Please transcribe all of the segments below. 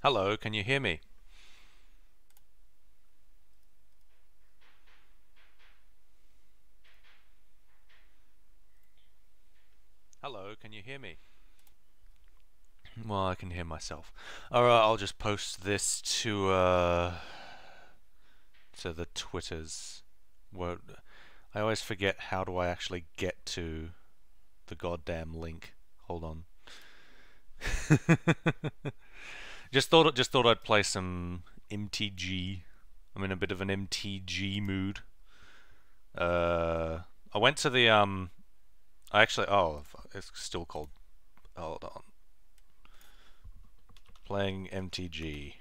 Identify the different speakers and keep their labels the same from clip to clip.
Speaker 1: Hello, can you hear me? Hello, can you hear me? Well, I can hear myself. Alright, I'll just post this to the Twitters. Where I always forget how do I actually get to the goddamn link. Hold on. Just thought I'd play some MTG. I'm in a bit of an MTG mood. I went to the I actually it's still called, hold on. Playing MTG.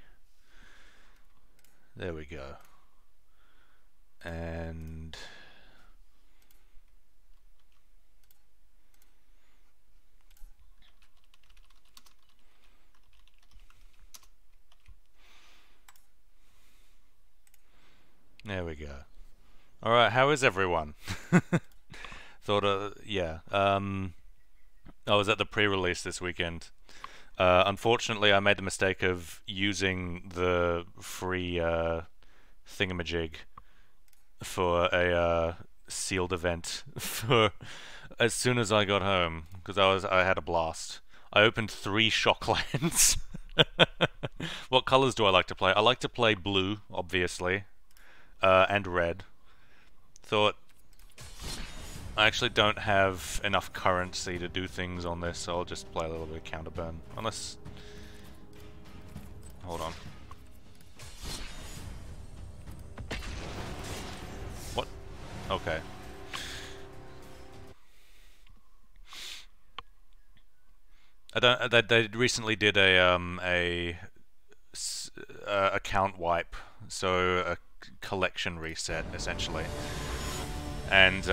Speaker 1: There we go. And there we go. Alright, how is everyone? Thought, yeah. I was at the pre-release this weekend. Unfortunately, I made the mistake of using the free thingamajig for a sealed event for as soon as I got home, because I had a blast. I opened 3 Shocklands. What colors do I like to play? I like to play blue, obviously, and red. Thought I actually don't have enough currency to do things on this, so I'll just play a little bit of counterburn. Unless... hold on. What? Okay. I don't. They recently did a account wipe, so a collection reset essentially, and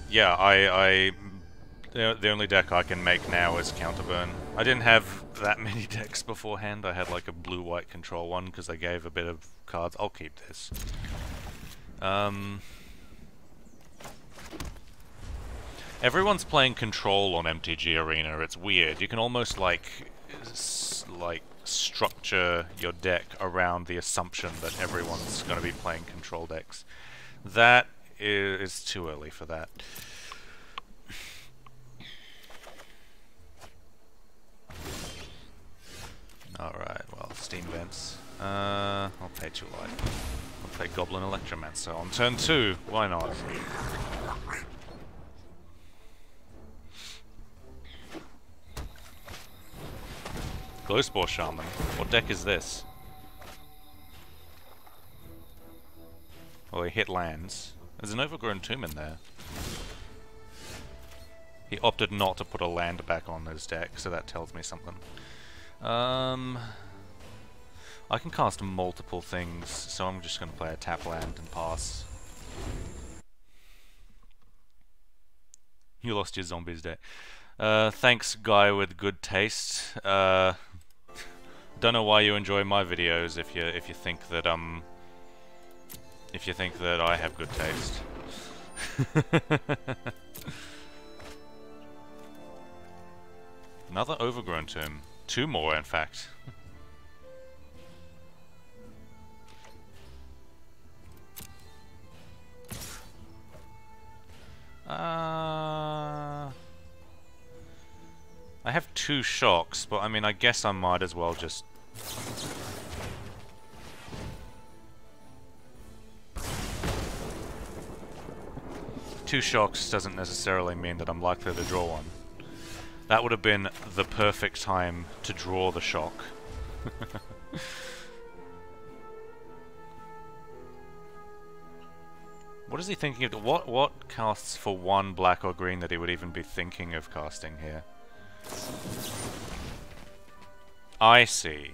Speaker 1: yeah, the only deck I can make now is Counterburn. I didn't have that many decks beforehand. I had like a blue-white control one because they gave a bit of cards. I'll keep this. Everyone's playing Control on MTG Arena. It's weird. You can almost like structure your deck around the assumption that everyone's going to be playing Control decks. That is too early for that. Alright, well, Steam Vents. I'll pay 2 life. I'll play Goblin Electromancer on turn 2. Why not? Glowspore Shaman. What deck is this? Oh, he hit lands. There's an Overgrown Tomb in there. He opted not to put a land back on his deck, so that tells me something. I can cast multiple things, so I'm just going to play a tap land and pass. You lost your zombies deck. Thanks, guy with good taste. Don't know why you enjoy my videos if you think that I have good taste. Another Overgrown Tomb. 2 more, in fact. I have 2 shocks, but I mean, I guess I might as well just... Two shocks doesn't necessarily mean that I'm likely to draw one. That would have been the perfect time to draw the shock. What is he thinking of? What casts for 1 black or green that he would even be thinking of casting here? I see.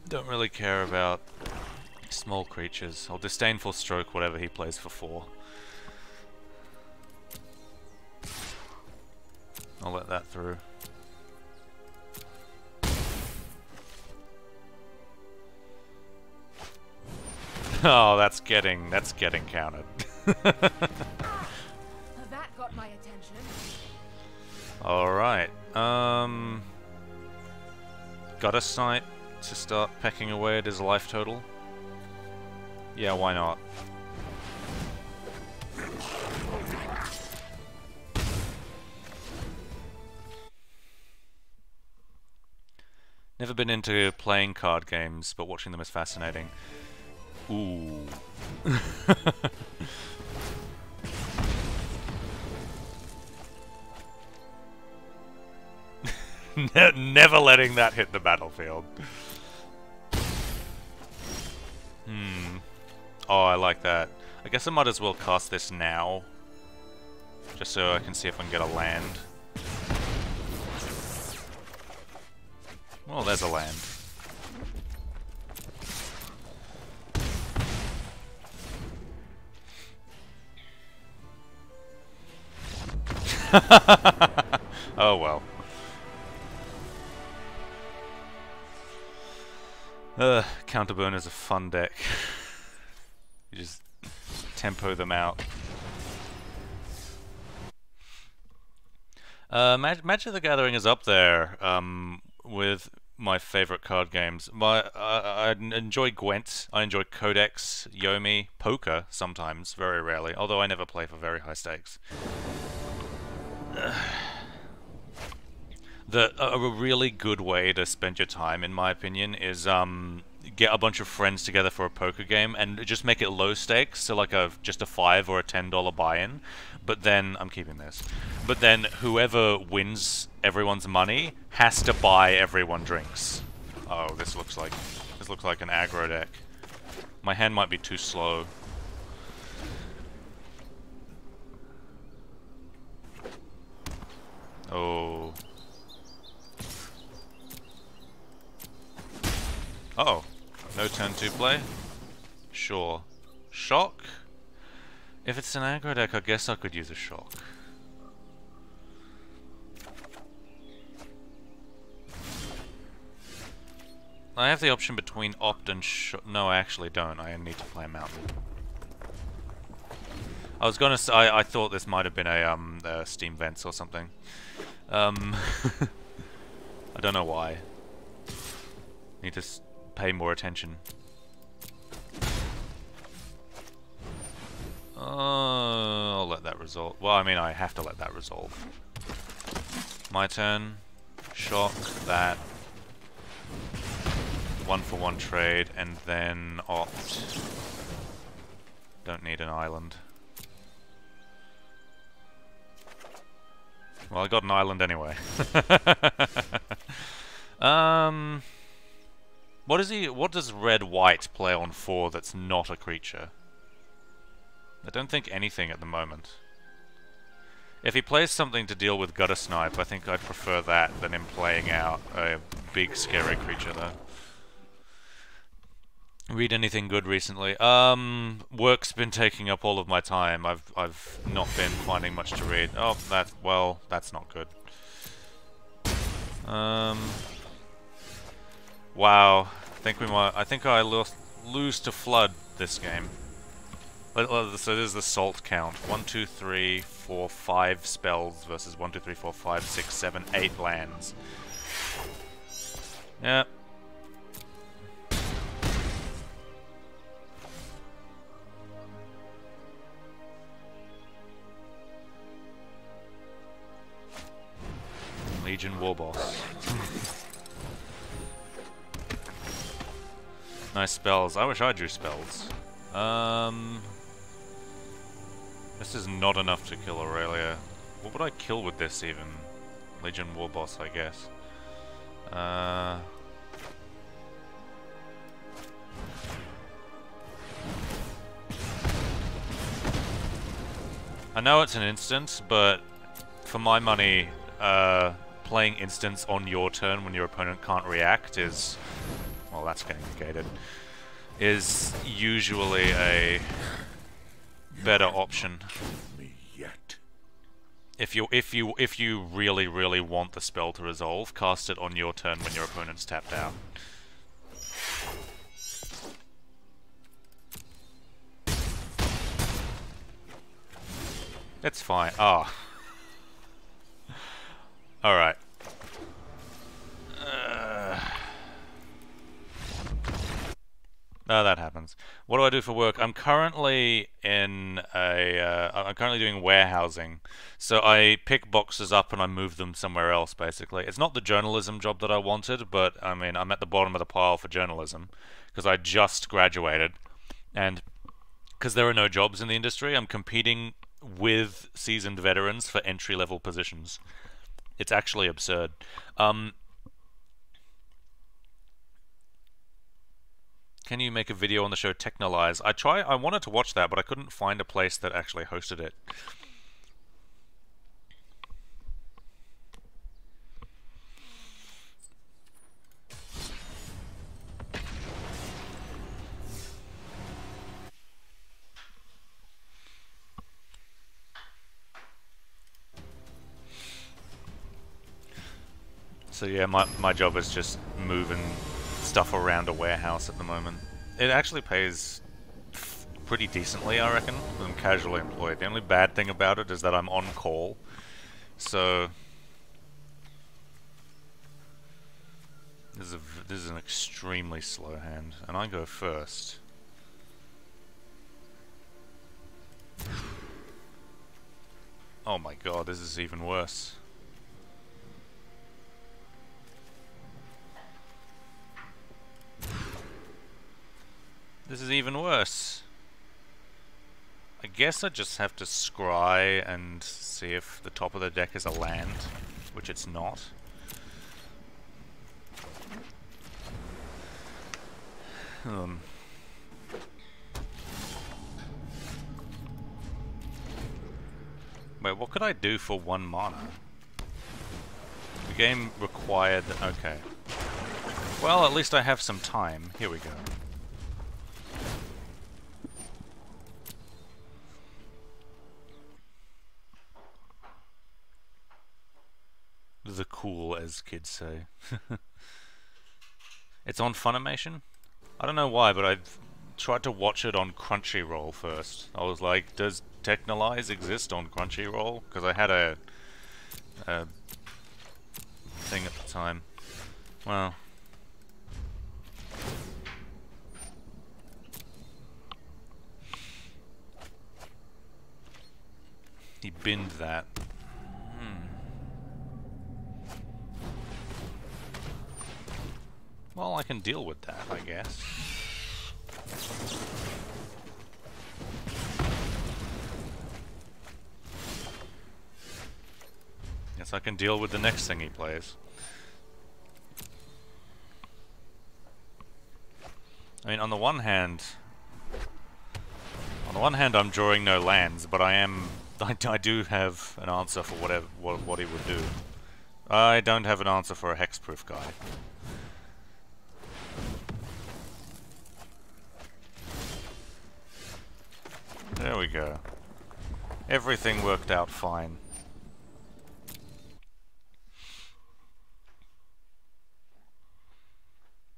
Speaker 1: Don't really care about small creatures. I'll Disdainful Stroke whatever he plays for 4. I'll let that through. Oh, that's getting counted. Alright. Got a snipe to start pecking away at his life total? Yeah, why not? Never been into playing card games, but watching them is fascinating. Ooh. Never letting that hit the battlefield. Oh, I like that. I guess I might as well cast this now. Just so I can see if I can get a land. Well, there's a land. Oh well. Counterburn is a fun deck. You just tempo them out. Magic the Gathering is up there with my favorite card games. I enjoy Gwent, I enjoy Codex, Yomi, Poker sometimes, very rarely, although I never play for very high stakes. A really good way to spend your time, in my opinion, is get a bunch of friends together for a poker game and just make it low stakes, so like just a $5 or a $10 buy-in. But then I'm keeping this. But then whoever wins everyone's money has to buy everyone drinks. Oh, this looks like an aggro deck. My hand might be too slow. Oh. Uh-oh. No turn 2 play? Sure. Shock? If it's an aggro deck, I guess I could use a shock. I have the option between opt and shock. No, I actually don't. I need to play a mountain. I was gonna say, I thought this might have been a Steam Vents or something. I don't know why. Need to pay more attention. I'll let that resolve. Well, I mean, I have to let that resolve. My turn. Shock that. 1-for-1 trade, and then opt. Don't need an island. Well, I got an island anyway. What does red-white play on 4 that's not a creature? I don't think anything at the moment. If he plays something to deal with Gutter Snipe, I think I'd prefer that than him playing out a big scary creature though. Read anything good recently? Work's been taking up all of my time. I've not been finding much to read. Oh, that's not good. Wow. I think I lose to Flood this game. So there's the salt count. 1, 2, 3, 4, 5 spells versus 1, 2, 3, 4, 5, 6, 7, 8 lands. Yeah. Legion Warboss. Nice spells. I wish I drew spells. This is not enough to kill Aurelia. What would I kill with this even? Legion Warboss, I guess. I know it's an instant, but for my money, playing instants on your turn when your opponent can't react is... well, that's getting negated. Is usually a better option. If you really want the spell to resolve, cast it on your turn when your opponent's tapped out. It's fine. Ah. Alright. No, that happens. What do I do for work? I'm currently in I'm currently doing warehousing. So I pick boxes up and I move them somewhere else, basically. It's not the journalism job that I wanted, but I mean, I'm at the bottom of the pile for journalism because I just graduated. And because there are no jobs in the industry, I'm competing with seasoned veterans for entry-level positions. It's actually absurd. Can you make a video on the show Technolize? I wanted to watch that, but I couldn't find a place that actually hosted it. So yeah, my job is just moving stuff around a warehouse at the moment. It actually pays pretty decently, I reckon. I'm casually employed. The only bad thing about it is that I'm on call. So this is an extremely slow hand, and I go first. Oh my god, this is even worse. This is even worse. I guess I just have to scry and see if the top of the deck is a land, which it's not. Wait, what could I do for 1 mana? The game required... Okay. Well, at least I have some time. Here we go. The cool, as kids say. It's on Funimation? I don't know why, but I've tried to watch it on Crunchyroll first. I was like, does Technolize exist on Crunchyroll? Because I had a thing at the time. Well... He binned that. Well, I can deal with that, I guess. Yes, I can deal with the next thing he plays. I mean, on the one hand, I'm drawing no lands, but I do have an answer for what he would do. I don't have an answer for a hexproof guy. There we go. Everything worked out fine.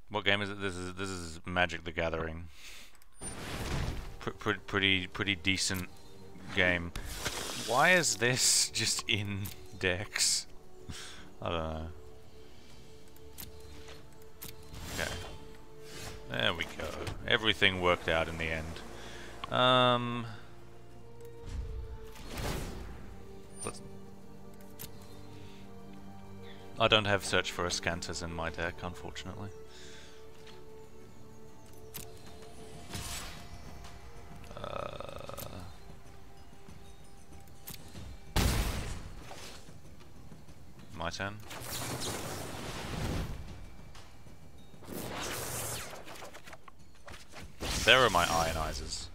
Speaker 1: What game is it? This is Magic the Gathering. Pretty decent game. Why is this just in decks? I don't know. Okay. There we go. Everything worked out in the end. I don't have Search for Ascantas in my deck, unfortunately. My turn. There are my ionizers.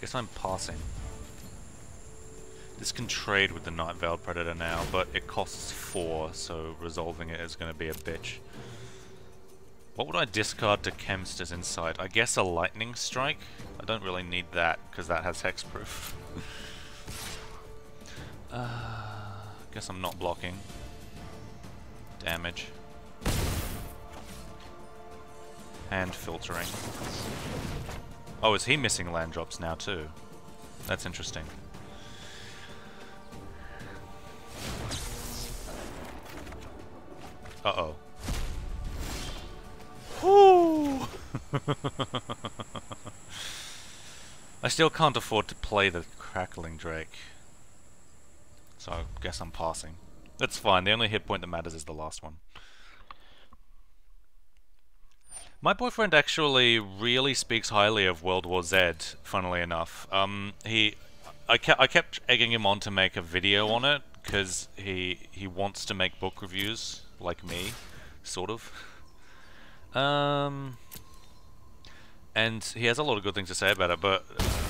Speaker 1: Guess I'm passing. This can trade with the Night Veiled Predator now, but it costs 4, so resolving it is going to be a bitch. What would I discard to Chemster's Insight? I guess a Lightning Strike? I don't really need that, because that has hexproof. Guess I'm not blocking. Damage. Hand filtering. Oh, is he missing land drops now too? That's interesting. Uh-oh. Whoo! I still can't afford to play the Crackling Drake. So I guess I'm passing. That's fine, the only hit point that matters is the last one. My boyfriend actually really speaks highly of World War Z, funnily enough. I kept egging him on to make a video on it, because he wants to make book reviews, like me, sort of. And he has a lot of good things to say about it, but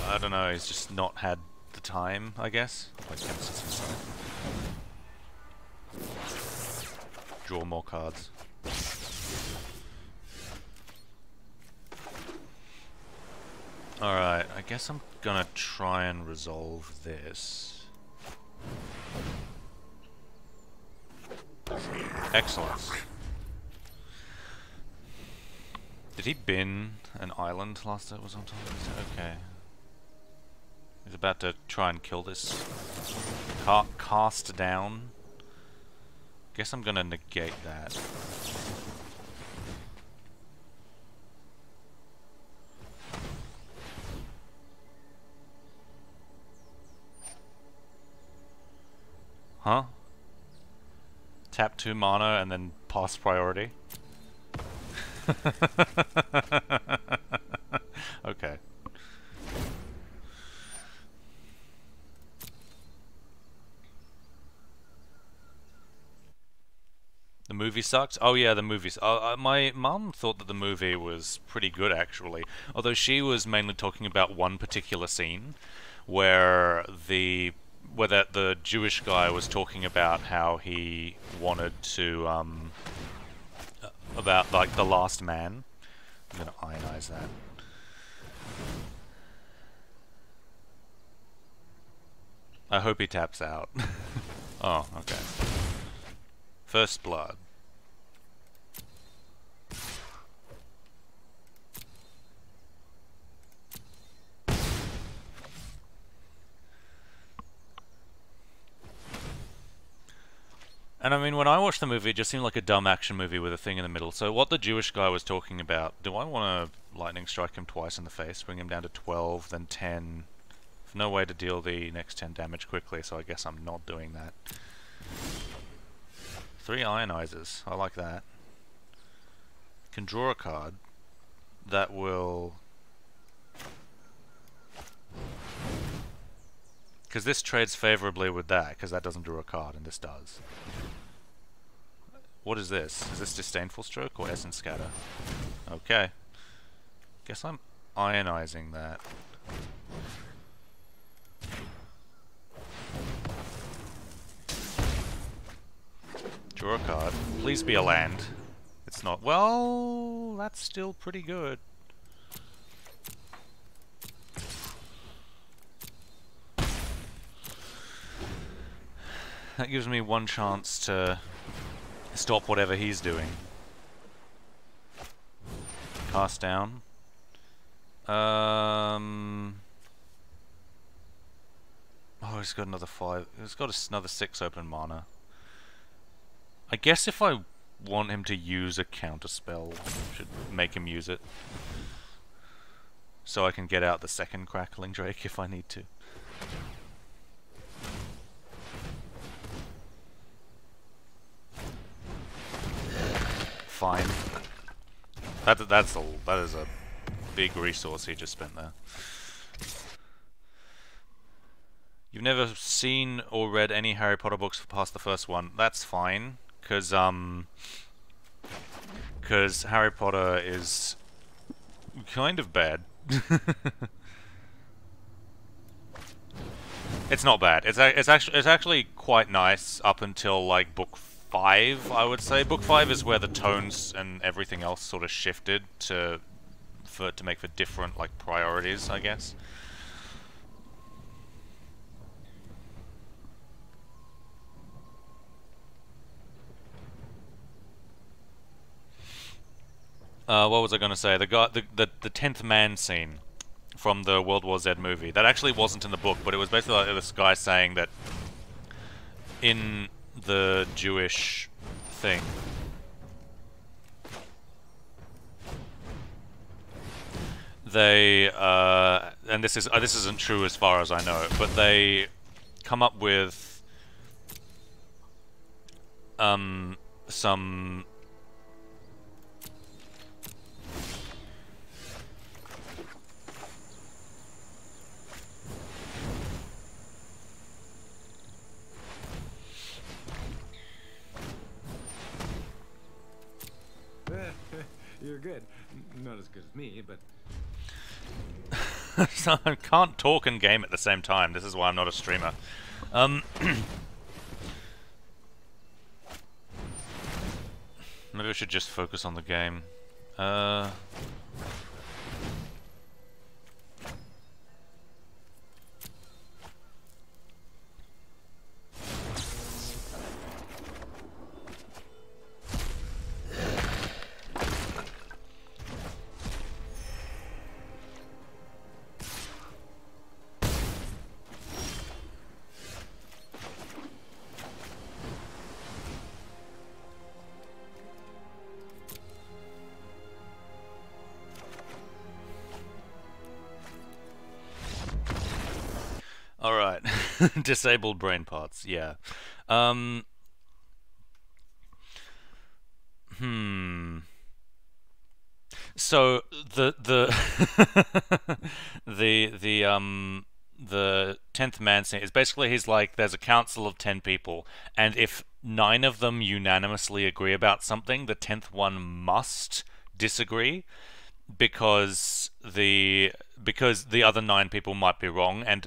Speaker 1: I don't know, he's just not had the time, I guess. Like, draw more cards. Alright, I guess I'm gonna try and resolve this. Excellent. Did he bin an island last time it was on top? Okay. He's about to try and kill this. Cast down. Guess I'm gonna negate that. Huh? Tap 2 mana and then pass priority? Okay. The movie sucked? Oh yeah, the movies. My mum thought that the movie was pretty good actually, although she was mainly talking about one particular scene where the Jewish guy was talking about how he wanted to about like the last man. I'm gonna ionize that. I hope he taps out. Oh, okay. First blood. And I mean, when I watched the movie, it just seemed like a dumb action movie with a thing in the middle. So what the Jewish guy was talking about, do I want to lightning strike him twice in the face, bring him down to 12, then 10? No way to deal the next 10 damage quickly, so I guess I'm not doing that. 3 ionizers, I like that. Can draw a card that will... Because this trades favorably with that, because that doesn't draw a card, and this does. What is this? Is this Disdainful Stroke or Essence Scatter? Okay. Guess I'm ionizing that. Draw a card. Please be a land. It's not. Well, that's still pretty good. That gives me one chance to stop whatever he's doing. Cast down. Oh, he's got another 5. He's got another 6 open mana. I guess if I want him to use a counter spell, I should make him use it. So I can get out the second Crackling Drake if I need to. Fine. That is a big resource he just spent there. You've never seen or read any Harry Potter books past the first one. That's fine, because Harry Potter is kind of bad. It's not bad. It's actually quite nice up until like book 5, I would say. Book 5 is where the tones and everything else sort of shifted to make for different like priorities, I guess. What was I going to say? The 10th man scene from the World War Z movie. That actually wasn't in the book, but it was basically like this guy saying that in the Jewish thing, they and this isn't true as far as I know, but they come up with some
Speaker 2: You're good. Not as good as me, but...
Speaker 1: so I can't talk and game at the same time. This is why I'm not a streamer. Maybe we should just focus on the game. Alright. Disabled brain parts, yeah. So the the 10th man scene is basically he's like there's a council of 10 people, and if 9 of them unanimously agree about something, the 10th one must disagree because the other 9 people might be wrong, and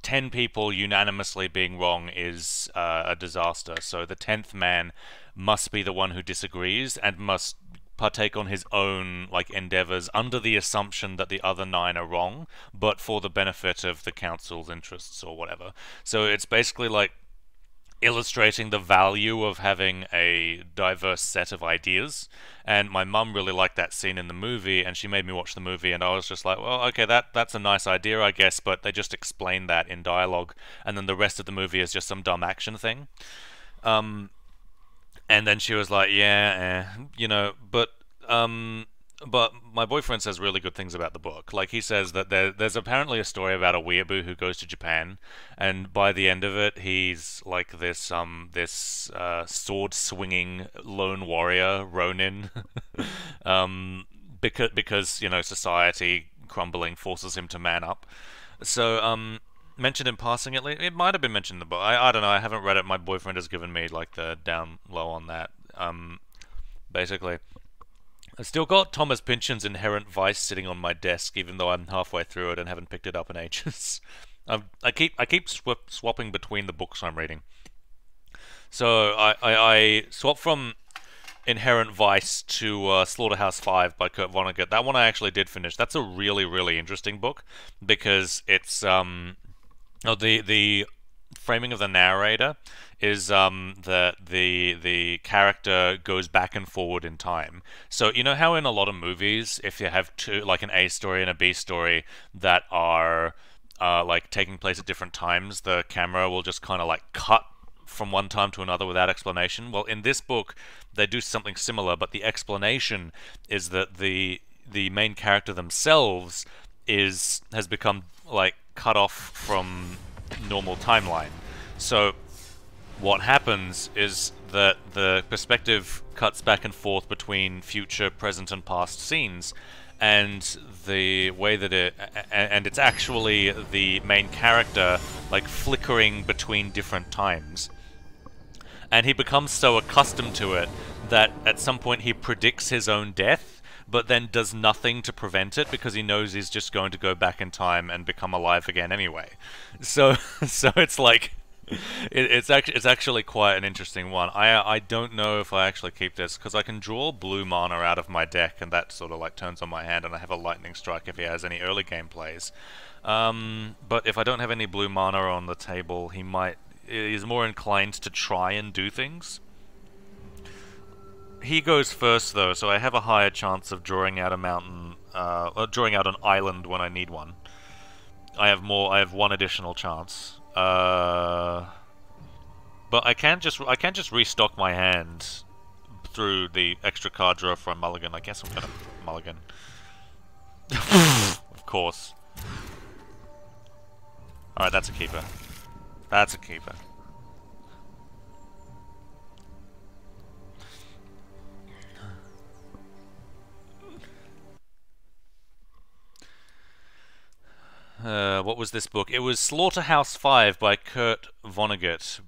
Speaker 1: 10 people unanimously being wrong is a disaster. So the 10th man must be the one who disagrees and must partake on his own like endeavors under the assumption that the other 9 are wrong, but for the benefit of the council's interests or whatever. So it's basically like illustrating the value of having a diverse set of ideas. And my mum really liked that scene in the movie, and she made me watch the movie, and I was just like, well, okay, that's a nice idea, I guess, but they just explain that in dialogue, and then the rest of the movie is just some dumb action thing. And then she was like, yeah, you know, but my boyfriend says really good things about the book. Like, he says that there's apparently a story about a weeaboo who goes to Japan, and by the end of it, he's like this sword-swinging lone warrior, Ronin, because you know, society crumbling forces him to man up. So, mentioned in passing, it might have been mentioned in the book. I don't know. I haven't read it. My boyfriend has given me like the down low on that. Basically, I still got Thomas Pynchon's Inherent Vice sitting on my desk, even though I'm halfway through it and haven't picked it up in ages. I keep swapping between the books I'm reading. So I swapped from Inherent Vice to Slaughterhouse-Five by Kurt Vonnegut. That one I actually did finish. That's a really, really interesting book because it's the framing of the narrator is that the character goes back and forward in time. So you know how in a lot of movies, if you have two, like an A story and a B story that are like taking place at different times, the camera will just kind of like cut from one time to another without explanation. Well, in this book, they do something similar, but the explanation is that the main character themselves has become like cut off from normal timeline. So what happens is that the perspective cuts back and forth between future, present, and past scenes, and the way that it's actually the main character like flickering between different times. And he becomes so accustomed to it that at some point he predicts his own death, but then does nothing to prevent it because he knows he's just going to go back in time and become alive again anyway. So it's like it's actually quite an interesting one. I don't know if I actually keep this because I can draw blue mana out of my deck, and that sort of like turns on my hand, and I have a lightning strike if he has any early game plays. But if I don't have any blue mana on the table, he's more inclined to try and do things. He goes first though, so I have a higher chance of drawing out a mountain, or drawing out an island when I need one. I have one additional chance. But I can't just restock my hand through the extra card draw from Mulligan. I guess I'm gonna Mulligan. course. Alright, that's a keeper. That's a keeper. What was this book? It was Slaughterhouse 5 by Kurt Vonnegut.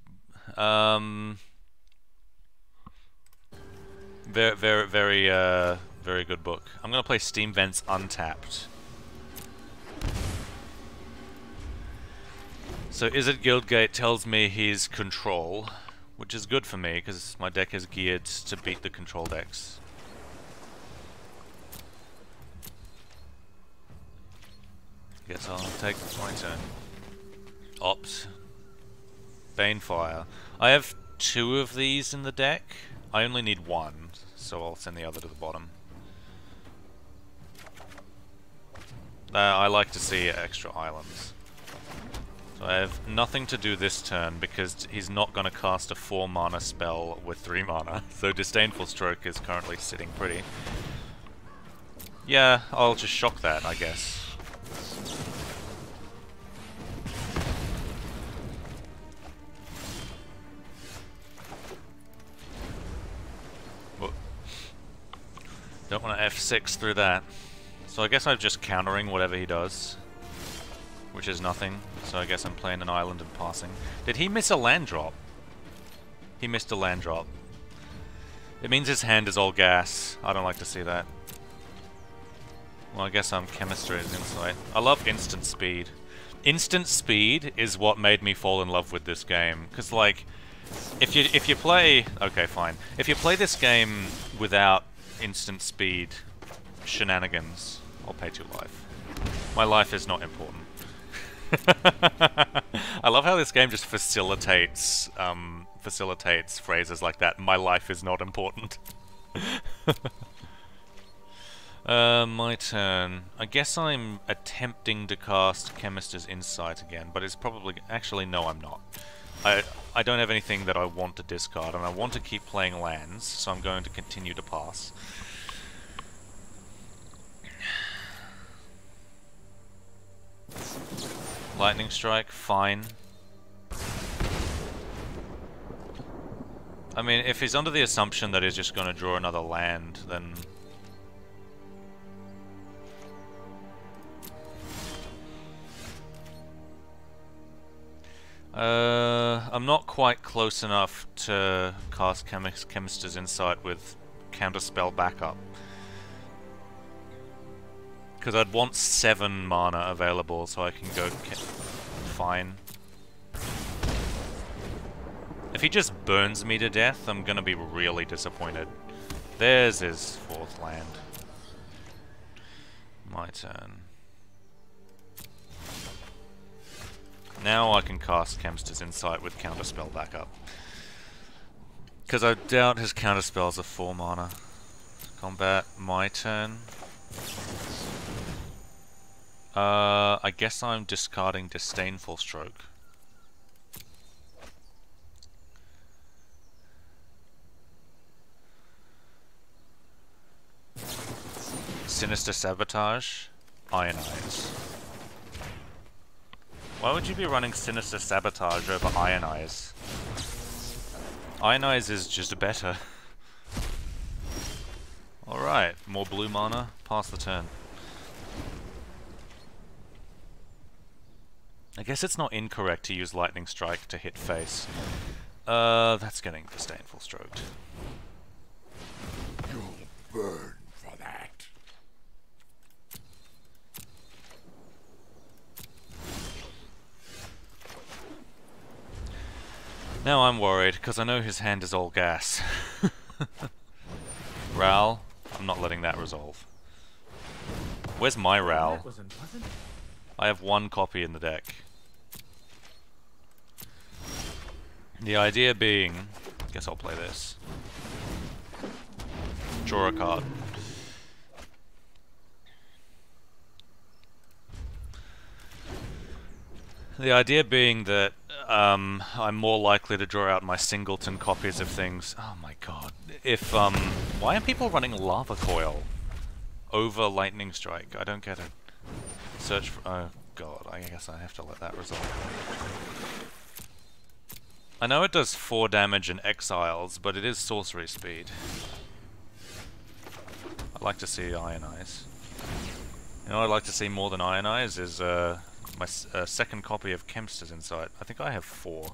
Speaker 1: Very good book. I'm gonna play Steam Vents Untapped. So Izzet Guildgate tells me he's control, which is good for me because my deck is geared to beat the control decks. Guess I'll take my turn. Opt. Banefire. I have 2 of these in the deck. I only need 1, so I'll send the other to the bottom. I like to see extra islands. So I have nothing to do this turn because he's not going to cast a 4 mana spell with 3 mana. So Disdainful Stroke is currently sitting pretty. Yeah, I'll just shock that, I guess. Don't want to F6 through that. So I guess I'm just countering whatever he does. Which is nothing. So I guess I'm playing an island and passing. Did he miss a land drop? He missed a land drop. It means his hand is all gas. I don't like to see that. Well, I guess I'm Chemistry as Insight. I love instant speed. Instant speed is what made me fall in love with this game. Because, like, if you play... Okay, fine. If you play this game without instant speed shenanigans, I'll pay 2 life. My life is not important. I love how this game just facilitates phrases like that. My life is not important. My turn. I guess I'm attempting to cast Chemist's Insight again, but it's probably... Actually, no, I'm not. I don't have anything that I want to discard, and I want to keep playing lands, so I'm going to continue to pass. Lightning Strike, fine. I mean, if he's under the assumption that he's just going to draw another land, then... I'm not quite close enough to cast Chemist's Insight with Counterspell backup. Because I'd want 7 mana available so I can go fine. If he just burns me to death, I'm gonna be really disappointed. There's his 4th land. My turn. Now I can cast Chemist's Insight with Counterspell backup. Because I doubt his Counterspells are 4 mana. Combat, my turn. I guess I'm discarding Disdainful Stroke. Sinister Sabotage, Ionize. Why would you be running Sinister Sabotage over Ionize? Ionize is just better. Alright, more blue mana, pass the turn. I guess it's not incorrect to use Lightning Strike to hit face. That's getting Disdainful Stroked.
Speaker 3: You'll burn for that.
Speaker 1: Now I'm worried, because I know his hand is all gas. Ral, I'm not letting that resolve. Where's my Ral? I have 1 copy in the deck. The idea being... Guess I'll play this. Draw a card. The idea being that I'm more likely to draw out my singleton copies of things. Oh my god. If, why are people running Lava Coil over Lightning Strike? I don't get it. Search for... Oh god, I guess I have to let that resolve. I know it does 4 damage and exiles, but it is sorcery speed. I'd like to see Ionize. You know what I'd like to see more than Ionize is my second copy of Kempster's Insight. I think I have 4.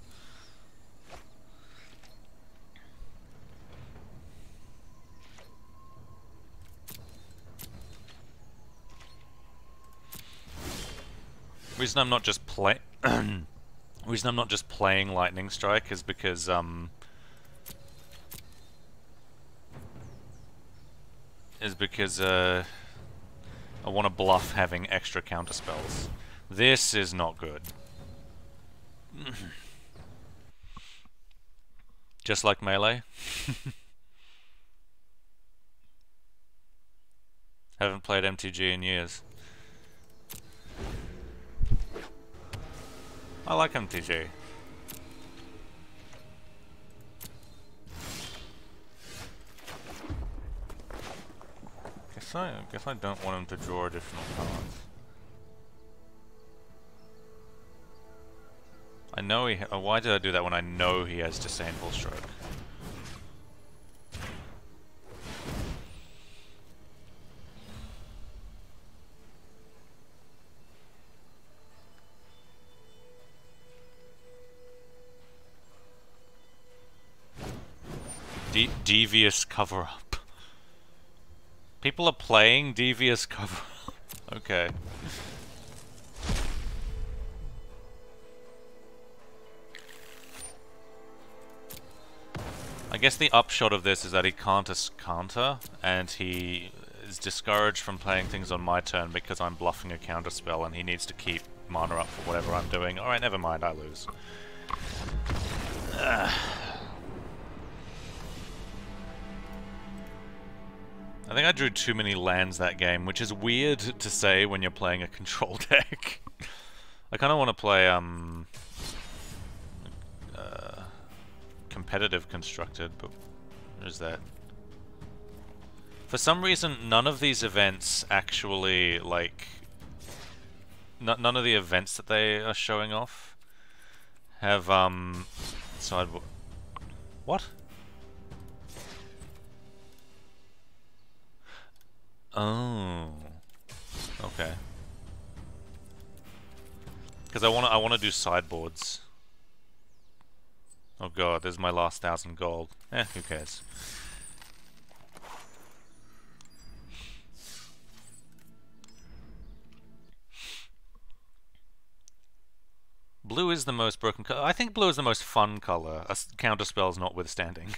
Speaker 1: Reason I'm not just playing Lightning Strike is because I want to bluff having extra counter spells. This is not good. Just like melee. Haven't played MTG in years. I like MTG. Guess I don't want him to draw additional cards. I know he. Why did I do that when I know he has Disdainful Stroke? Devious cover-up. People are playing devious cover-up. Okay. I guess the upshot of this is that he can't counter, and he is discouraged from playing things on my turn because I'm bluffing a counter spell, and he needs to keep mana up for whatever I'm doing. Alright, never mind, I lose. I think I drew too many lands that game, which is weird to say when you're playing a control deck. I kind of want to play, competitive constructed, but what is that? For some reason, none of these events actually, like... none of the events that they are showing off have, sideboard... What? Oh, okay. Because I wanna do sideboards. Oh god, there's my last 1,000 gold. Who cares? Blue is the most broken color. I think blue is the most fun color. Counter spells notwithstanding.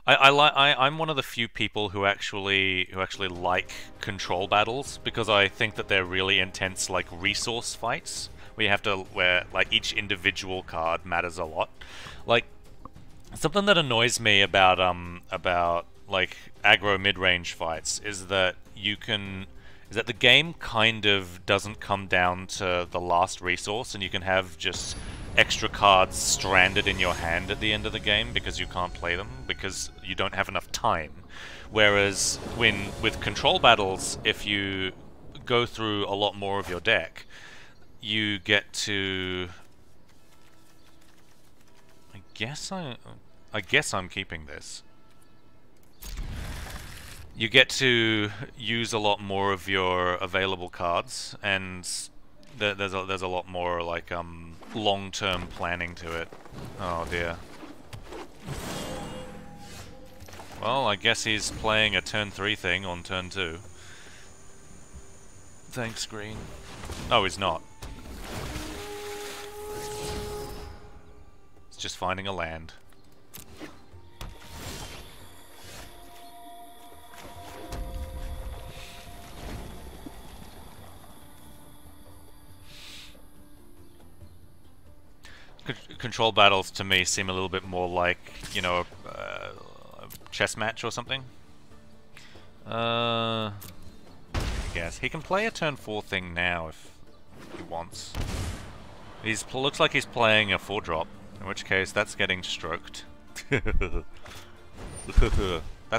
Speaker 1: I'm one of the few people who actually like control battles because I think that they're really intense, like resource fights where you have to like each individual card matters a lot. Like something that annoys me about like aggro mid-range fights is that the game kind of doesn't come down to the last resource, and you can have just extra cards stranded in your hand at the end of the game because you can't play them because you don't have enough time. Whereas with control battles, if you go through a lot more of your deck, you get to... I guess I'm keeping this. You get to use a lot more of your available cards, and there's a lot more like long-term planning to it. Oh dear. Well, I guess he's playing a turn 3 thing on turn 2. Thanks, green. No, he's not. It's just finding a land. Control battles to me seem a little bit more like, you know, a chess match or something. I guess he can play a turn 4 thing now if he wants. Looks like he's playing a 4-drop, in which case that's getting stroked. That's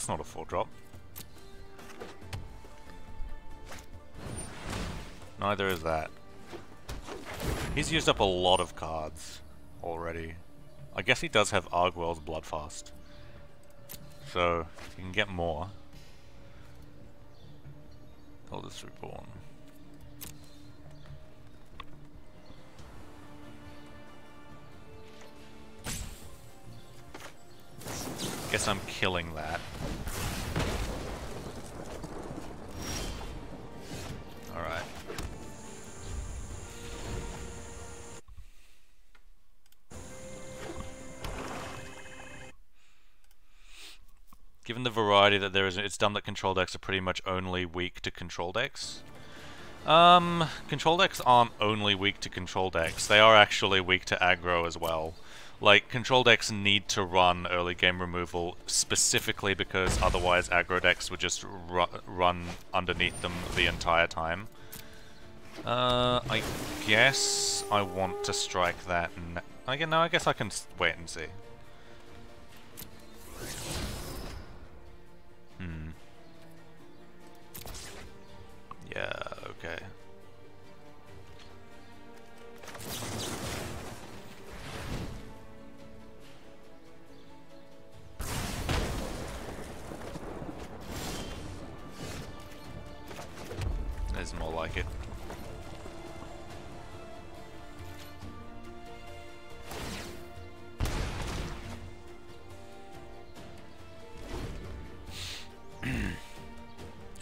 Speaker 1: not a 4-drop. Neither is that. He's used up a lot of cards already. I guess he does have Argwell's Bloodfast. So, you can get more. Eldest Reborn. Guess I'm killing that. Alright. Given the variety that there is, it's dumb that control decks are pretty much only weak to control decks. Control decks aren't only weak to control decks, they are actually weak to aggro as well. Like, control decks need to run early game removal specifically because otherwise aggro decks would just run underneath them the entire time. I guess I want to strike that. I guess I can wait and see. Yeah, okay. There's more like it.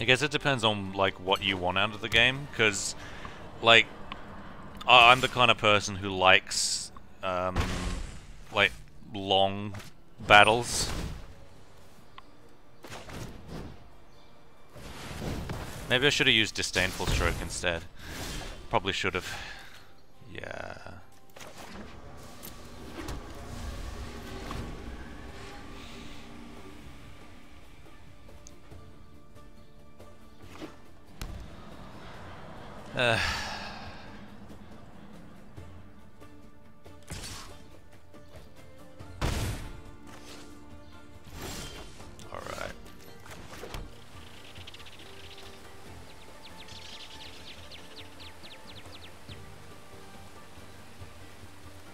Speaker 1: I guess it depends on, like, what you want out of the game, because, like, I'm the kind of person who likes, like, long battles. Maybe I should have used Disdainful Stroke instead. Probably should have. Yeah. Alright.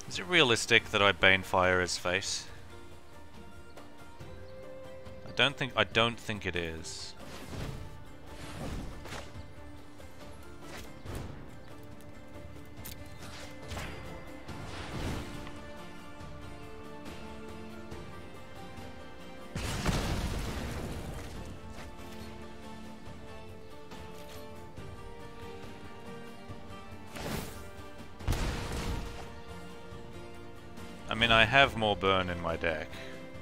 Speaker 1: Is it realistic that I Banefire his face? I don't think it is. I mean, I have more burn in my deck.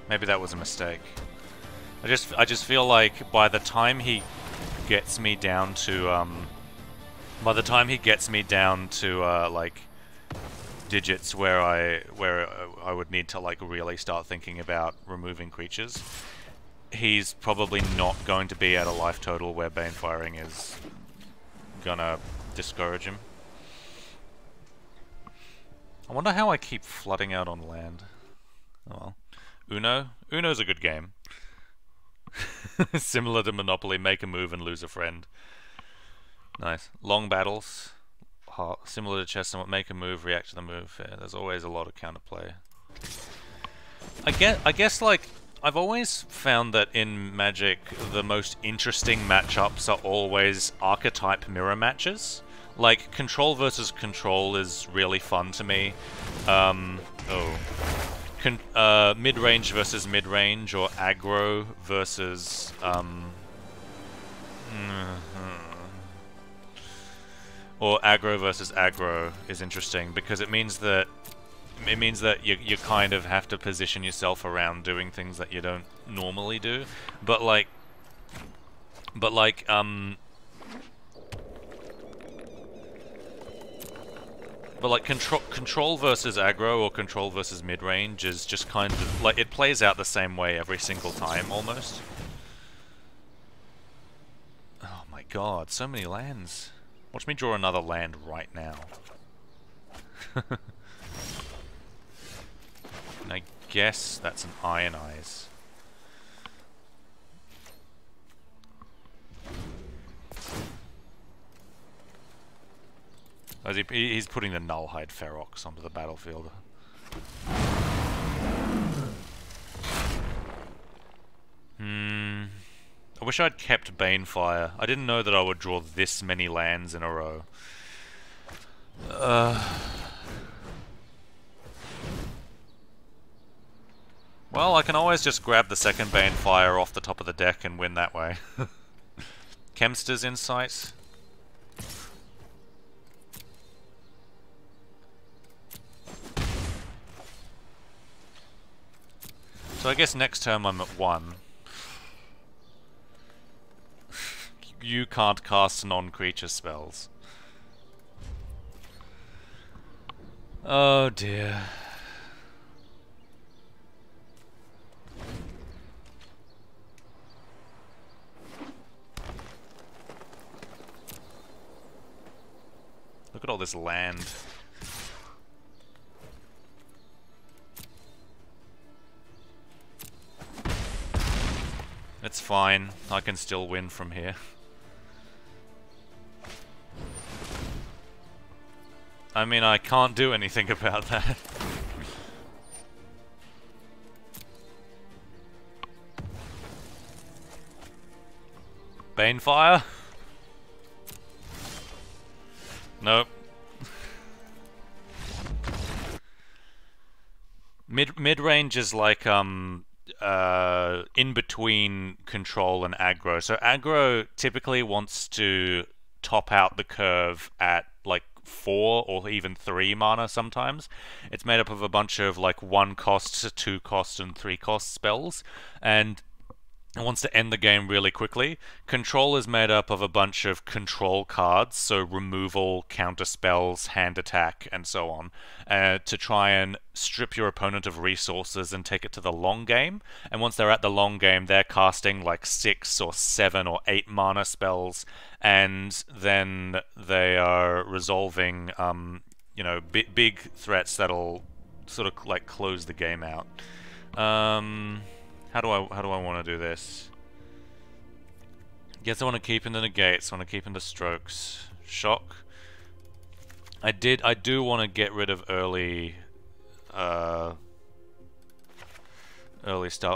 Speaker 1: Maybe that was a mistake. I just feel like by the time he gets me down to like digits where I would need to like really start thinking about removing creatures, he's probably not going to be at a life total where Banefiring is gonna discourage him. I wonder how I keep flooding out on land. Oh well. Uno's a good game. Similar to Monopoly, make a move and lose a friend. Nice. Long battles. Similar to chess, somewhat make a move, react to the move. Yeah, there's always a lot of counterplay. I guess like, I've always found that in Magic, the most interesting matchups are always archetype mirror matches. Like, control versus control is really fun to me. Mid-range versus mid-range, or aggro versus, or aggro versus aggro is interesting, because it means that you kind of have to position yourself around doing things that you don't normally do. But control versus aggro or control versus mid-range is just kind of like, it plays out the same way every single time almost. Oh my god, so many lands. Watch me draw another land right now. And I guess that's an Iron Eyes. He's putting the Nullhide Ferox onto the battlefield. I wish I'd kept Banefire. I didn't know that I would draw this many lands in a row. Well, I can always just grab the second Banefire off the top of the deck and win that way. Kemster's Insight. So I guess next turn I'm at 1. You can't cast non-creature spells. Oh dear. Look at all this land. It's fine. I can still win from here. I mean, I can't do anything about that. Banefire? Nope. Mid-range is like, in between control and aggro. So aggro typically wants to top out the curve at, like, 4 or even 3 mana sometimes. It's made up of a bunch of, like, 1 cost, 2 cost, and 3 cost spells. And it wants to end the game really quickly. Control is made up of a bunch of control cards, so removal, counter spells, hand attack, and so on, to try and strip your opponent of resources and take it to the long game. And once they're at the long game, they're casting like 6 or 7 or 8 mana spells, and then they are resolving, you know, big threats that'll sort of like close the game out. How do I want to do this? Guess I want to keep in the negates. I want to keep in the strokes. Shock. I do want to get rid of early stuff.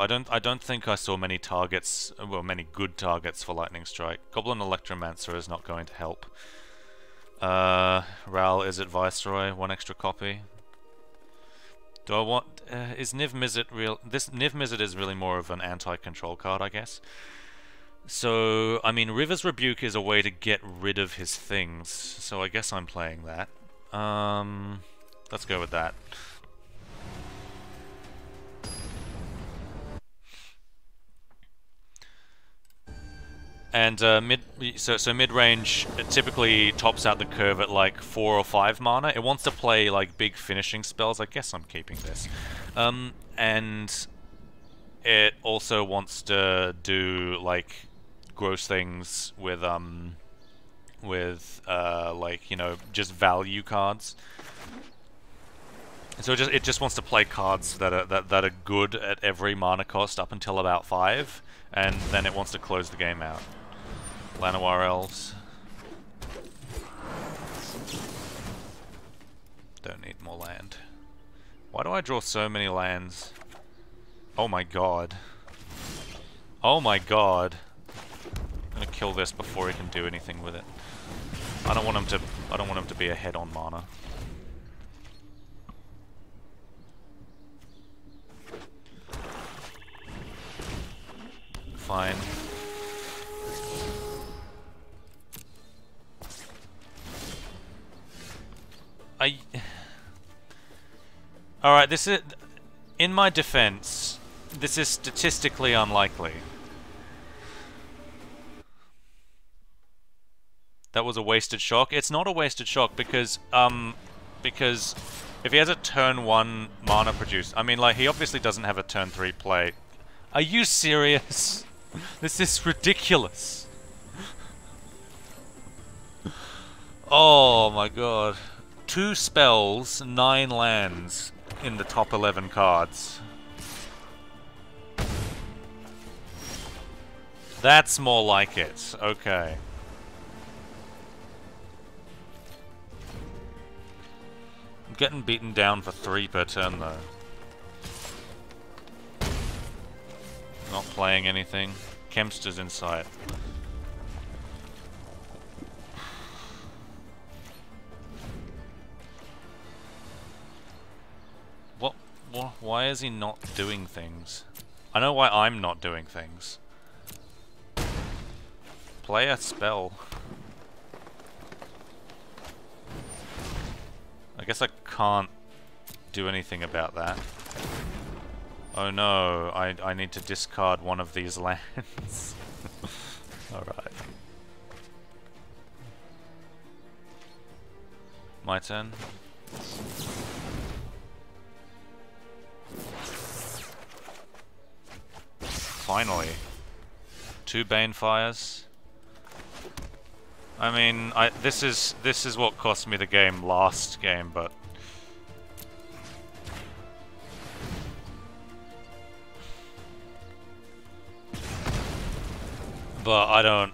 Speaker 1: I don't think I saw many targets. Well, many good targets for Lightning Strike. Goblin Electromancer is not going to help. Ral, is it Viceroy? 1 extra copy. Do I want... is Niv Mizzet real... This Niv Mizzet is really more of an anti-control card, I guess. So, I mean, River's Rebuke is a way to get rid of his things. So I guess I'm playing that. Let's go with that. And so mid-range, it typically tops out the curve at like 4 or 5 mana. It wants to play like big finishing spells. I guess I'm keeping this. And it also wants to do like gross things with like, you know, just value cards. So it just wants to play cards that are good at every mana cost up until about 5, and then it wants to close the game out. Llanowar Elves. Don't need more land. Why do I draw so many lands? Oh my god. Oh my god. I'm gonna kill this before he can do anything with it. I don't want him to be ahead on mana. Fine. Alright, this is... In my defense, this is statistically unlikely. That was a wasted shock. It's not a wasted shock because if he has a turn 1 mana produce... I mean, like, he obviously doesn't have a turn 3 play. Are you serious? This is ridiculous. Oh my god. 2 spells, 9 lands in the top 11 cards. That's more like it. Okay. getting beaten down for 3 per turn though. Not playing anything. Kempster's in sight. What? Why is he not doing things? I know why I'm not doing things. Play a spell. I guess I can't do anything about that. Oh no, I need to discard one of these lands. Alright. My turn. Finally. 2 Banefires. I mean, this is what cost me the game last game, but I don't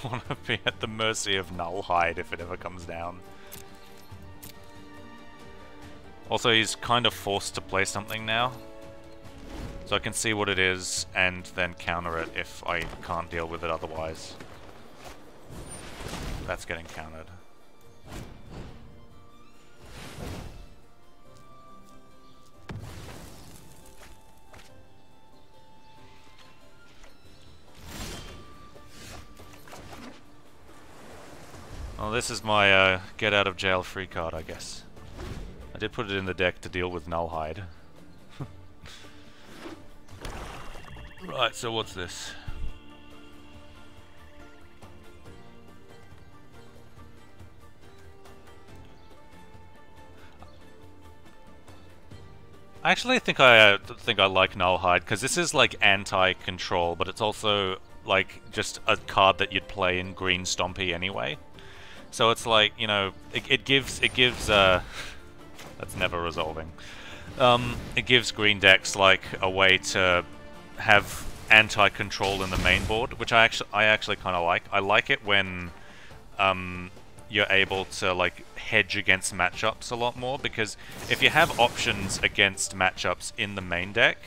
Speaker 1: want to be at the mercy of Nullhide if it ever comes down. Also, he's kind of forced to play something now. So I can see what it is and then counter it if I can't deal with it otherwise. That's getting countered. Well, this is my get out of jail free card, I guess. I did put it in the deck to deal with Nullhide. Right, so what's this? Actually, I think I like Nullhide because this is like anti-control, but it's also like just a card that you'd play in Green Stompy anyway. So it's like, you know, it gives that's never resolving. It gives green decks like a way to have anti-control in the main board, which I actually kind of like. I like it when you're able to like hedge against matchups a lot more, because if you have options against matchups in the main deck,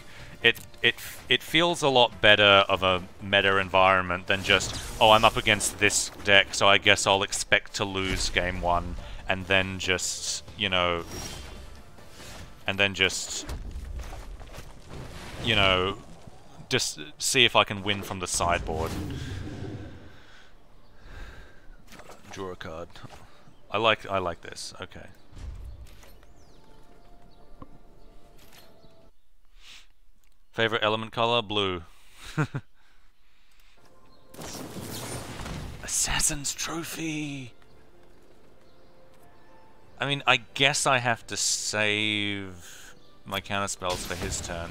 Speaker 1: it feels a lot better of a meta environment than just, oh, I'm up against this deck, so I guess I'll expect to lose game 1 and then just, you know, just see if I can win from the sideboard. Draw a card. I like this. Okay. Favorite element color? Blue. Assassin's Trophy! I mean, I guess I have to save my counterspells for his turn.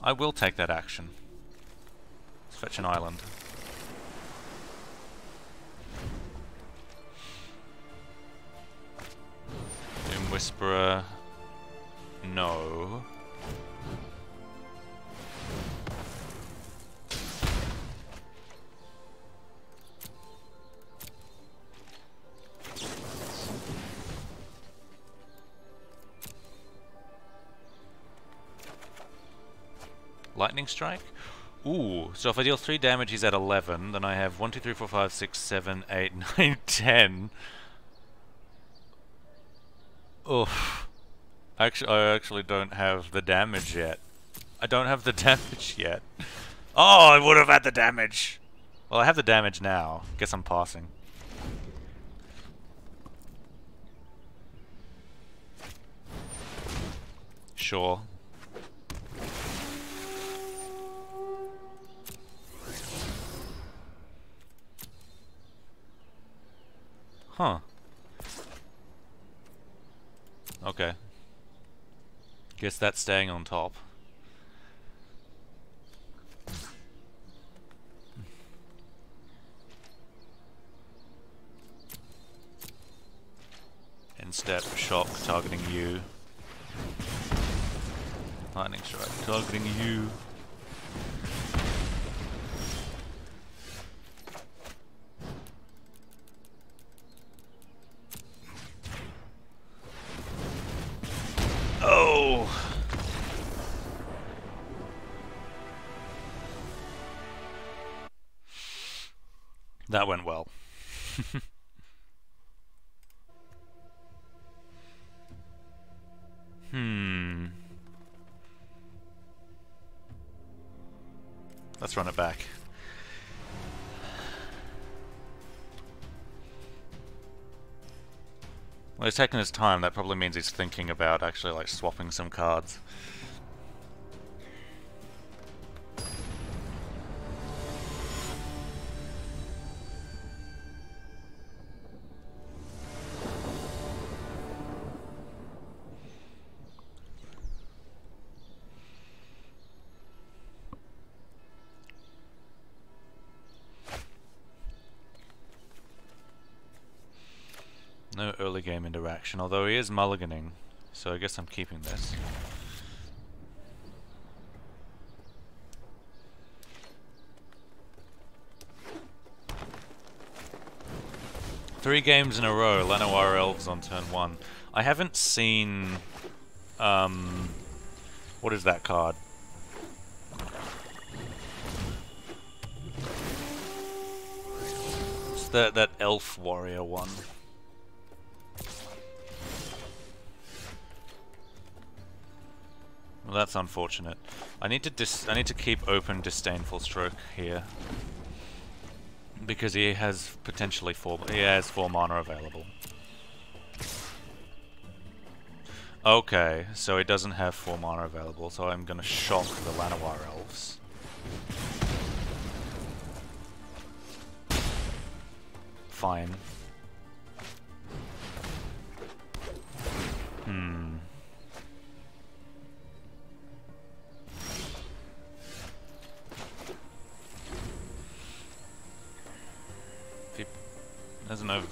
Speaker 1: I will take that action. Let's fetch an island. Doom Whisperer... no. Lightning Strike? Ooh, so if I deal 3 damage, he's at 11. Then I have 1, 2, 3, 4, 5, 6, 7, 8, 9, 10. Oof. Actually, I actually don't have the damage yet. I don't have the damage yet. Oh, I would have had the damage! Well, I have the damage now. Guess I'm passing. Sure. Huh. Okay. Guess that's staying on top. Instep, shock, targeting you. Lightning strike, targeting you. That went well. Let's run it back. Well, he's taking his time. That probably means he's thinking about actually like swapping some cards. No early game interaction, although he is mulliganing, so I guess I'm keeping this. Three games in a row, Llanowar Elves on turn 1. I haven't seen... what is that card? It's that Elf Warrior one. Well, that's unfortunate. I need to keep open Disdainful Stroke here because he has potentially 4 mana available. Okay, so he doesn't have 4 mana available, so I'm gonna shock the Llanowar Elves. Fine. Doesn't know.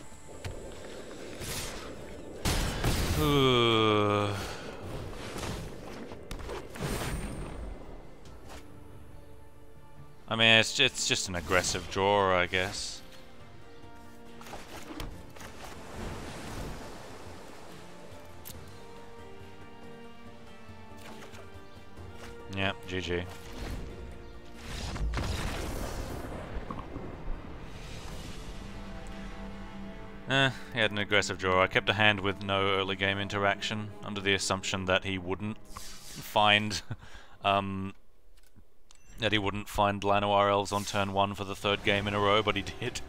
Speaker 1: I mean, it's just an aggressive draw, I guess. Yep, GG. He had an aggressive draw. I kept a hand with no early game interaction, under the assumption that he wouldn't find Llanowar Elves on turn 1 for the 3rd game in a row, but he did.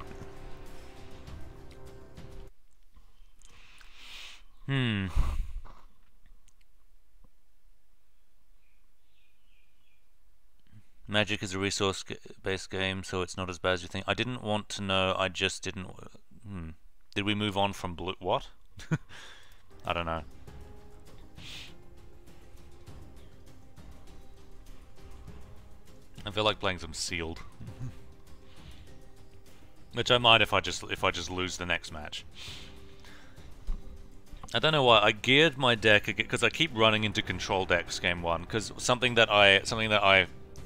Speaker 1: Magic is a resource-based game, so it's not as bad as you think. I didn't want to know, I just didn't... Did we move on from blue? What? I don't know. I feel like playing some sealed, which I might if I just lose the next match. I don't know why I geared my deck because I keep running into control decks game 1. Because something that I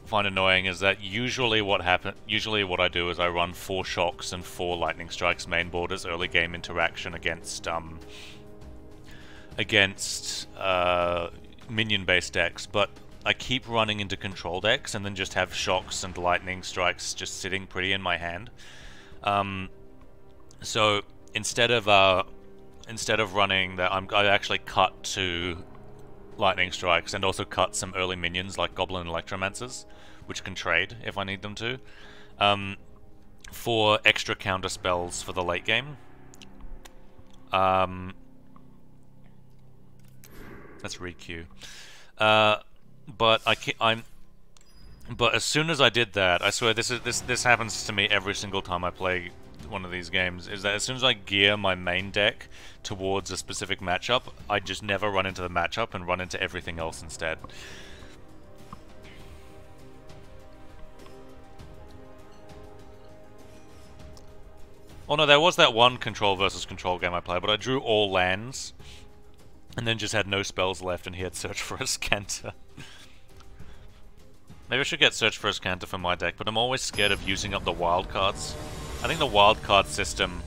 Speaker 1: find annoying is that usually what I do is I run 4 shocks and 4 lightning strikes main board as early game interaction against minion based decks, but I keep running into control decks and then just have shocks and lightning strikes just sitting pretty in my hand. So instead of running that, I actually cut 2 lightning strikes and also cut some early minions like Goblin Electromancers, which can trade if I need them to, for extra counter spells for the late game. Let's re-queue. But as soon as I did that, I swear this happens to me every single time I play one of these games, is that as soon as I gear my main deck towards a specific matchup, I just never run into the matchup and run into everything else instead. Oh no, there was that one control versus control game I played, but I drew all lands and then just had no spells left, and he had Search for a Scanter. Maybe I should get Search for a Scanter for my deck, but I'm always scared of using up the wild cards. I think the wild card system...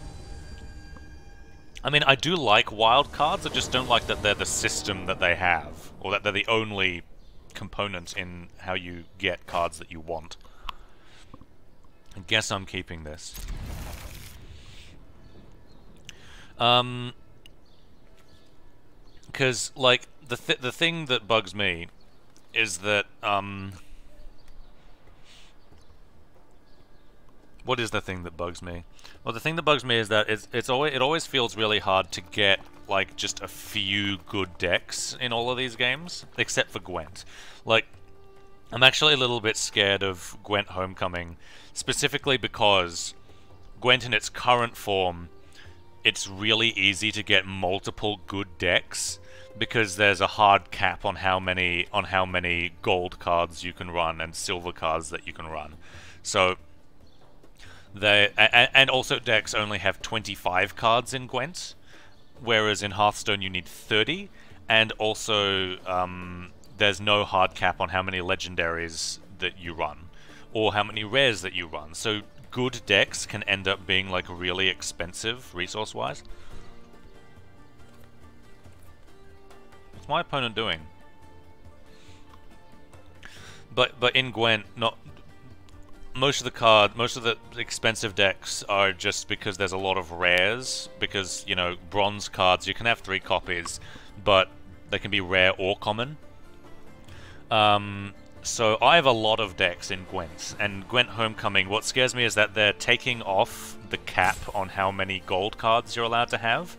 Speaker 1: I mean, I do like wild cards, I just don't like that they're the system that they have, or that they're the only component in how you get cards that you want. I guess I'm keeping this. Because like the thing that bugs me is that what is the thing that bugs me? Well, the thing that bugs me is that it always feels really hard to get like just a few good decks in all of these games, except for Gwent. Like, I'm actually a little bit scared of Gwent Homecoming, specifically because Gwent in its current form, it's really easy to get multiple good decks because there's a hard cap on how many gold cards you can run and silver cards that you can run. So and also decks only have 25 cards in Gwent, whereas in Hearthstone you need 30, and also there's no hard cap on how many legendaries that you run or how many rares that you run. So good decks can end up being like really expensive resource-wise. What's my opponent doing? But in Gwent, most of the expensive decks are just because there's a lot of rares, because, you know, bronze cards, you can have 3 copies, but they can be rare or common. So I have a lot of decks in Gwent, and Gwent Homecoming, what scares me is that they're taking off the cap on how many gold cards you're allowed to have.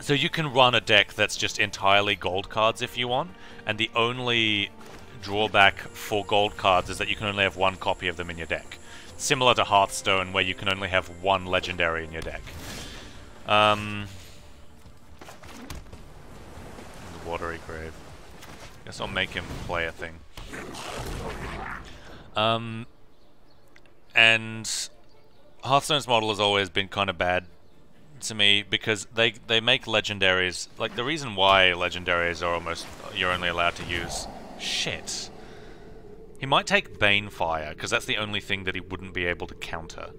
Speaker 1: So you can run a deck that's just entirely gold cards if you want, and the only drawback for gold cards is that you can only have 1 copy of them in your deck. Similar to Hearthstone, where you can only have 1 legendary in your deck. The Watery Grave. Guess I'll make him play a thing. And Hearthstone's model has always been kind of bad to me because they make legendaries. Like, the reason why legendaries are you're only allowed to use. Shit. He might take Banefire, because that's the only thing that he wouldn't be able to counter.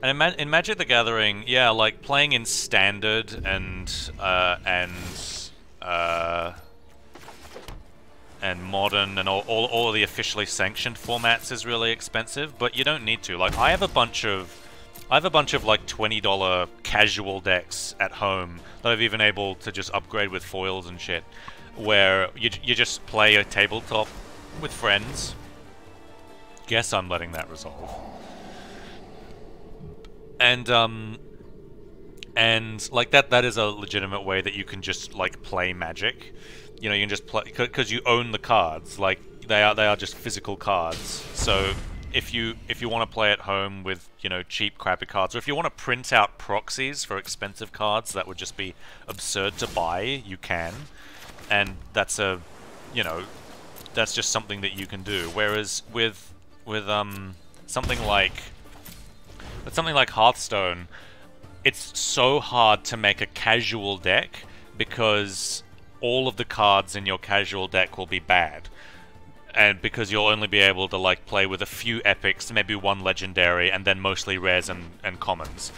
Speaker 1: And in Magic the Gathering, yeah, like playing in Standard and Modern and all of the officially sanctioned formats is really expensive, but you don't need to. Like, I have a bunch of like $20 casual decks at home that I've even able to just upgrade with foils and shit, where you just play a tabletop with friends. Guess I'm letting that resolve. And like that is a legitimate way that you can just like play Magic. You know, you can just play because you own the cards. Like, they are just physical cards. So if you want to play at home with, you know, cheap crappy cards, or if you want to print out proxies for expensive cards that would just be absurd to buy, you can. And that's that's just something that you can do. Whereas with something like Hearthstone, it's so hard to make a casual deck because all of the cards in your casual deck will be bad. And because you'll only be able to like play with a few epics, maybe 1 legendary, and then mostly rares and commons.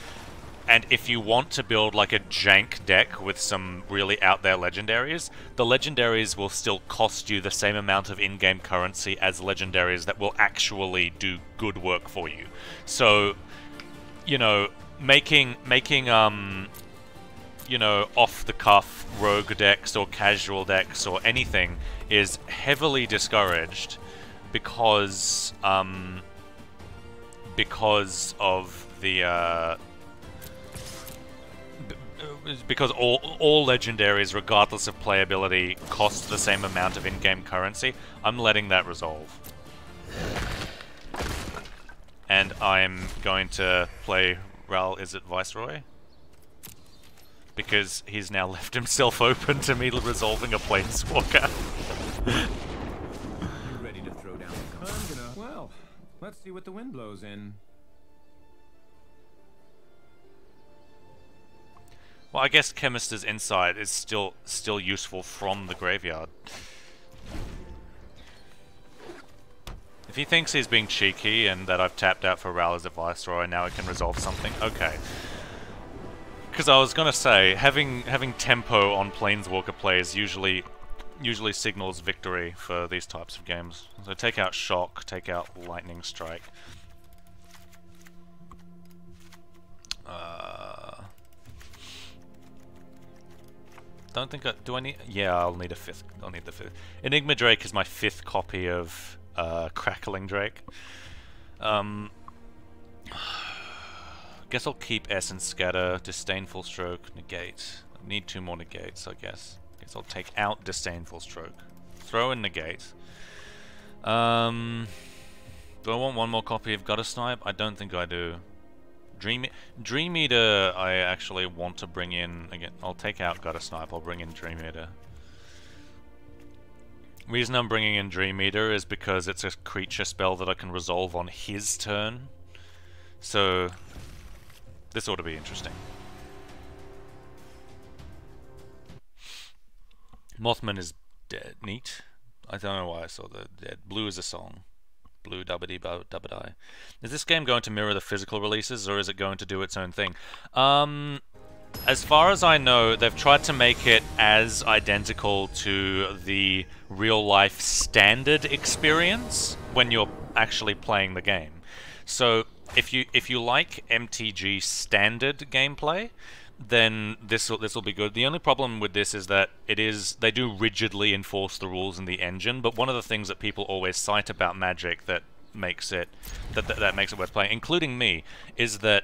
Speaker 1: And if you want to build like a jank deck with some really out there legendaries, the legendaries will still cost you the same amount of in-game currency as legendaries that will actually do good work for you. So, you know, making you know, off-the-cuff rogue decks or casual decks or anything is heavily discouraged because of the because all legendaries, regardless of playability, cost the same amount of in-game currency. I'm letting that resolve. And I'm going to play Ral, is it Viceroy? Because he's now left himself open to me resolving a Planeswalker.
Speaker 2: You ready to throw down the gun? Well, let's see what the wind blows in.
Speaker 1: Well, I guess Chemist's Insight is still useful from the graveyard. If he thinks he's being cheeky and that I've tapped out for Ral as a Viceroy and now it can resolve something, okay. Because I was gonna say, having tempo on Planeswalker plays usually signals victory for these types of games. So take out Shock, take out Lightning Strike. Don't think do I need... Yeah, I'll need a fifth. I'll need the fifth. Enigma Drake is my 5th copy of Crackling Drake. Guess I'll keep Essence Scatter, Disdainful Stroke, Negate. I need 2 more negates, I guess. Guess I'll take out Disdainful Stroke. Throw in Negate. Do I want 1 more copy of Gutter Snipe? I don't think I do. Dream Eater I actually want to bring in again. I'll take out Gutter Snipe, I'll bring in Dream Eater. Reason I'm bringing in Dream Eater is because it's a creature spell that I can resolve on his turn. So this ought to be interesting. Mothman is dead. Neat. I don't know why I saw the dead. Blue is a song. Blue dubbity dubbity. Is this game going to mirror the physical releases, or is it going to do its own thing? As far as I know, they've tried to make it as identical to the real-life standard experience when you're actually playing the game. So if you like MTG standard gameplay, then this will be good. The only problem with this is that they do rigidly enforce the rules in the engine, but one of the things that people always cite about Magic that makes it worth playing, including me, is that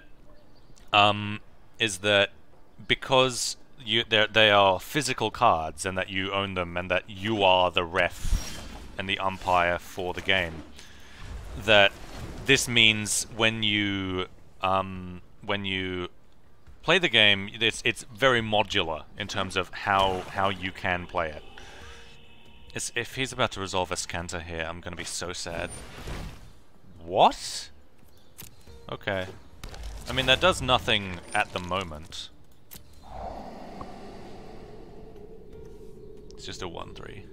Speaker 1: because they are physical cards and that you own them and that you are the ref and the umpire for the game, that this means when you play the game, it's very modular in terms of how you can play it. If he's about to resolve Escanta here, I'm gonna be so sad. What? Okay. I mean, that does nothing at the moment. It's just a 1/3.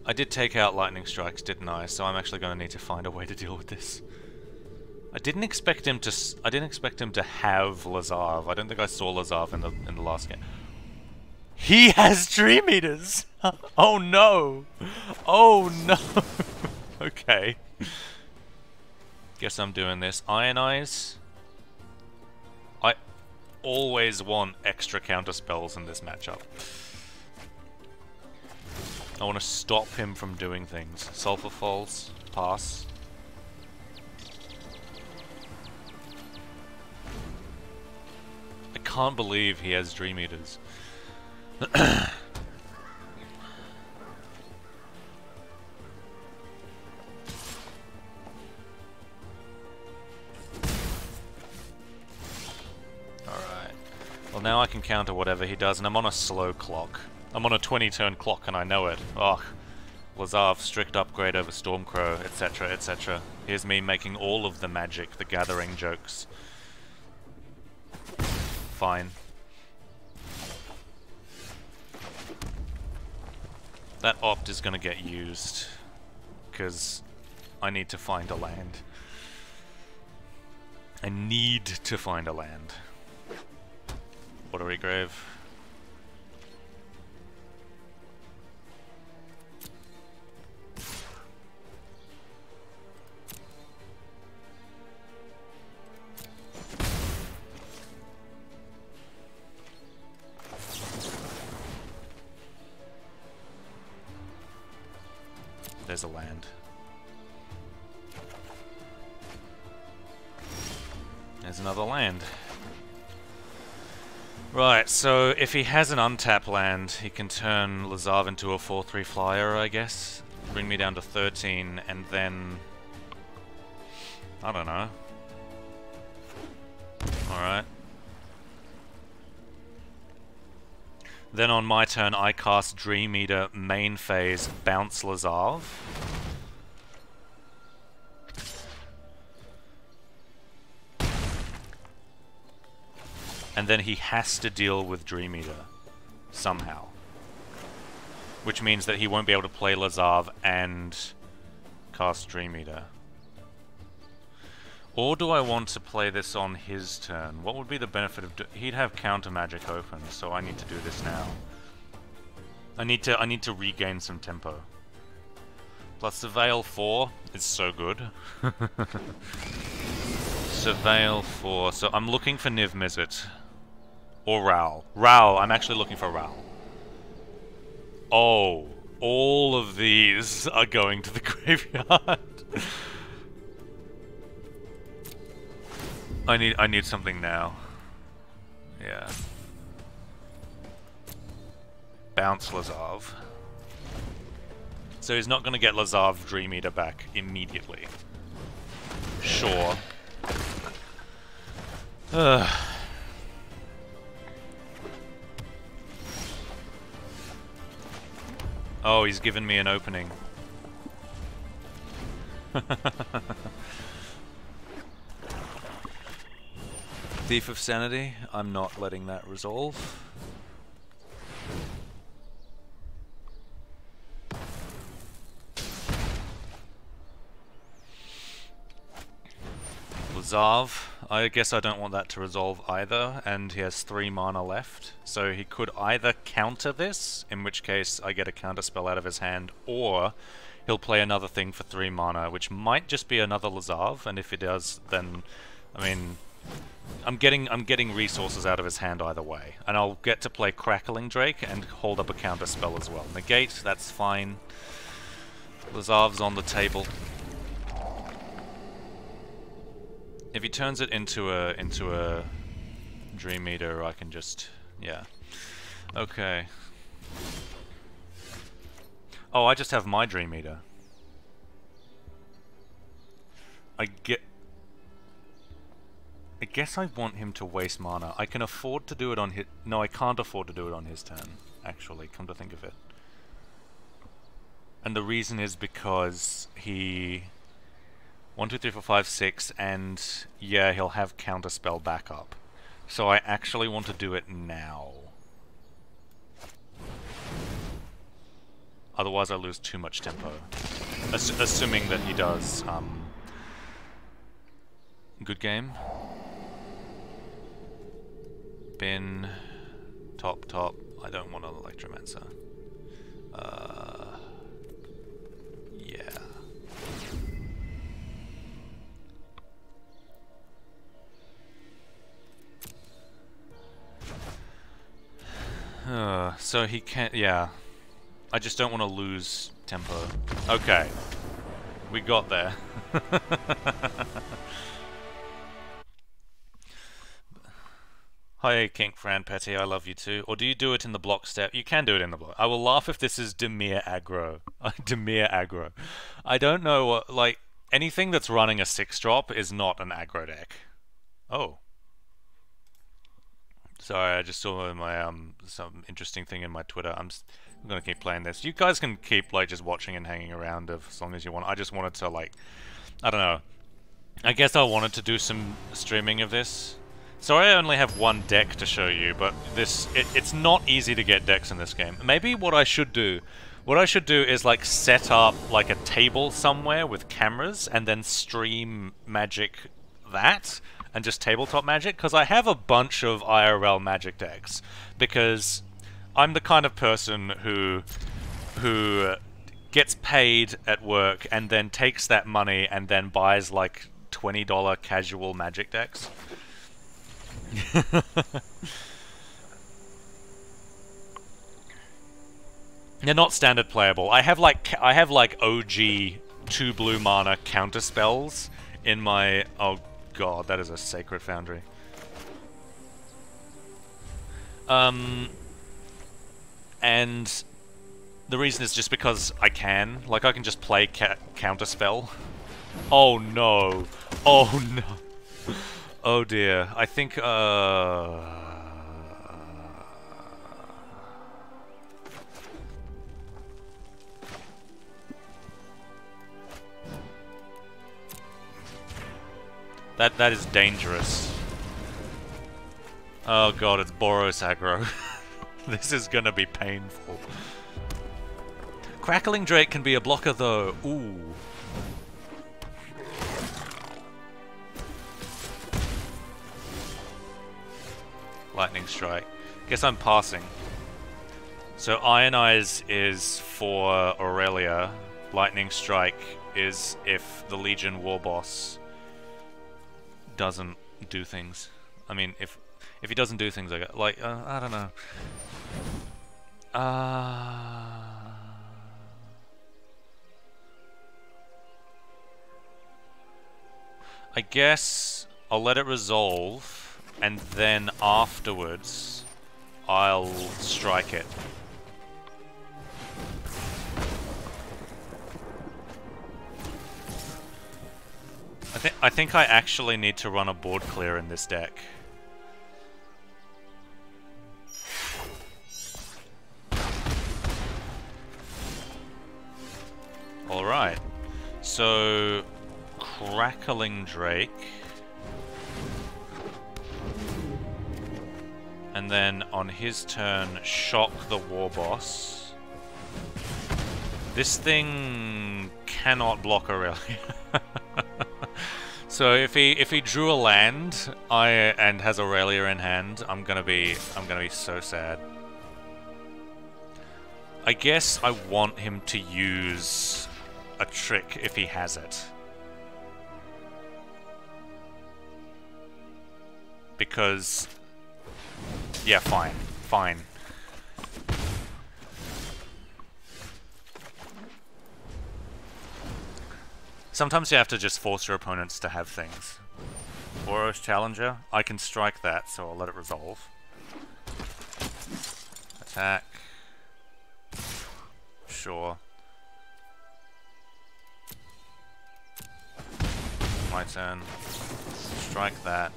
Speaker 1: I did take out Lightning Strikes, didn't I? So I'm actually going to need to find a way to deal with this. I didn't expect him to have Lazav. I don't think I saw Lazav in the last game. He has Dream Eaters. Oh no! Oh no! Okay. Guess I'm doing this. Ionize. I always want extra counter spells in this matchup. I want to stop him from doing things. Sulfur Falls. Pass. I can't believe he has Dream Eaters. Alright. Well, now I can counter whatever he does, and I'm on a slow clock. I'm on a 20-turn clock, and I know it. Ugh. Lazav, strict upgrade over Stormcrow, etc., etc. Here's me making all of the Magic the Gathering jokes. Fine. That opt is gonna get used, because I need to find a land. I need to find a land. Watery Grave. There's a land. There's another land. Right, so if he has an untap land, he can turn Lazav into a 4/3 flyer, I guess. Bring me down to 13, and then... I don't know. Alright. Then on my turn, I cast Dream Eater, main phase, bounce Lazav. And then he has to deal with Dream Eater, somehow. Which means that he won't be able to play Lazav and cast Dream Eater. Or do I want to play this on his turn? What would be the benefit of... He'd have counter magic open, so I need to do this now. I need to regain some tempo. Plus Surveil 4 is so good. Surveil 4, so I'm looking for Niv Mizzet. Or Ral. Ral, I'm actually looking for Ral. Oh, all of these are going to the graveyard. I need something now. Yeah. Bounce Lazav. So he's not going to get Lazav Dream Eater back immediately. Sure. Oh, he's given me an opening. Thief of Sanity, I'm not letting that resolve. Lazav, I guess I don't want that to resolve either, and he has 3 mana left, so he could either counter this, in which case I get a counter spell out of his hand, or he'll play another thing for 3 mana, which might just be another Lazav, and if he does, then, I mean, I'm getting resources out of his hand either way, and I'll get to play Crackling Drake and hold up a counter spell as well. Negate, that's fine. Lazav's on the table. If he turns it into a Dream Eater, I can just, yeah. Okay. Oh, I just have my Dream Eater. I guess I want him to waste mana. I can afford to do it on his... No, I can't afford to do it on his turn, actually, come to think of it. And the reason is because he... 1, 2, 3, 4, 5, 6, and yeah, he'll have counterspell backup. So I actually want to do it now. Otherwise I lose too much tempo. Assuming that he does, good game. Bin, top, I don't want an Electromancer. Yeah. So he can't, yeah. I just don't want to lose tempo. Okay. We got there. Hi, Kink Fran Petty, I love you too. Or do you do it in the block step? You can do it in the block. I will laugh if this is Dimir aggro. Dimir aggro. I don't know what, like, anything that's running a 6-drop is not an aggro deck. Oh. Sorry, I just saw in my some interesting thing in my Twitter. I'm gonna keep playing this. You guys can keep like just watching and hanging around as long as you want. I just wanted to like, I don't know. I guess I wanted to do some streaming of this. Sorry, I only have one deck to show you, but it's not easy to get decks in this game. Maybe what I should do is like set up like a table somewhere with cameras and then stream Magic that. And just tabletop Magic, because I have a bunch of IRL Magic decks. Because I'm the kind of person who gets paid at work and then takes that money and then buys like $20 casual Magic decks. They're not standard playable. I have like OG 2 blue mana counter spells in my God, that is a Sacred Foundry. And the reason is just because I can. Like, I can just play Counterspell. Oh no. Oh no. Oh dear. I think, That is dangerous. Oh god, it's Boros aggro. This is gonna be painful. Crackling Drake can be a blocker though. Ooh. Lightning Strike. Guess I'm passing. So Ionize is for Aurelia. Lightning Strike is if the Legion War Boss doesn't do things. I mean, if he doesn't do things, I don't know. I guess I'll let it resolve, and then afterwards I'll strike it. I think I actually need to run a board clear in this deck. Alright. So Crackling Drake. And then on his turn, shock the War Boss. This thing cannot block Aurelia. So if he drew a land, and has Aurelia in hand, I'm gonna be so sad. I guess I want him to use a trick if he has it. Because yeah, fine. Sometimes you have to just force your opponents to have things. Boros Challenger, I can strike that, so I'll let it resolve. Attack. Sure. My turn. Strike that.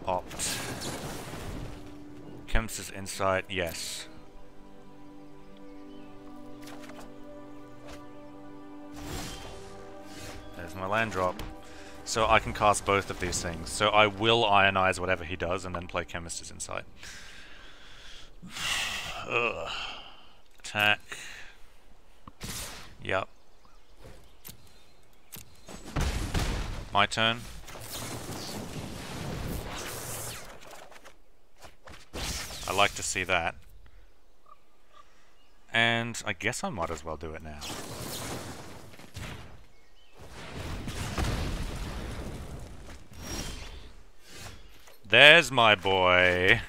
Speaker 1: Opt. Chemist's Insight, yes. There's my land drop. So I can cast both of these things. So I will Ionize whatever he does and then play Chemist's Insight. Ugh. Attack. Yep. My turn. I like to see that. And I guess I might as well do it now. There's my boy.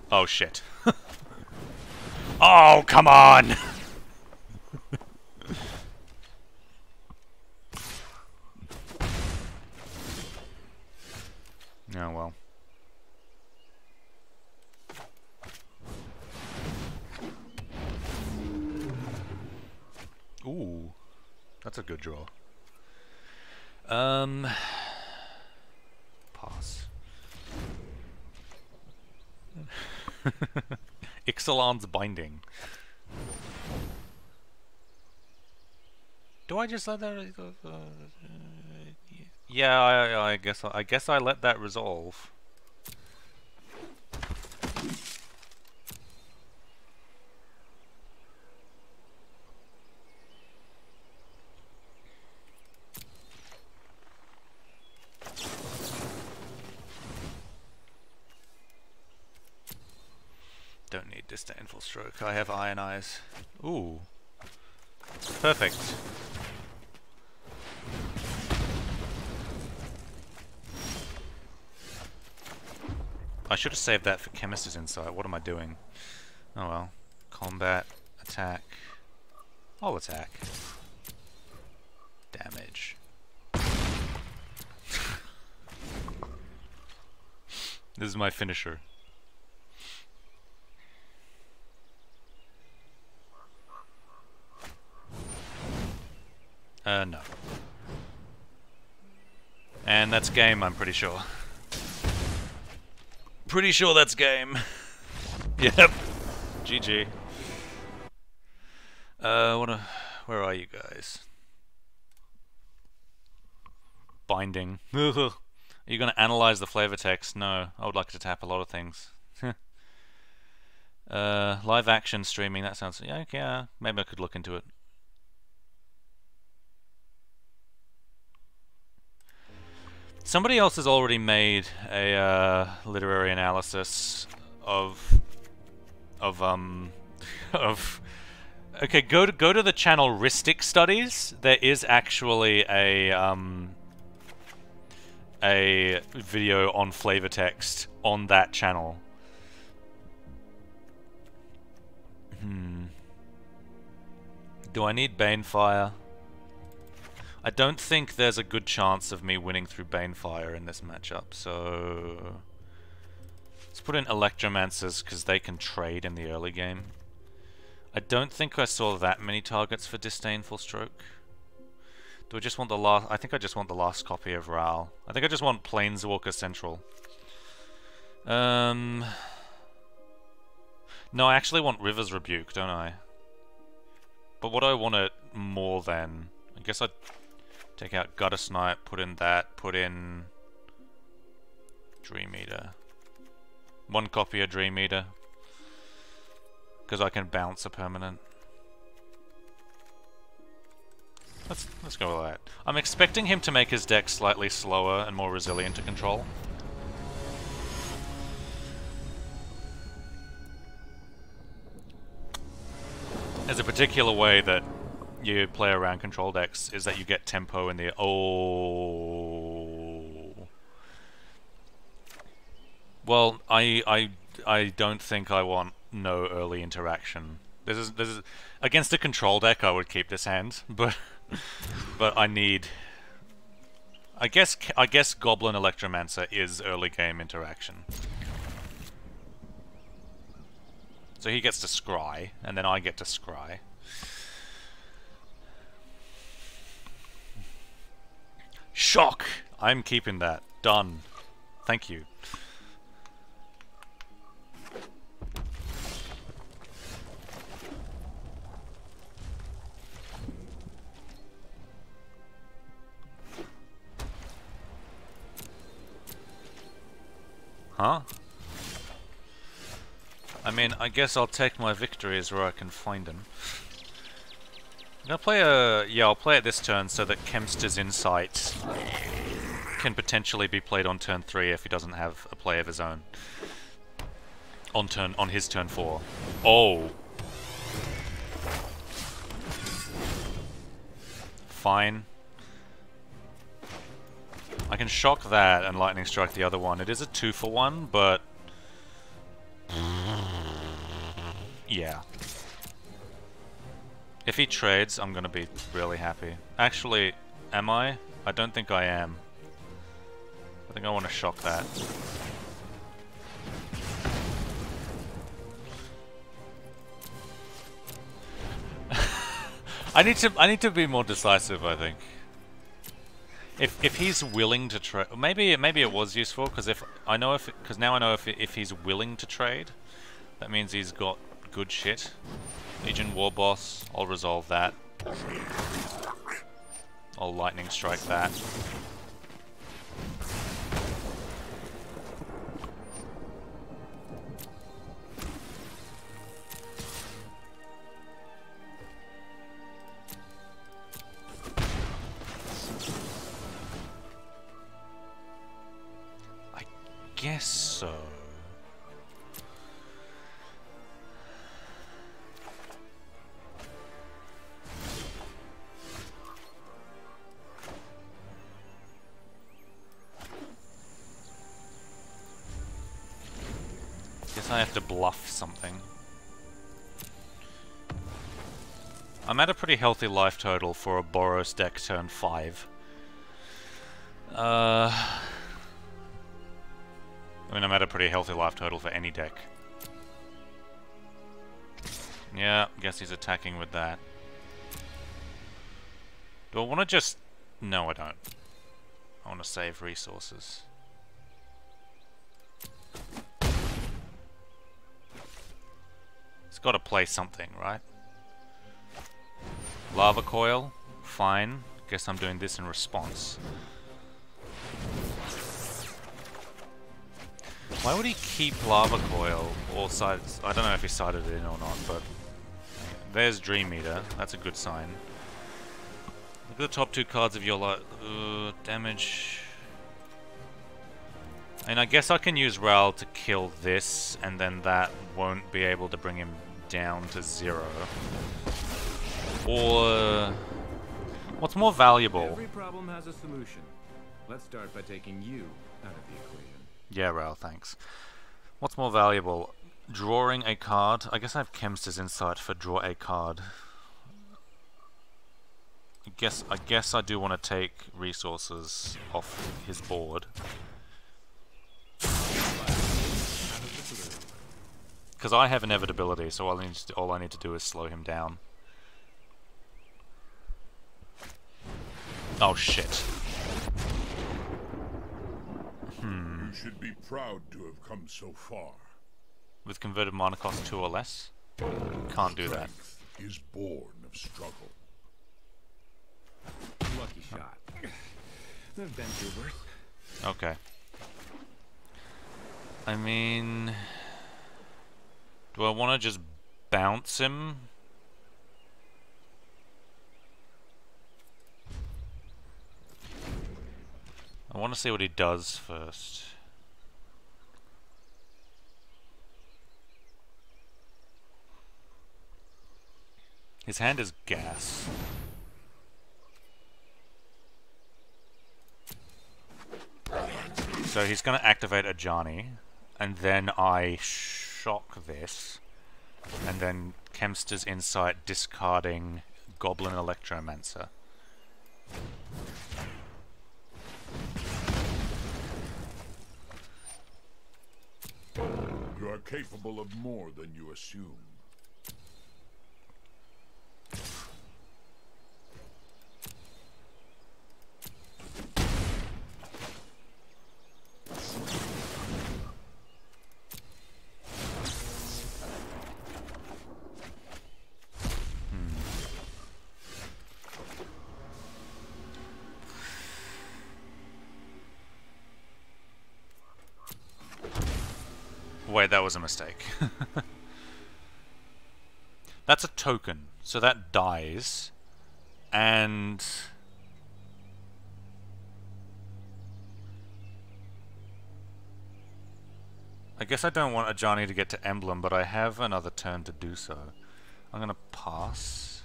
Speaker 1: Oh shit. Oh, come on! Oh well. Ooh, that's a good draw. Pass. Ixalan's Binding. Do I just let that? Yeah, I guess I let that resolve. Don't need Disdainful Stroke. I have Ionize. Ooh. Perfect. I should have saved that for Chemist's Insight. What am I doing? Oh well. Combat. Attack. I'll attack. Damage. This is my finisher. No. And that's game, I'm pretty sure. Pretty sure that's game. Yep. GG. Where are you guys? Binding. Are you gonna analyze the flavor text? No. I would like to tap a lot of things. Live action streaming, that sounds... Yeah, okay, maybe I could look into it. Somebody else has already made a literary analysis of okay, go to the channel Ristic Studies. There is actually a video on flavor text on that channel. Do I need Banefire? I don't think there's a good chance of me winning through Banefire in this matchup, so... Let's put in Electromancers, because they can trade in the early game. I don't think I saw that many targets for Disdainful Stroke. Do I just want the last... I think I just want the last copy of Ral. I think I just want Planeswalker Central. No, I actually want River's Rebuke, don't I? But what do I want it more than? I guess I'd take out Gutter Snipe, put in that, put in Dream Eater. One copy of Dream Eater. Because I can bounce a permanent. Let's go with that. I'm expecting him to make his deck slightly slower and more resilient to control. There's a particular way that you play around control decks is that you get tempo in the... Oh. Well, I don't think I want no early interaction. This is against a control deck. I would keep this hand, but I need. I guess Goblin Electromancer is early game interaction. So he gets to scry, and then I get to scry. Shock! I'm keeping that. Done. Thank you. Huh? I mean, I guess I'll take my victories where I can find them. I'm gonna play a... Yeah, I'll play it this turn so that Kempster's Insight can potentially be played on turn 3 if he doesn't have a play of his own. On his turn 4. Oh! Fine. I can shock that and lightning strike the other one. It is a 2-for-1, but... yeah. If he trades, I'm gonna be really happy. Actually, am I? I don't think I am. I think I want to shock that. I need to be more decisive, I think. If he's willing to trade, maybe it was useful because now I know if he's willing to trade, that means he's got good shit. Legion War Boss, I'll resolve that. I'll lightning strike that. Guess so. Guess I have to bluff something. I'm at a pretty healthy life total for a Boros deck turn 5. I mean, I'm at a pretty healthy life total for any deck. Yeah, guess he's attacking with that. Do I want to just... No, I don't. I want to save resources. It's got to play something, right? Lava Coil? Fine. Guess I'm doing this in response. Why would he keep Lava Coil Or sides. I don't know if he sided it in or not, but there's Dream Eater. That's a good sign. Look at the top two cards of your damage. And I guess I can use Ral to kill this, and then that won't be able to bring him down to 0. Or what's more valuable?
Speaker 2: Every problem has a solution. Let's start by taking you out of the equation.
Speaker 1: Yeah, Ral, thanks. What's more valuable? Drawing a card. I guess I have Chemster's Insight for draw a card. I guess I do want to take resources off his board. Because I have inevitability, so all I need to do is slow him down. Oh shit.
Speaker 3: You should be proud to have come so far.
Speaker 1: With converted mana cost 2 or less? Can't do that.
Speaker 3: Strength is born of struggle.
Speaker 2: Lucky shot. They've been through worse.
Speaker 1: Okay. I mean... do I want to just bounce him? I want to see what he does first. His hand is gas. So he's going to activate Ajani, and then I shock this, and then Chemster's Insight discarding Goblin Electromancer.
Speaker 3: You are capable of more than you assume.
Speaker 1: Wait, that was a mistake. That's a token, so that dies, and... I guess I don't want Ajani to get to Emblem, but I have another turn to do so. I'm gonna pass.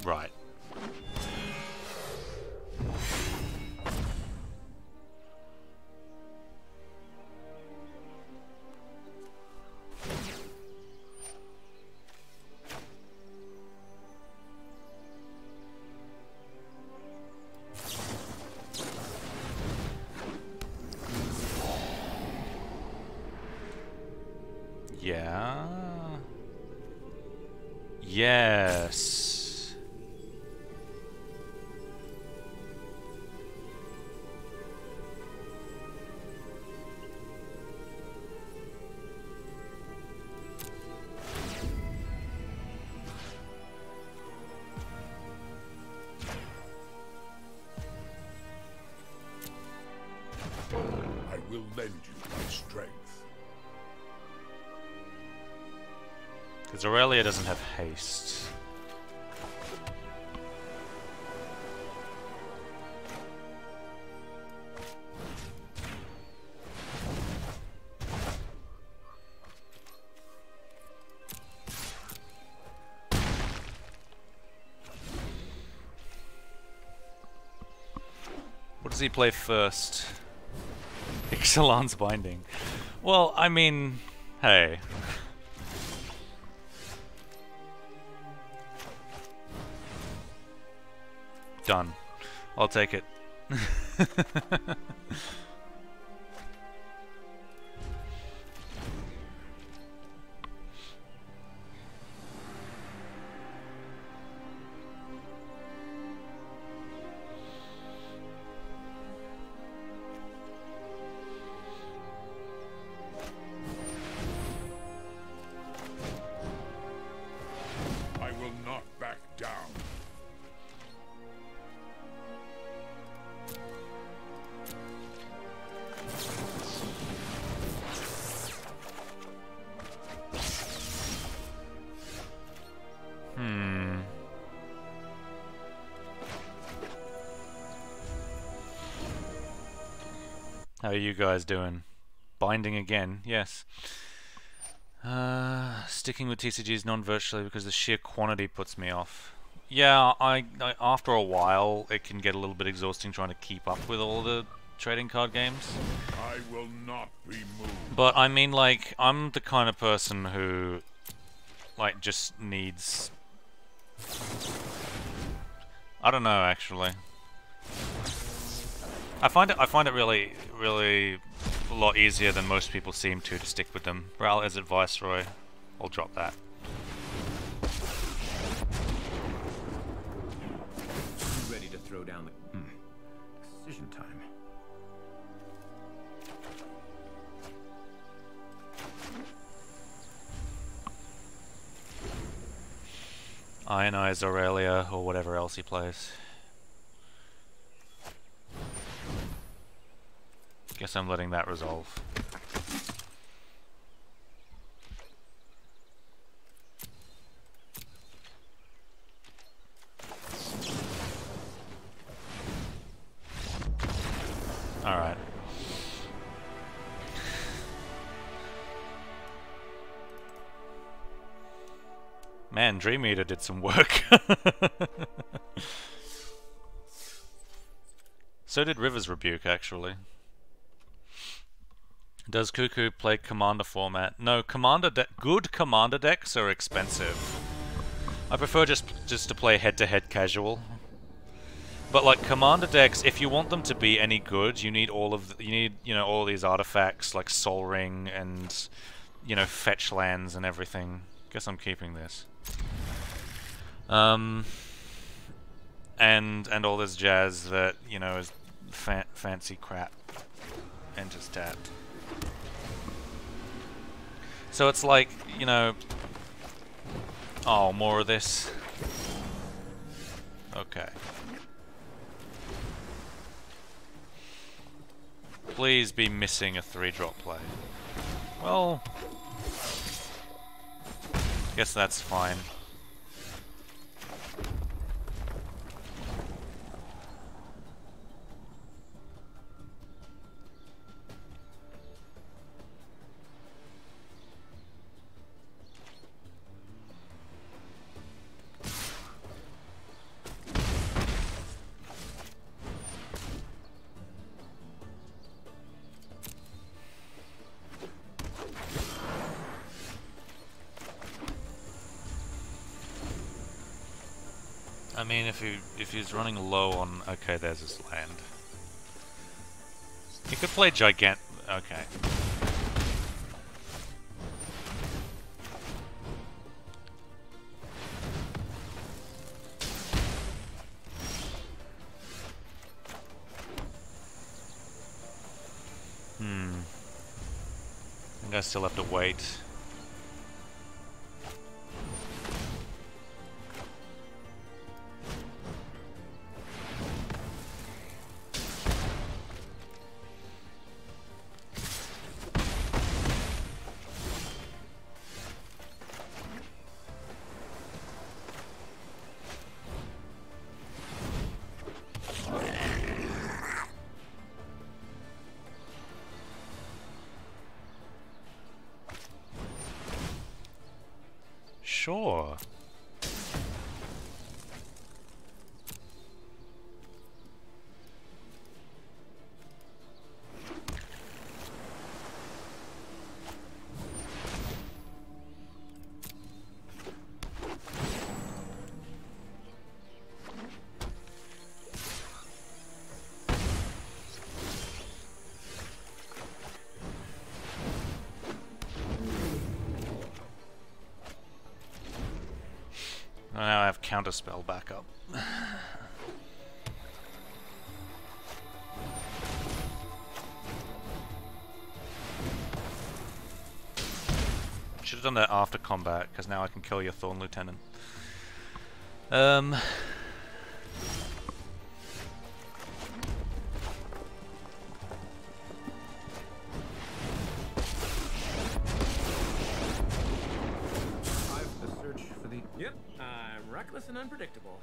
Speaker 1: Right. Yeah. Yes.
Speaker 3: I will lend you my strength.
Speaker 1: Because Aurelia doesn't have haste. What does he play first? Ixalan's Binding. Well, I mean, hey. Done. I'll take it.
Speaker 3: I will not back down.
Speaker 1: Hmm. How are you guys doing? Binding again, yes. Sticking with TCGs non-virtually because the sheer quantity puts me off. Yeah, I after a while it can get a little bit exhausting trying to keep up with all the trading card games.
Speaker 3: I will not be moved.
Speaker 1: But I mean, like, I'm the kind of person who, like, just needs... I don't know, actually. I find it really a lot easier than most people seem to stick with them. Ral, is it Viceroy? I'll drop that.
Speaker 2: You ready to throw down the decision time?
Speaker 1: Ionize Aurelia, or whatever else he plays. Guess I'm letting that resolve. Alright. Man, Dream Eater did some work. So did River's Rebuke, actually. Does Cuckoo play Commander format? No, good Commander decks are expensive. I prefer just to play head-to-head casual. But like Commander decks, if you want them to be any good, you need all these artifacts like Sol Ring and fetch lands and everything. Guess I'm keeping this. And all this jazz that is fancy crap and just tapped. So it's like, oh, more of this. Okay. Please be missing a 3-drop play. Well, guess that's fine. I mean, if he's running low on... Okay, there's his land. He could play Gigant... Okay. I think I still have to wait. Sure. Now I have Counterspell back up. Should have done that after combat, because now I can kill your Thorn Lieutenant.
Speaker 2: Yep, I'm reckless and unpredictable.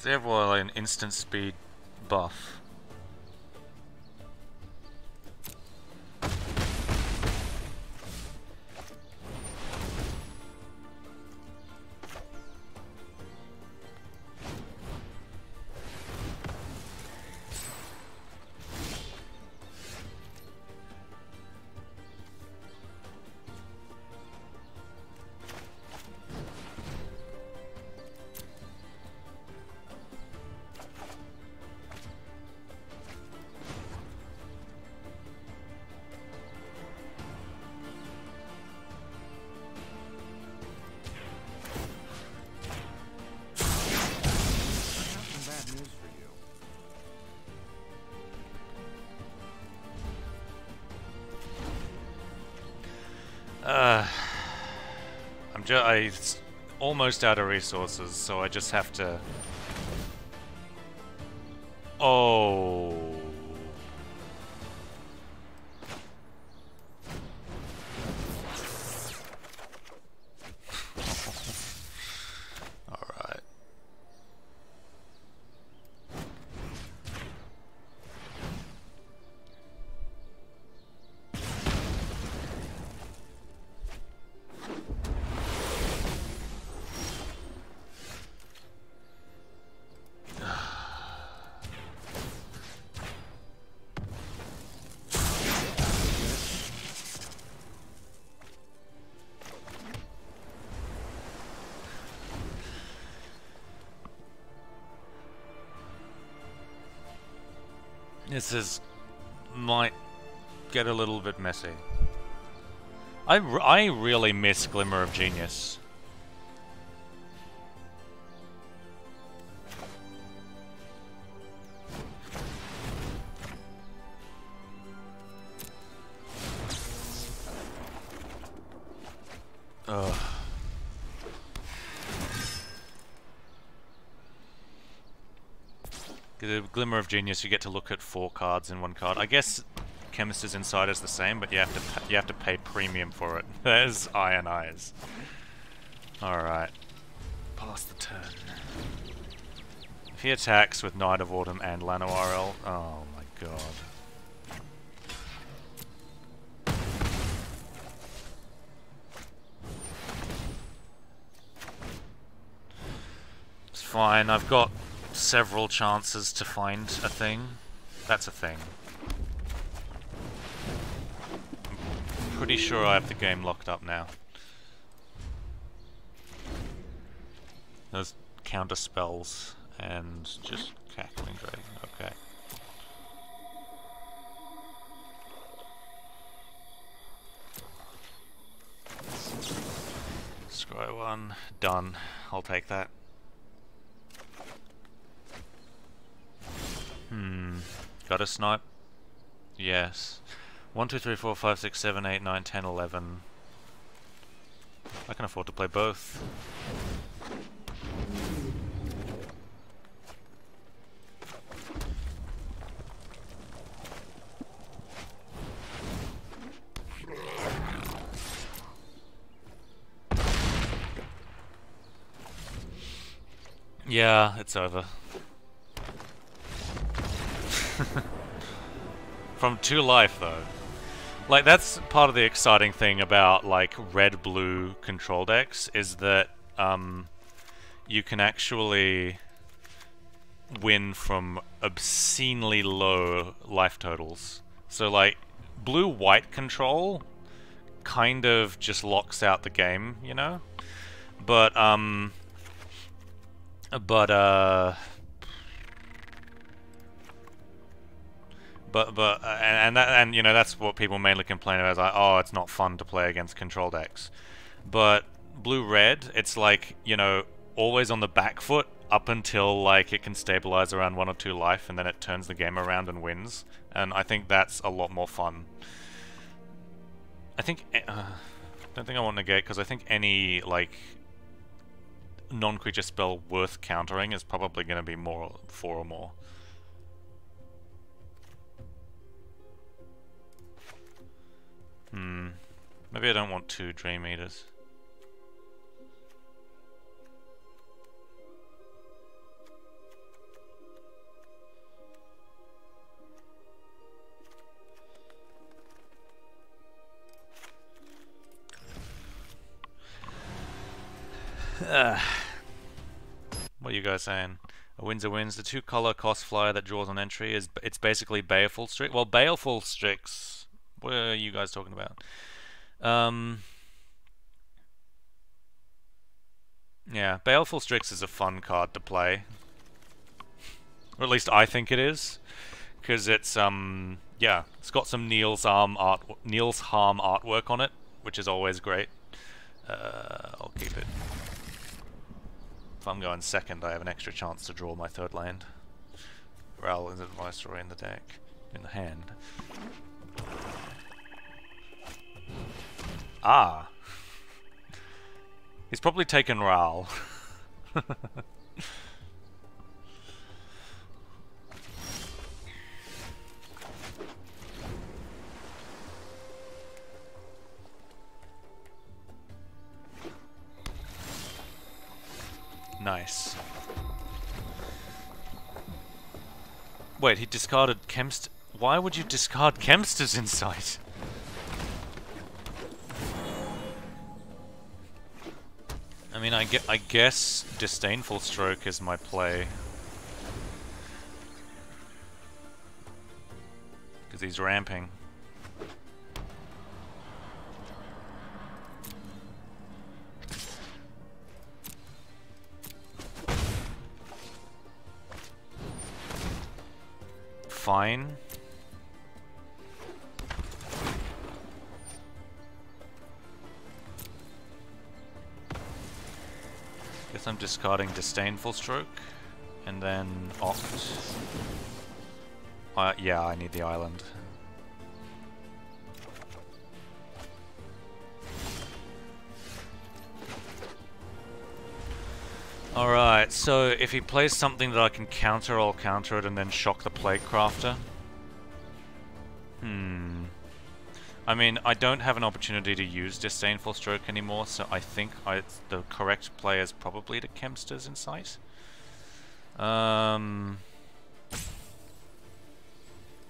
Speaker 1: They have like an instant speed buff. I'm almost out of resources, so I just have to... Oh... Alright. Might get a little bit messy. I really miss Glimmer of Genius. Ugh. The Glimmer of Genius, you get to look at 4 cards in one card. I guess Chemist's Insider is the same, but you have to pay premium for it. There's Iron Eyes. All right, pass the turn. If he attacks with Knight of Autumn and Lanoirel, oh my god. It's fine. I've got several chances to find a thing. That's a thing. I'm pretty sure I have the game locked up now. Those counter spells and just Cackling Dragon. Okay. Scry 1. Done. I'll take that. Got a snipe? Yes. 1, 2, 3, 4, 5, 6, 7, 8, 9, 10, 11. I can afford to play both. Yeah, it's over. From 2 life though. Like, that's part of the exciting thing about like red-blue control decks, is that you can actually win from obscenely low life totals. So like blue-white control kind of just locks out the game, you know? But and you know, that's what people mainly complain about, is like, oh, it's not fun to play against control decks. But blue-red, it's like, you know, always on the back foot up until like it can stabilize around 1 or 2 life, and then it turns the game around and wins. And I think that's a lot more fun. I think Don't think I want negate, because I think any, like, non-creature spell worth countering is probably going to be 4 or more. Maybe I don't want 2 Dream Eaters. What are you guys saying? A win's a wins. The 2-color cost flyer that draws on entry it's basically Baleful Strix. Well, Baleful Strix. What are you guys talking about? Yeah, Baleful Strix is a fun card to play, or at least I think it is, because it's yeah, it's got some Neil's Harm artwork on it, which is always great. I'll keep it. If I'm going second, I have an extra chance to draw my 3rd land. Ral is a Viceroy in the deck, in the hand. Ah! He's probably taken Ral. Nice. Wait, he discarded Chemst. Why would you discard Chemster's Insight? I mean, I guess Disdainful Stroke is my play. Because he's ramping. Fine. Guess I'm discarding Disdainful Stroke, and then Opt. Yeah, I need the island. Alright, so if he plays something that I can counter, I'll counter it and then shock the Plaguecrafter. I mean, I don't have an opportunity to use Disdainful Stroke anymore, so I think the correct play is probably to Chemster's Insight. I'll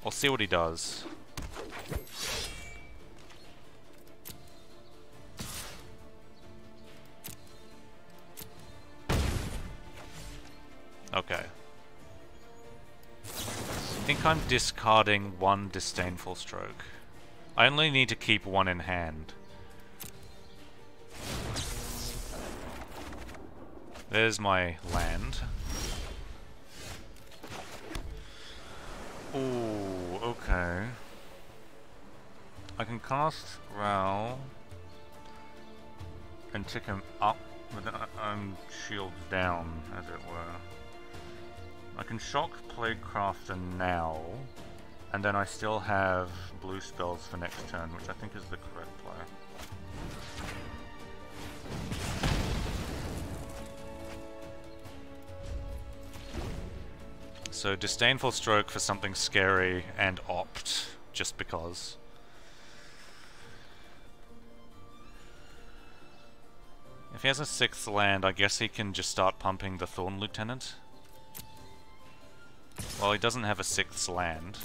Speaker 1: see what he does. Okay. I think I'm discarding 1 Disdainful Stroke. I only need to keep 1 in hand. There's my land. Ooh, okay. I can cast Ral and tick him up with shields down, as it were. I can shock Plaguecrafter now, and then I still have blue spells for next turn, which I think is the correct play. So Disdainful Stroke for something scary, and Opt, just because. If he has a 6th land, I guess he can just start pumping the Thorn Lieutenant. Well, he doesn't have a 6th land.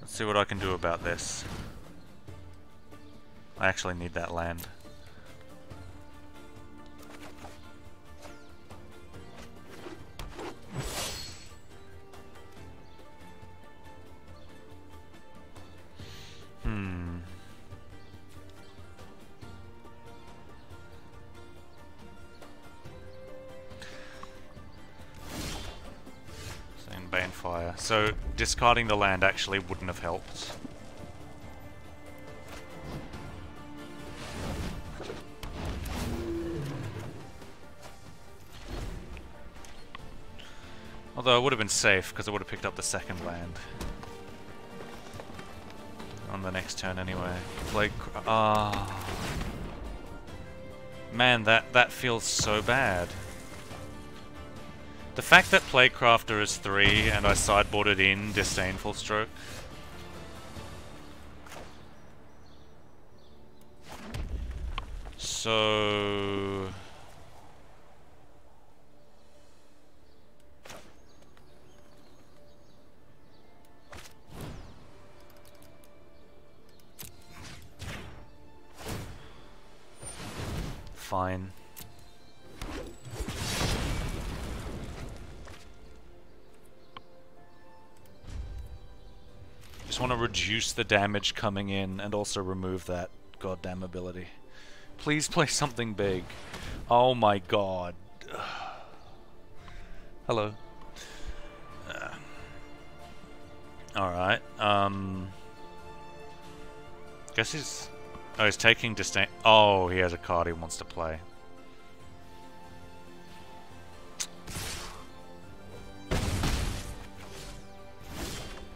Speaker 1: Let's see what I can do about this. I actually need that land. Banefire. So discarding the land actually wouldn't have helped. Although it would have been safe, because I would have picked up the second land. On the next turn anyway. Man, that feels so bad. The fact that Playcrafter is 3 and I sideboarded in Disdainful Stroke. So... Fine. Just want to reduce the damage coming in and also remove that goddamn ability. Please play something big. Oh my god. Hello. Alright, guess he's... Oh, he's taking disdain... Oh, he has a card he wants to play.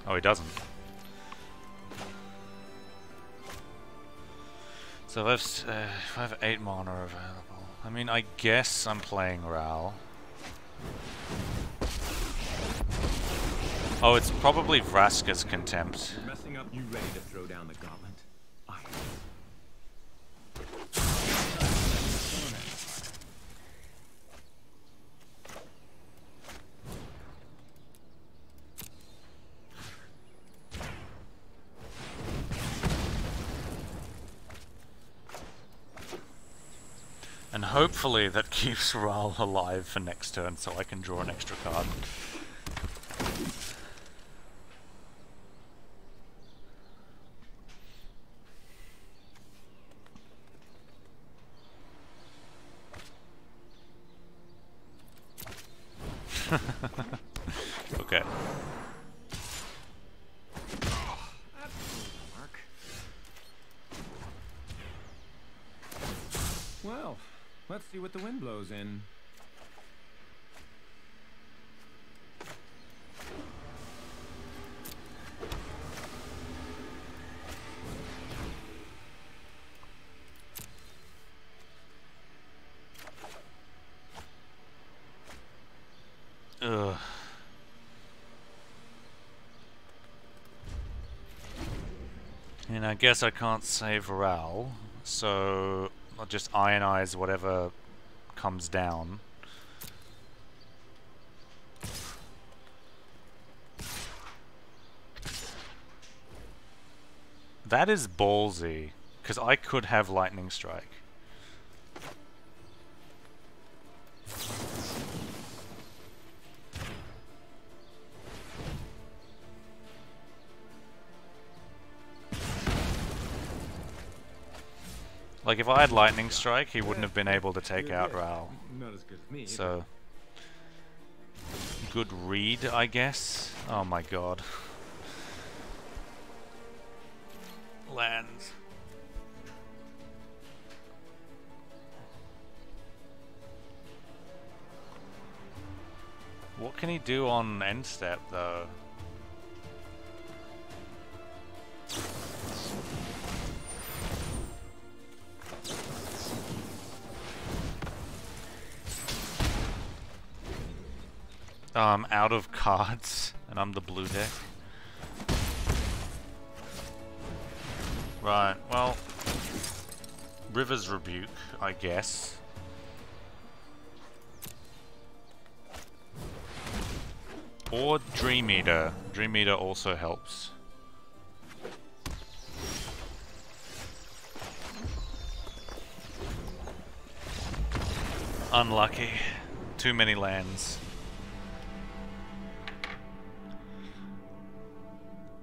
Speaker 1: Oh, he doesn't. So if I have 8 mana available... I mean, I guess I'm playing Ral. Oh, it's probably Vraska's Contempt.
Speaker 2: You're messing up. You ready to throw down the gauntlet?
Speaker 1: And hopefully that keeps Ral alive for next turn so I can draw an extra card. Okay.
Speaker 2: Well, let's see what the wind blows in.
Speaker 1: Ugh. And I guess I can't save Ral, so I'll just ionize whatever comes down. That is ballsy, because I could have Lightning Strike. Like, if I had Lightning Strike, he wouldn't have been able to take out Ral.
Speaker 2: Not as good as me.
Speaker 1: So, good read, I guess. Oh my god. Lands. What can he do on end step, though? I'm out of cards, and I'm the blue deck. Right, well... River's Rebuke, I guess. Or Dream Eater. Dream Eater also helps. Unlucky. Too many lands.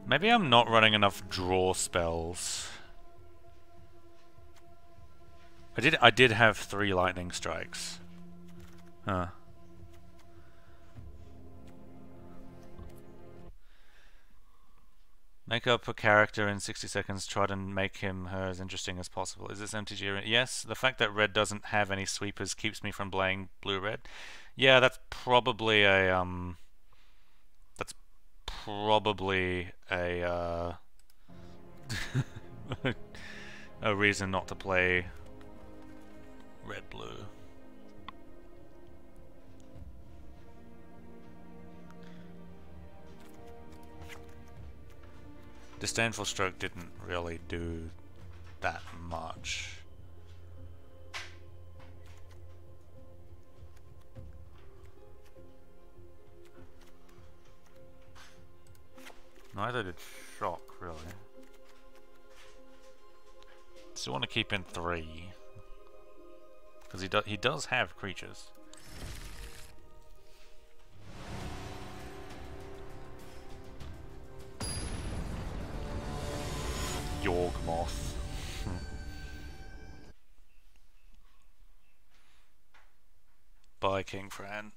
Speaker 1: Maybe I'm not running enough draw spells. I did have 3 lightning strikes. Huh. Make up a character in 60 seconds, try to make him her as interesting as possible. Is this MTG? Yes, the fact that red doesn't have any sweepers keeps me from playing blue-red. Yeah, that's probably a probably a reason not to play red-blue. Disdainful Stroke didn't really do that much. Neither did Shock, really. Still want to keep in 3. Because he does have creatures. Yorgmoth. Bye, King Fran.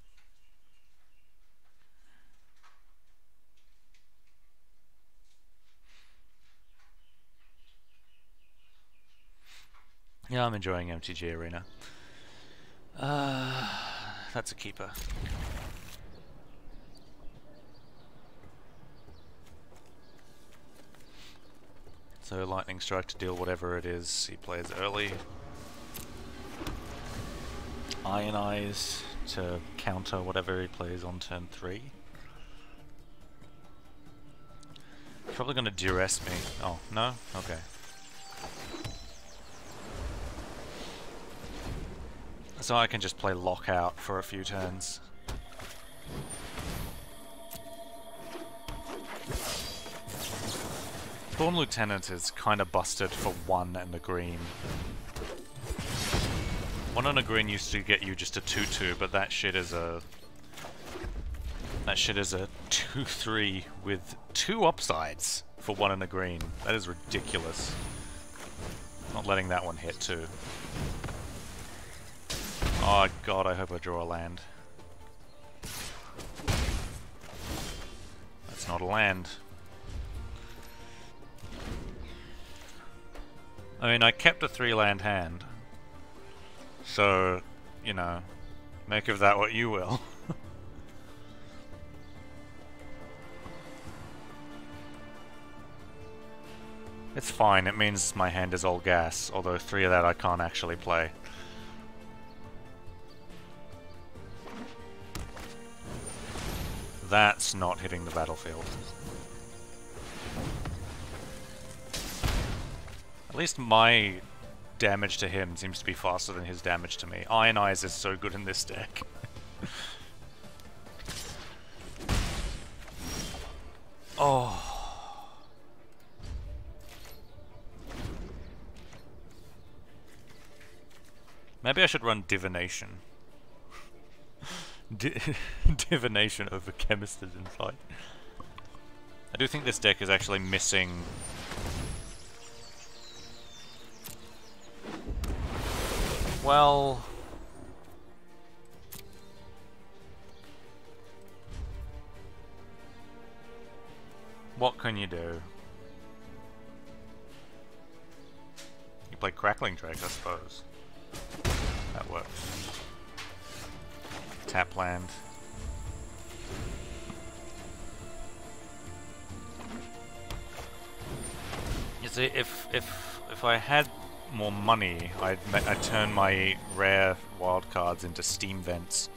Speaker 1: Yeah, I'm enjoying MTG Arena. That's a keeper. So Lightning Strike to deal whatever it is he plays early. Ionize to counter whatever he plays on turn 3. Probably gonna duress me. Oh, no? Okay. So I can just play Lockout for a few turns. Thorn Lieutenant is kind of busted for 1 and a green. 1 and a green used to get you just a 2/2, but that shit is a 2/3 with 2 upsides for 1 and a green. That is ridiculous. Not letting that one hit too. Oh god, I hope I draw a land. That's not a land. I mean, I kept a 3-land hand. So, you know, make of that what you will. It's fine, it means my hand is all gas, although 3 of that I can't actually play. That's not hitting the battlefield. At least my damage to him seems to be faster than his damage to me. Ionize is so good in this deck. Oh. Maybe I should run Divination. Divination over Chemist's Insight. I do think this deck is actually missing... Well... What can you do? You play Crackling Drake, I suppose. That works. Tap land. You see, if I had more money, I'd turn my rare wildcards into Steam Vents,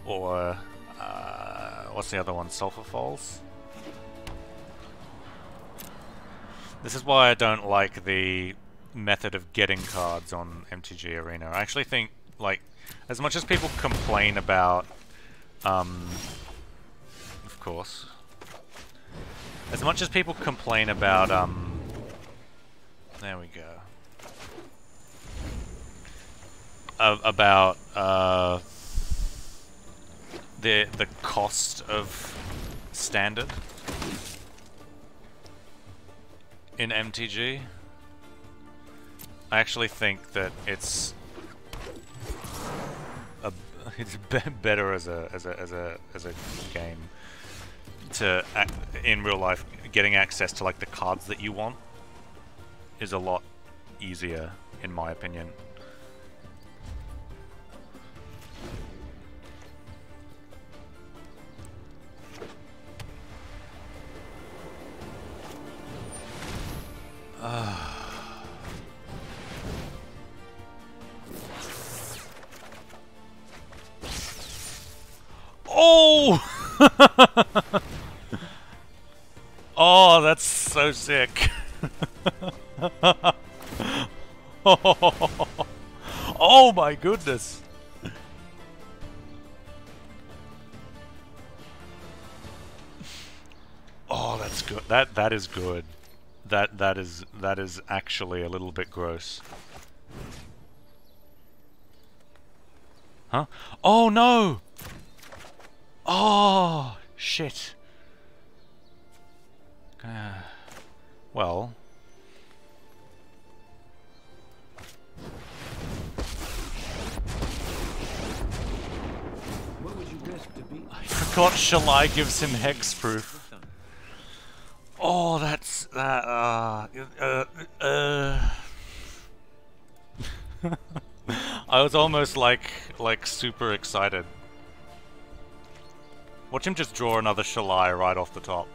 Speaker 1: or what's the other one? Sulphur Falls. This is why I don't like the method of getting cards on MTG Arena. I actually think, like, as much as people complain about, of course, as much as people complain about, there we go, about the cost of standard in MTG, I actually think that it's better as a game to in real life. Getting access to like the cards that you want is a lot easier, in my opinion. Oh, that's so sick. Oh my goodness. Oh, that's good. That is good. That is actually a little bit gross. Huh? Oh no! Oh shit. Well.
Speaker 2: What would you risk to beat?
Speaker 1: I forgot Shalai gives him hexproof. Oh, that's that. I was almost like super excited. Watch him just draw another Shalai right off the top.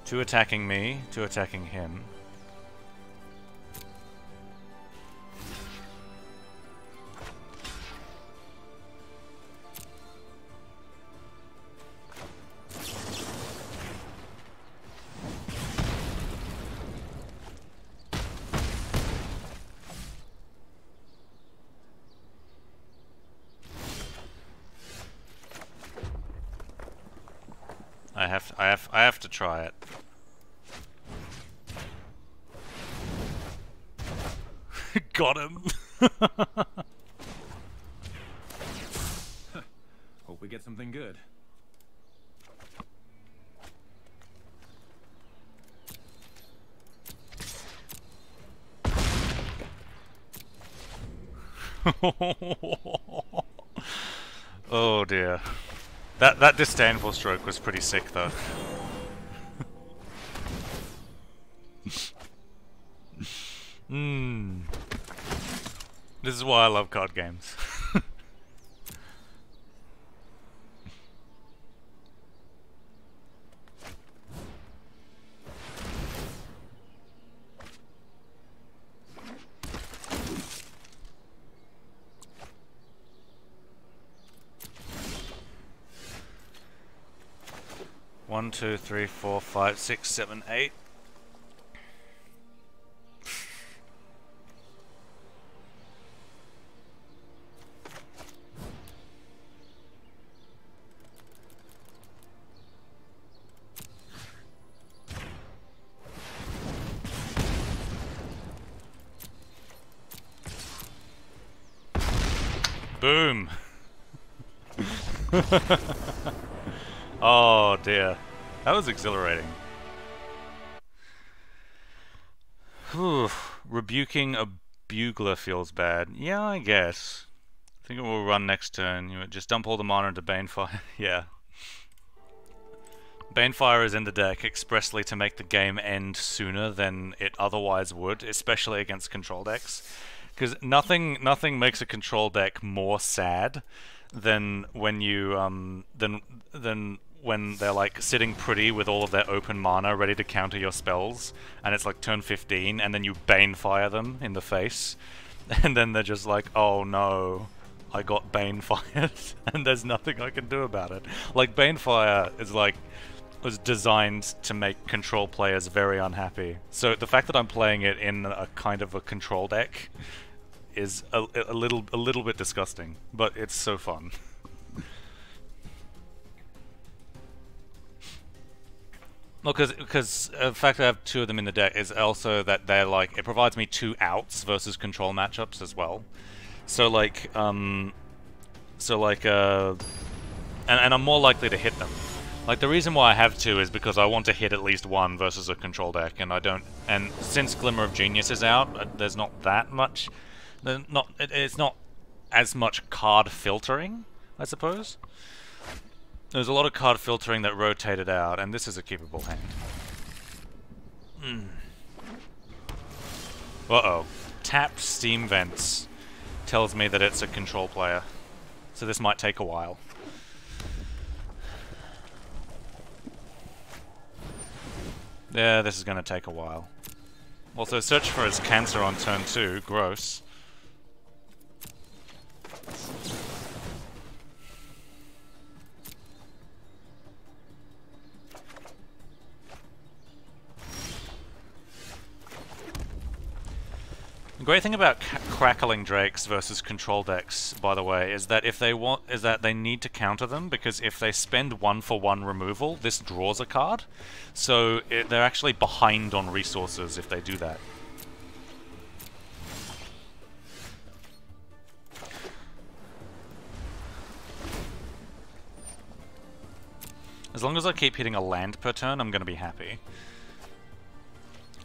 Speaker 1: Two attacking me, two attacking him. I have to try it. Got him.
Speaker 2: Hope we get something good.
Speaker 1: Oh dear. That disdainful stroke was pretty sick though. This is why I love card games. One, two, three, four, five, six, seven, eight. Boom! Oh dear. That was exhilarating. Whew. Rebuking a bugler feels bad. Yeah, I guess. I think it will run next turn. You just dump all the mana into Banefire. Yeah. Banefire is in the deck expressly to make the game end sooner than it otherwise would, especially against control decks. Because nothing makes a control deck more sad than when you than when they're like sitting pretty with all of their open mana ready to counter your spells, and it's like turn 15, and then you Banefire them in the face, and then they're just like, oh no, I got Banefired, and there's nothing I can do about it. Like Banefire is like was designed to make control players very unhappy. So the fact that I'm playing it in a kind of a control deck is a little bit disgusting, but it's so fun. Well, because the fact that I have two of them in the deck is also that they're like, it provides me two outs versus control matchups as well. So like, and I'm more likely to hit them. Like, the reason why I have two is because I want to hit at least one versus a control deck, and I don't. And since Glimmer of Genius is out, there's not that much. It's not as much card filtering, I suppose. There's a lot of card filtering that rotated out, and this is a keepable hand. Uh-oh. Tapped Steam Vents tells me that it's a control player. So this might take a while. Yeah, this is going to take a while. Also, search for his cancer on turn 2. Gross. The great thing about crackling drakes versus control decks, by the way, is that they need to counter them, because if they spend 1-for-1 removal, this draws a card. So they're actually behind on resources if they do that. As long as I keep hitting a land per turn, I'm going to be happy.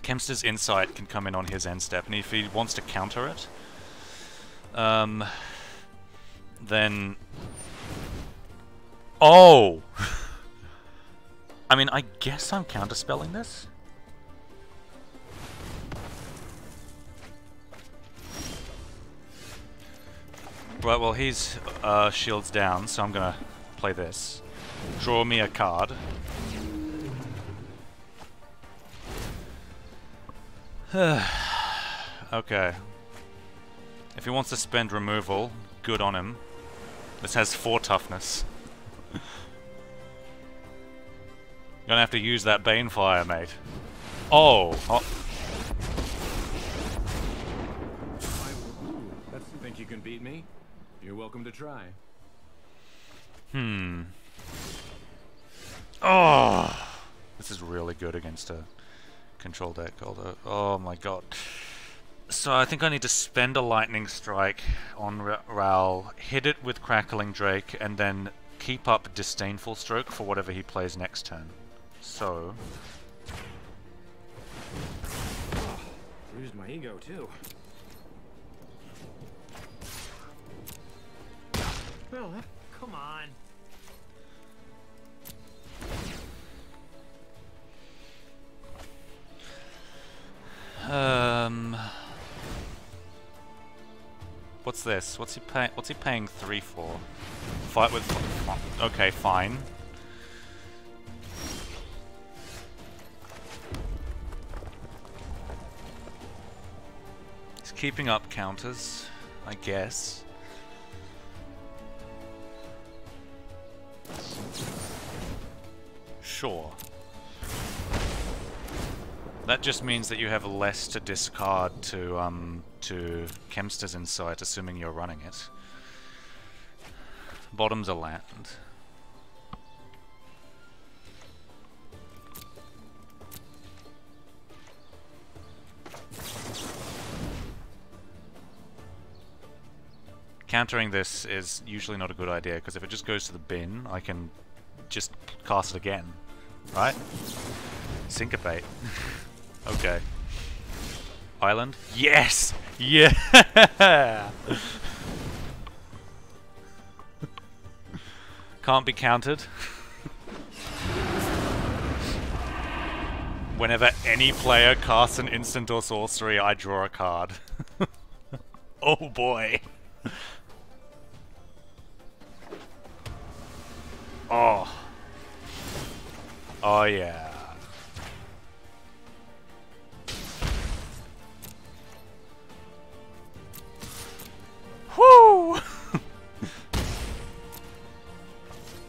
Speaker 1: Kempster's Insight can come in on his end step, and if he wants to counter it, then... Oh! I mean, I guess I'm counterspelling this? Right, well, he's shields down, so I'm gonna play this. Draw me a card. Okay. If he wants to spend removal, good on him. This has 4 toughness. Gonna have to use that Banefire, mate. Oh!
Speaker 2: Think you can beat me? You're welcome to try.
Speaker 1: Oh! This is really good against a control deck, although... Oh my god. So I think I need to spend a Lightning Strike on Ral, hit it with Crackling Drake, and then keep up Disdainful Stroke for whatever he plays next turn. So...
Speaker 2: Bruised my ego, too. Well, come on.
Speaker 1: What's this? What's he paying 3 for? Fight with... Okay, fine. He's keeping up counters, I guess. Sure. That just means that you have less to discard to Kempster's Insight, assuming you're running it. Bottom's a land. Countering this is usually not a good idea, because if it just goes to the bin, I can just cast it again, right? Syncopate. Okay. Island? Yes! Yeah! Can't be countered. Whenever any player casts an instant or sorcery, I draw a card. Oh boy! Oh. Oh yeah. Whoo!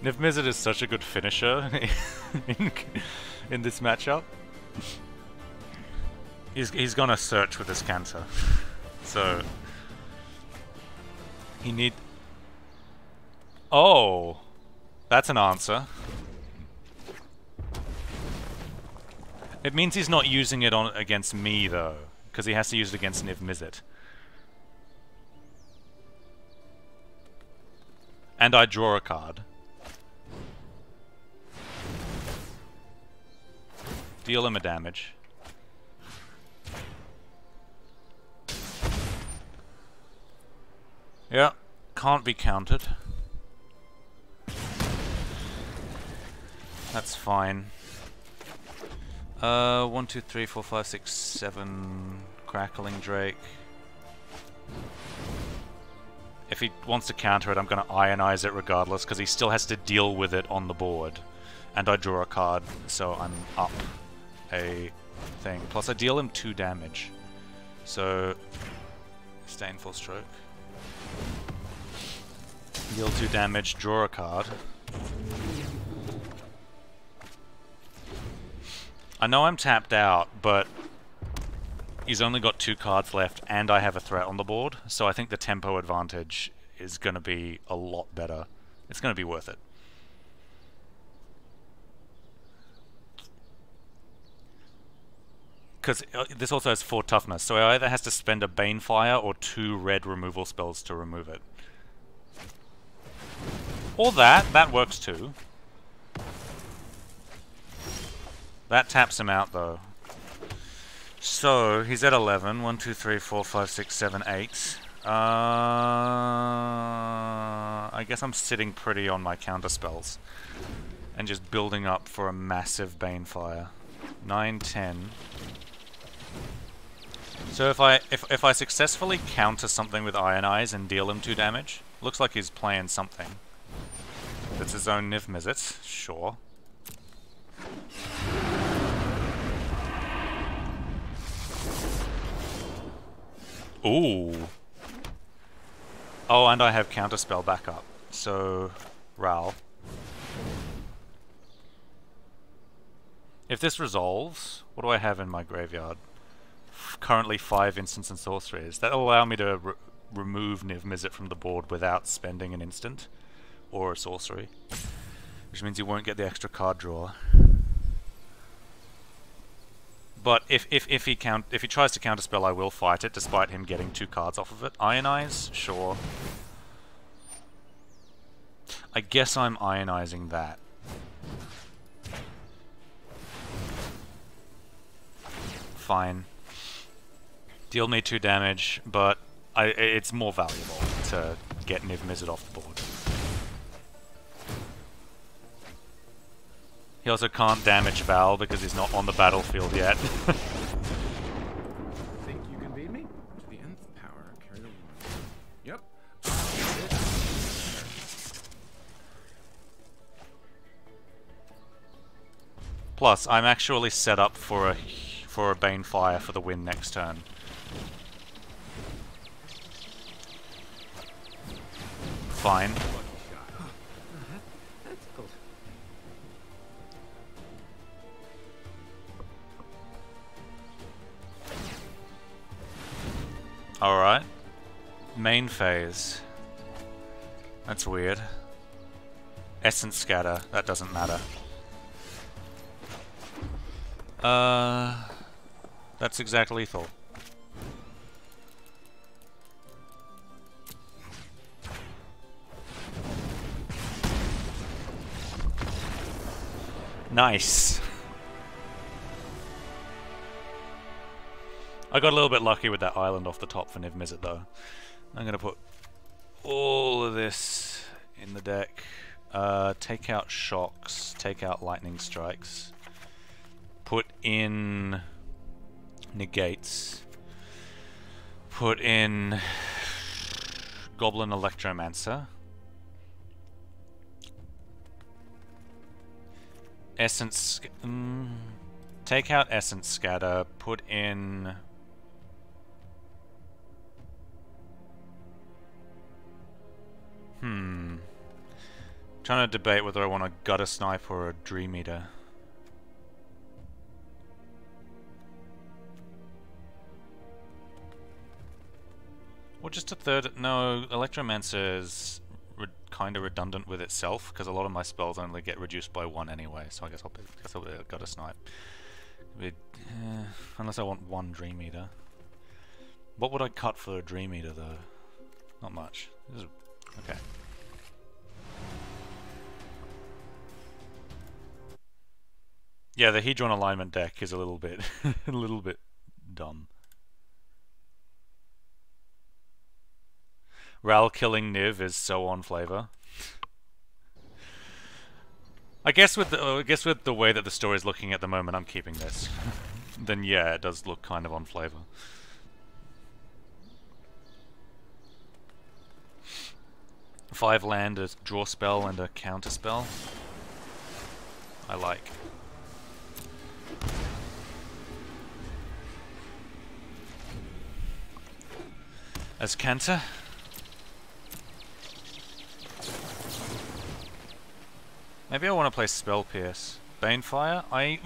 Speaker 1: Niv Mizzet is such a good finisher in this matchup. He's gonna search with his cancer. So he need... Oh! That's an answer. It means he's not using it on against me though, because he has to use it against Niv Mizzet. And I draw a card. Deal him a damage. Yeah, can't be countered. That's fine. 1, 2, 3, 4, 5, 6, 7. Crackling Drake. If he wants to counter it, I'm going to ionize it regardless, because he still has to deal with it on the board. And I draw a card, so I'm up a thing. Plus I deal him 2 damage. So, Disdainful Stroke. Deal 2 damage, draw a card. I know I'm tapped out, but he's only got 2 cards left and I have a threat on the board, so I think the tempo advantage is going to be a lot better. It's going to be worth it. Because this also has 4 toughness, so he either has to spend a Banefire or 2 red removal spells to remove it. Or that works too. That taps him out though. So, he's at 11. 1, 2, 3, 4, 5, 6, 7, 8. I guess I'm sitting pretty on my counter spells. And just building up for a massive Banefire. 9, 10. So if I successfully counter something with Iron Eyes and deal him 2 damage, looks like he's playing something. That's his own Niv Mizzet, sure. Ooh. Oh, and I have Counterspell backup. So, Ral. If this resolves, what do I have in my graveyard? Currently 5 instants and sorceries. That'll allow me to remove Niv Mizzet from the board without spending an instant or a sorcery, which means you won't get the extra card draw. But if he tries to counterspell, I will fight it, despite him getting 2 cards off of it. Iron Eyes, sure. I guess I'm ionizing that. Fine. Deal me 2 damage, but it's more valuable to get Niv Mizzet off the board. He also can't damage Val because he's not on the battlefield yet.
Speaker 2: Think you can beat me? To the nth power, carry the 1. Yep.
Speaker 1: Plus, I'm actually set up for a Banefire for the win next turn. Fine. Alright. Main phase. That's weird. Essence Scatter. That doesn't matter. That's exactly lethal. Nice. I got a little bit lucky with that island off the top for Niv Mizzet though. I'm gonna put all of this in the deck. Take out shocks, take out lightning strikes. Put in negates. Put in Goblin Electromancer. Essence... take out Essence Scatter. Put in... Trying to debate whether I want a Gutter Snipe or a Dream Eater. Or just a third... No, Electromancer is kind of redundant with itself, because a lot of my spells only get reduced by 1 anyway, so I guess I'll be a Gutter Snipe. Unless I want 1 Dream Eater. What would I cut for a Dream Eater, though? Not much. Okay. Yeah, the Hedron alignment deck is a little bit a little bit dumb. Ral killing Niv is so on flavor. I guess with the way that the story is looking at the moment, I'm keeping this. Then yeah, it does look kind of on flavor. Five land, a draw spell, and a counter spell. I like. as Kenta. Maybe I want to play Spell Pierce. Banefire? I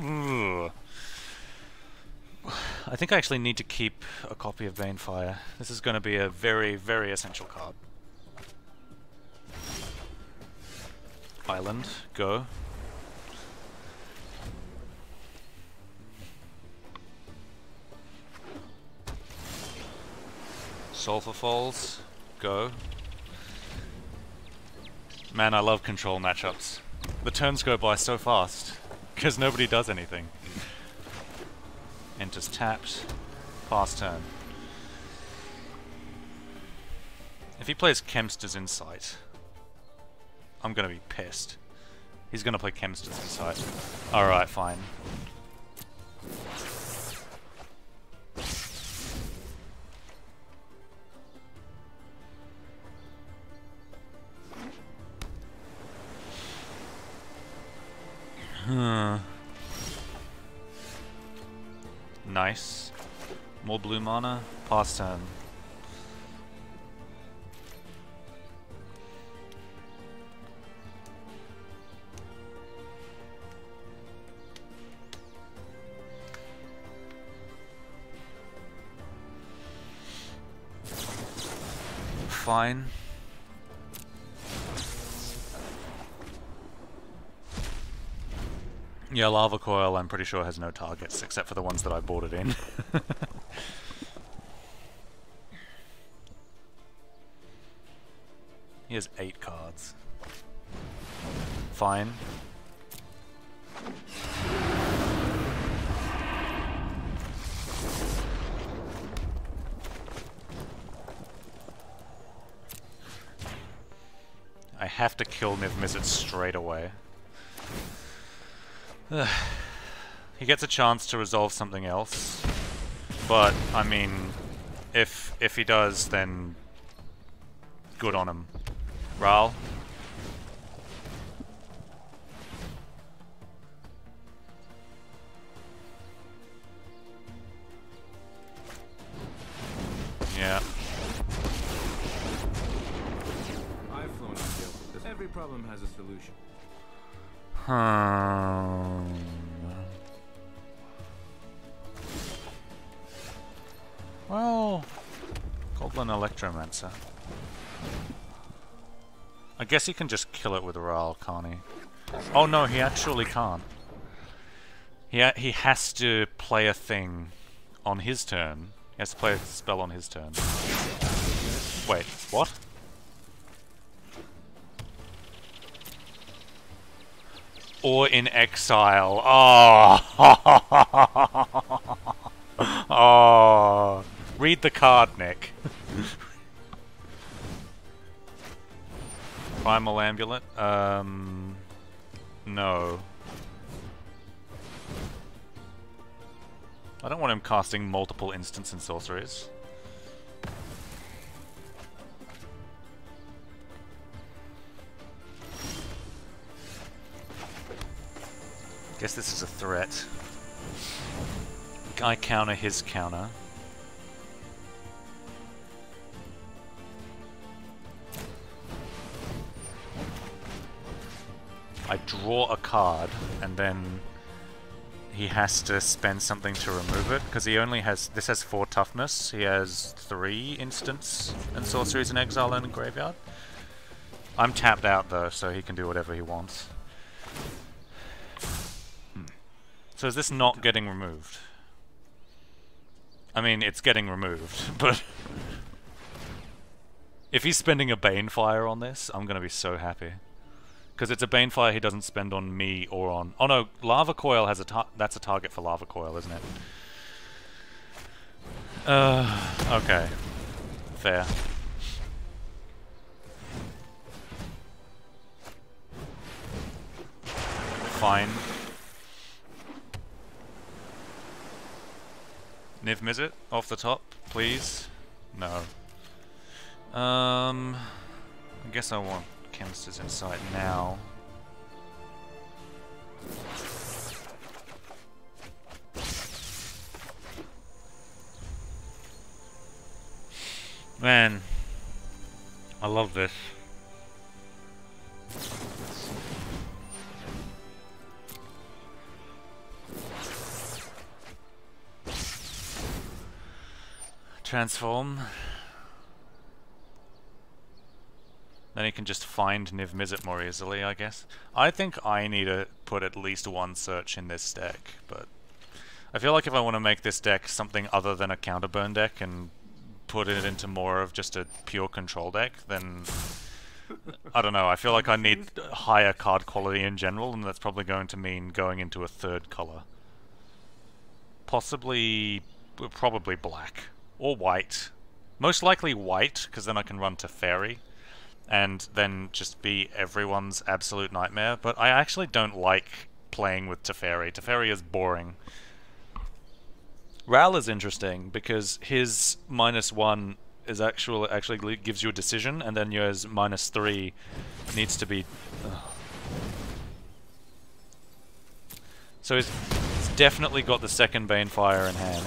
Speaker 1: think I actually need to keep a copy of Banefire. This is going to be a very, very essential card. Island, go. Sulphur Falls, go. Man, I love control matchups. The turns go by so fast, because nobody does anything. Enters tapped, pass turn. If he plays Chemster's Insight, I'm gonna be pissed. He's gonna play Chemster's Insight. Alright, fine. Nice. More blue mana. Pass turn. Fine. Yeah, Lava Coil I'm pretty sure has no targets, except for the ones that I bought it in. He has 8 cards. Fine. I have to kill Niv Mizzet straight away. He gets a chance to resolve something else, but I mean, if he does, then good on him. Ral. Yeah.
Speaker 2: I've flown uphill. Every problem has a solution.
Speaker 1: Well, Goblin Electromancer. I guess he can just kill it with Ral, can't he? Oh no, he actually can't. He has to play a thing on his turn. He has to play a spell on his turn. Wait, what? Or in exile. Oh. Oh. Read the card, Nick. Primal Amulet? No. I don't want him casting multiple instants and sorceries. Guess this is a threat. I counter his counter. I draw a card, and then he has to spend something to remove it, because he only has... This has 4 toughness, he has 3 instants and sorceries in exile and in graveyard. I'm tapped out though, so he can do whatever he wants. So is this not getting removed? I mean, it's getting removed, but... If he's spending a Banefire on this, I'm gonna be so happy. Because it's a Banefire he doesn't spend on me or on... Oh no, Lava Coil has that's a target for Lava Coil, isn't it? Okay. Fair. Fine. Niv Mizzet, off the top, please. No. I guess I want Chemster's Insight now. Man, I love this. Transform. Then he can just find Niv Mizzet more easily, I guess. I think I need to put at least one search in this deck, but I feel like if I want to make this deck something other than a counterburn deck and put it into more of just a pure control deck, then I don't know, I feel like I need higher card quality in general, and that's probably going to mean going into a third color. Probably black. Or white. Most likely white, because then I can run Teferi, and then just be everyone's absolute nightmare. But I actually don't like playing with Teferi. Teferi is boring. Ral is interesting, because his -1 is actually gives you a decision, and then yours -3 needs to be... So he's definitely got the second Banefire in hand.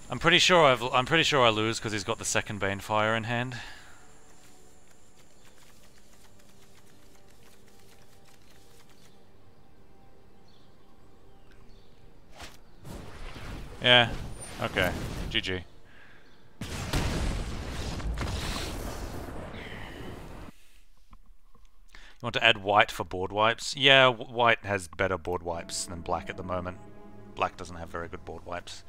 Speaker 1: I'm pretty sure I lose because he's got the second Banefire in hand. Yeah. Okay. GG. You want to add white for board wipes? Yeah, white has better board wipes than black at the moment. Black doesn't have very good board wipes.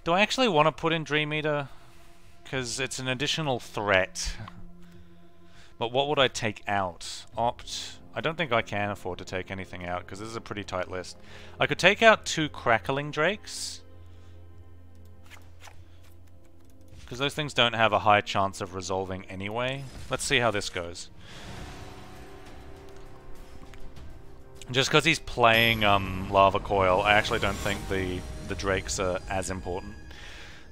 Speaker 1: Do I actually want to put in Dream Eater? Because it's an additional threat. But what would I take out? Opt. I don't think I can afford to take anything out, because this is a pretty tight list. I could take out 2 Crackling Drakes. Because those things don't have a high chance of resolving anyway. Let's see how this goes. Just because he's playing Lava Coil, I actually don't think the Drakes are as important.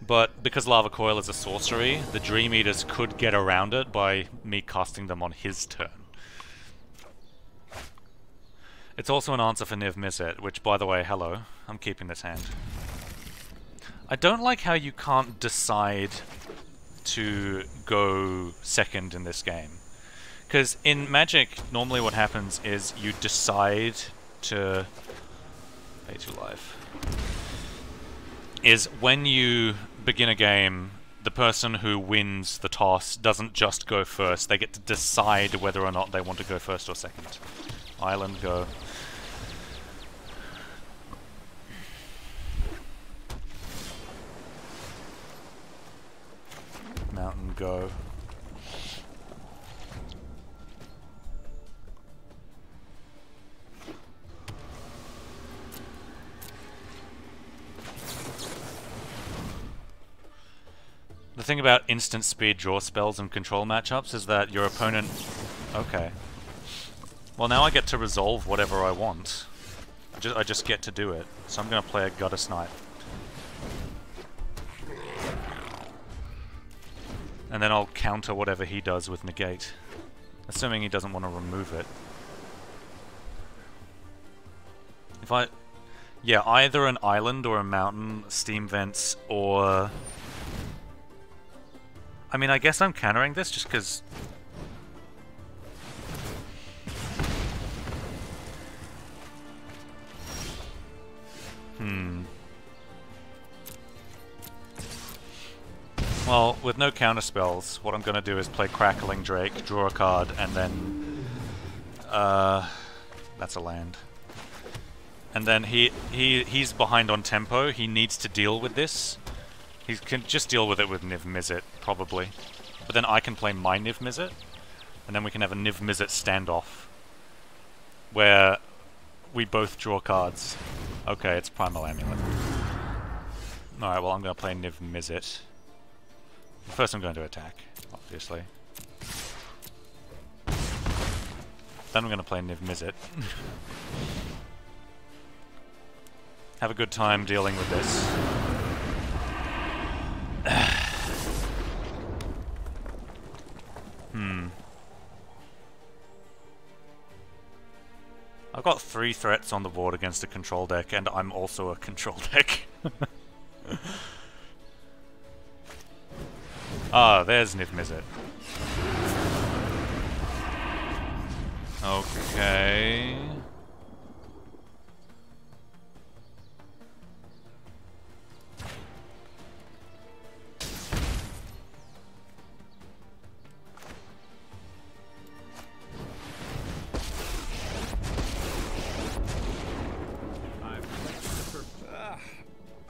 Speaker 1: But because Lava Coil is a sorcery, the Dream Eaters could get around it by me casting them on his turn. It's also an answer for Niv Mizzet, which, by the way, hello, I'm keeping this hand. I don't like how you can't decide to go second in this game. Because in Magic, normally what happens is you decide to... Pay 2 life. Is when you begin a game, the person who wins the toss doesn't just go first, they get to decide whether or not they want to go first or second. Island, go. Mountain, go. The thing about instant speed draw spells and control matchups is that your opponent... Okay. Well, now I get to resolve whatever I want. I just get to do it. So I'm going to play a Gutter Snipe. And then I'll counter whatever he does with Negate. Assuming he doesn't want to remove it. If I... Yeah, either an island or a mountain, steam vents, or... I mean, I guess I'm countering this just because... Well, with no counter spells, what I'm going to do is play Crackling Drake, draw a card, and then... that's a land. And then he's behind on tempo, he needs to deal with this. He can just deal with it with Niv Mizzet, probably. But then I can play my Niv Mizzet, and then we can have a Niv Mizzet standoff. Where we both draw cards. Okay, it's Primal Amulet. Alright, well I'm going to play Niv Mizzet. First I'm going to attack, obviously. Then I'm going to play Niv Mizzet. Have a good time dealing with this. I've got 3 threats on the board against a control deck, and I'm also a control deck. Ah, there's Niv Mizzet. Okay.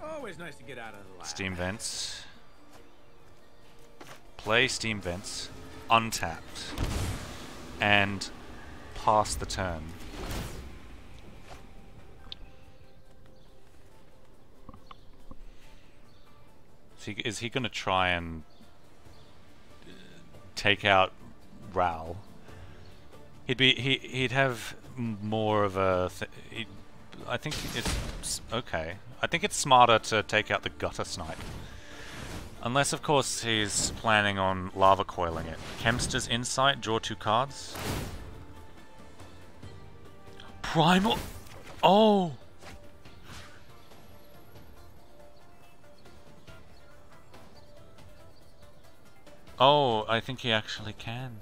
Speaker 2: Always nice to get out of the lab.
Speaker 1: Steam Vents. Play Steam Vents. Untapped. And pass the turn. Is he going to try and take out Ral? He'd have more of a. I think it's okay. I think it's smarter to take out the Gutter Snipe. Unless, of course, he's planning on lava coiling it. Kemster's Insight, draw 2 cards. Primal. Oh! Oh, I think he actually can.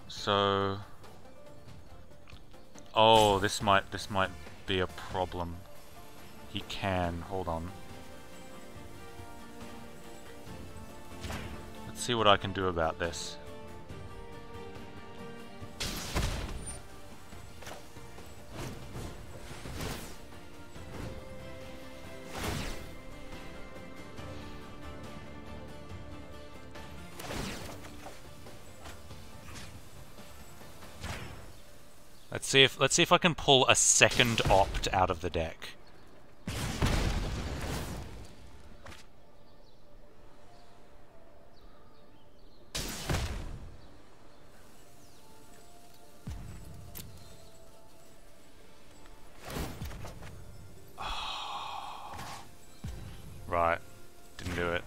Speaker 1: So. Oh, this might be a problem. He can. Hold on. Let's see what I can do about this. Let's see if I can pull a second opt out of the deck. Right. Didn't do it.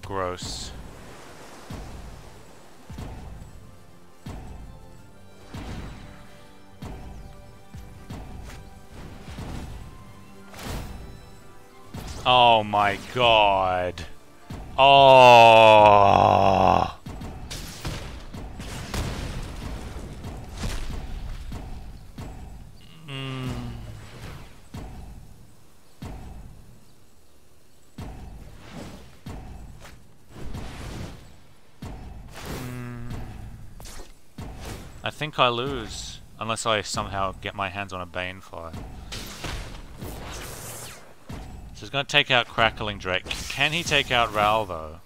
Speaker 1: Gross. Oh my god. Oh. I think I lose, unless I somehow get my hands on a Banefly. So he's going to take out Crackling Drake. Can he take out Ral, though?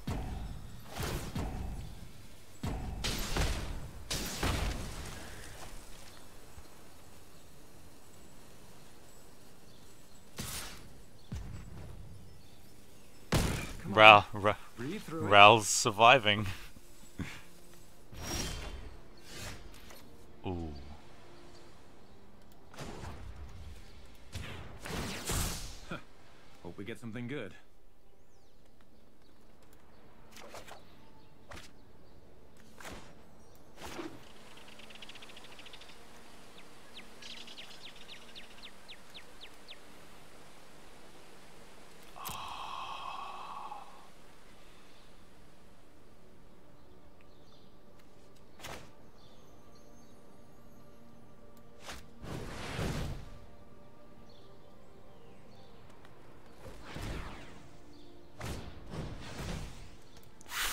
Speaker 1: Ral's surviving. Ooh.
Speaker 2: Hope we get something good.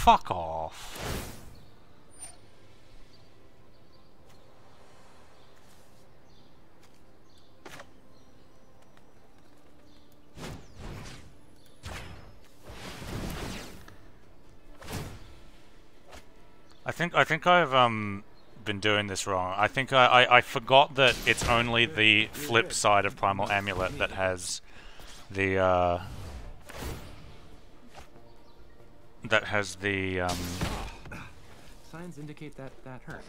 Speaker 1: Fuck off. I think I've been doing this wrong. I think I forgot that it's only the flip side of Primal Amulet that has the
Speaker 2: Signs indicate that hurt.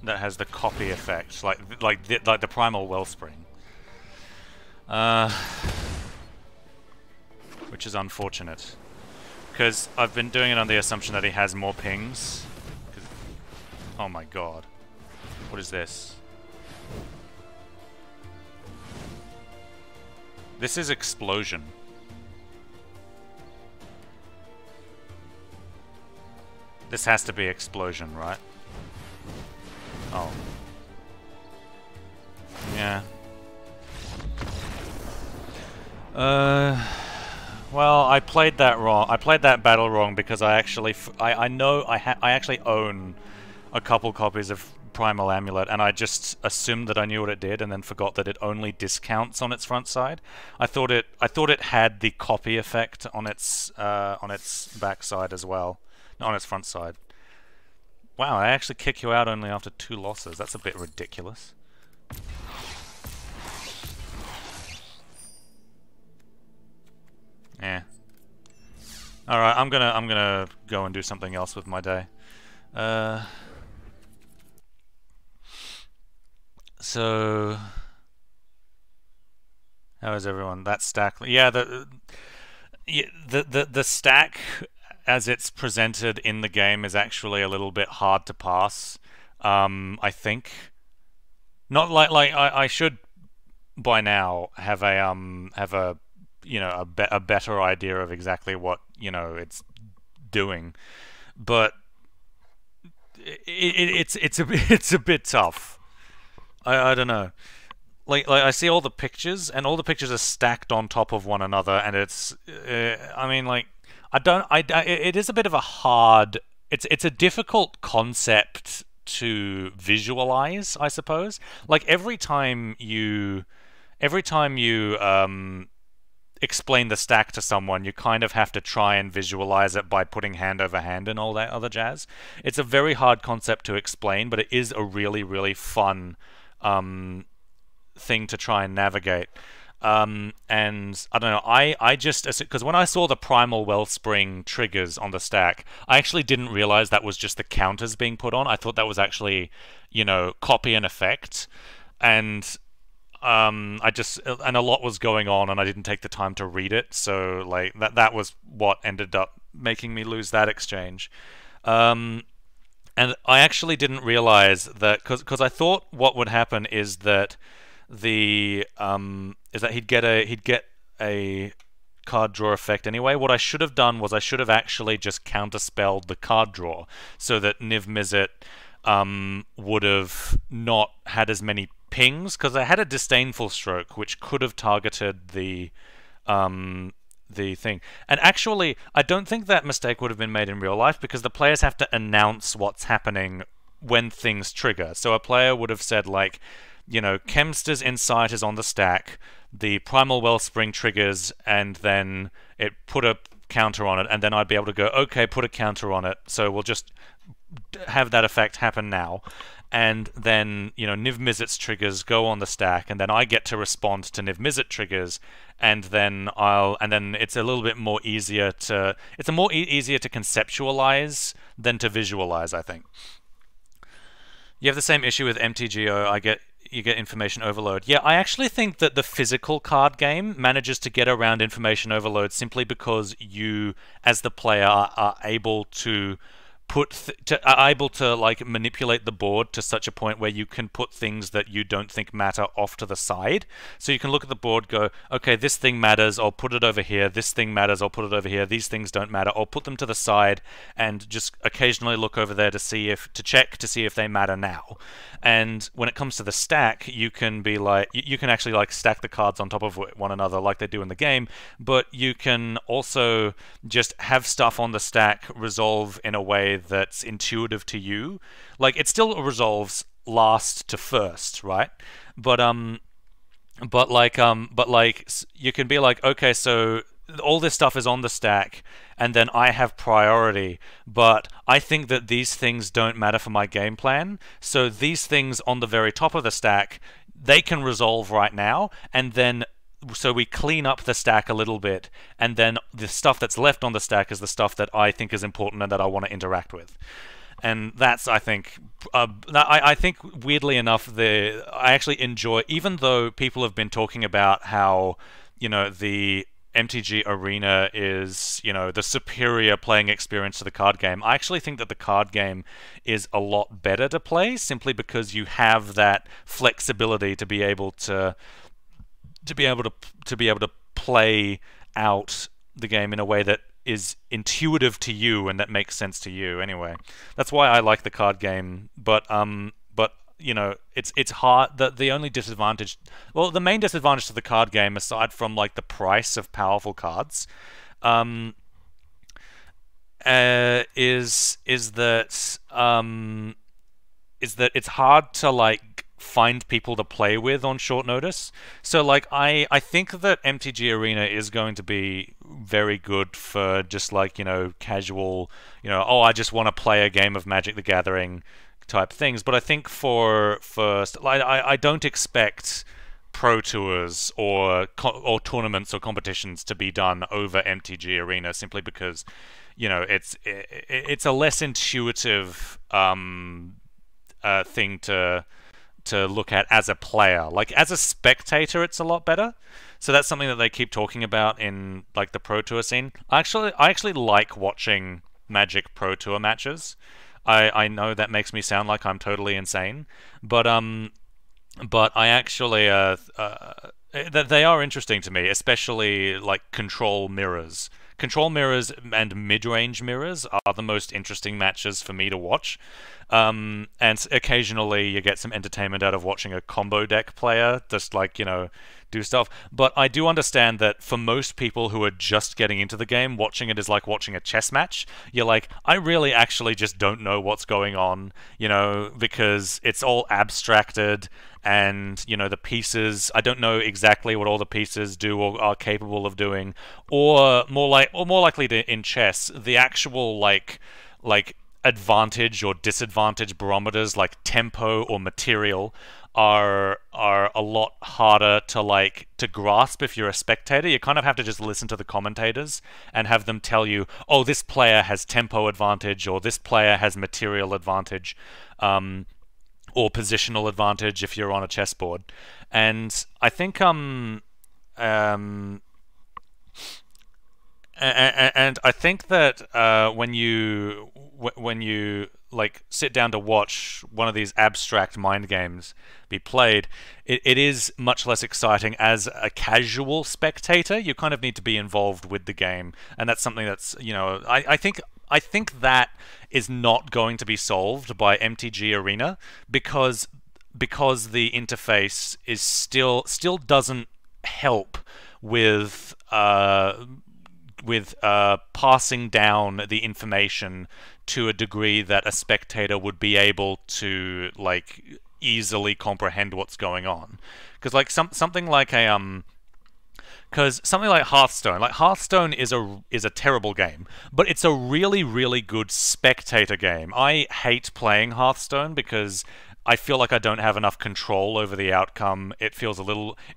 Speaker 1: that has the copy effect, like the Primal Wellspring. Which is unfortunate. Because I've been doing it on the assumption that he has more pings. Oh my god. What is this? This is Explosion. This has to be Explosion, right? Oh. Yeah. Well, I played that wrong. I played that battle wrong because I actually, I actually own a couple copies of Primal Amulet, and I just assumed that I knew what it did, and then forgot that it only discounts on its front side. I thought it had the copy effect on its back side as well, not on its front side. Wow, I actually kick you out only after 2 losses. That's a bit ridiculous. Yeah. All right, I'm gonna go and do something else with my day. So how is everyone? That stack, yeah, the stack as it's presented in the game is actually a little bit hard to pass. I think not like I should by now have a you know, a better idea of exactly what, you know, it's doing, but it's a bit tough. I don't know. Like I see all the pictures, and all the pictures are stacked on top of one another, and it's I mean, like, it is a bit of a hard. It's a difficult concept to visualize, I suppose. Like every time you explain the stack to someone, you kind of have to try and visualize it by putting hand over hand and all that other jazz. It's a very hard concept to explain, but it is a really, really fun thing to try and navigate. And I don't know, I just, because when I saw the Primal Wellspring triggers on the stack, I actually didn't realize that was just the counters being put on. I thought that was actually, you know, copy and effect. And and a lot was going on, and I didn't take the time to read it, so like that was what ended up making me lose that exchange. And I actually didn't realize that, because I thought what would happen is that he'd get a card draw effect anyway. What I should have done was I should have actually just counterspelled the card draw, so that Niv Mizzet would have not had as many pings, because I had a Disdainful Stroke which could have targeted the thing. And actually, I don't think that mistake would have been made in real life, because the players have to announce what's happening when things trigger. So a player would have said, like, you know, Kemster's Insight is on the stack, the Primal Wellspring triggers, and then it put a counter on it, and then I'd be able to go, okay, put a counter on it, so we'll just have that effect happen now. And then, you know, Niv Mizzet's triggers go on the stack, and then I get to respond to Niv Mizzet triggers, and then it's a little bit more easier to, it's a more easier to conceptualize than to visualize, I think. You have the same issue with MTGO. You get information overload. Yeah, I actually think that the physical card game manages to get around information overload simply because you, as the player, are able to able to like manipulate the board to such a point where you can put things that you don't think matter off to the side. So you can look at the board, go, okay, this thing matters, I'll put it over here. This thing matters, I'll put it over here. These things don't matter, I'll put them to the side, and just occasionally look over there to see if they matter now. And when it comes to the stack, you can be like, you can actually like stack the cards on top of one another like they do in the game, but you can also just have stuff on the stack resolve in a way that's intuitive to you. Like, it still resolves last to first, right? But like you can be like, okay, so all this stuff is on the stack, and then I have priority, but I think that these things don't matter for my game plan. So these things on the very top of the stack, they can resolve right now, and then so we clean up the stack a little bit, and then the stuff that's left on the stack is the stuff that I think is important and that I want to interact with. And that's, I think, I think weirdly enough, I actually enjoy, even though people have been talking about how, the MTG Arena is, the superior playing experience to the card game. I actually think that the card game is a lot better to play, simply because you have that flexibility to be able to play out the game in a way that is intuitive to you and that makes sense to you. Anyway, that's why I like the card game. But it's hard. The only disadvantage, well, the main disadvantage to the card game, aside from like the price of powerful cards, is that it's hard to like find people to play with on short notice. So like I think that MTG Arena is going to be very good for just like, casual, oh, I just want to play a game of Magic the Gathering type things. But I think for first, like, I don't expect pro tours or tournaments or competitions to be done over MTG Arena, simply because it's a less intuitive thing to look at as a player. Like as a spectator, it's a lot better. So that's something that they keep talking about in like the Pro Tour scene. I actually like watching Magic Pro Tour matches. I know that makes me sound like I'm totally insane, but I actually they are interesting to me, especially like control mirrors. Control mirrors and mid-range mirrors are the most interesting matches for me to watch. And occasionally you get some entertainment out of watching a combo deck player just like, do stuff. But I do understand that for most people who are just getting into the game, watching it is like watching a chess match. You're like, I really actually just don't know what's going on, because it's all abstracted, and the pieces, I don't know exactly what all the pieces do or are capable of doing, or more likely to, in chess, the actual like advantage or disadvantage barometers like tempo or material are a lot harder to grasp if you're a spectator. You kind of have to just listen to the commentators and have them tell you, oh, this player has tempo advantage, or this player has material advantage, or positional advantage if you're on a chessboard. And I think and I think that when you like sit down to watch one of these abstract mind games be played, it is much less exciting as a casual spectator. You kind of need to be involved with the game, and that's something that's, I think that is not going to be solved by MTG Arena, because the interface is still doesn't help with passing down the information to a degree that a spectator would be able to like easily comprehend what's going on. Because like something like Hearthstone is a terrible game, but it's a really, really good spectator game. I hate playing Hearthstone because I feel like I don't have enough control over the outcome. It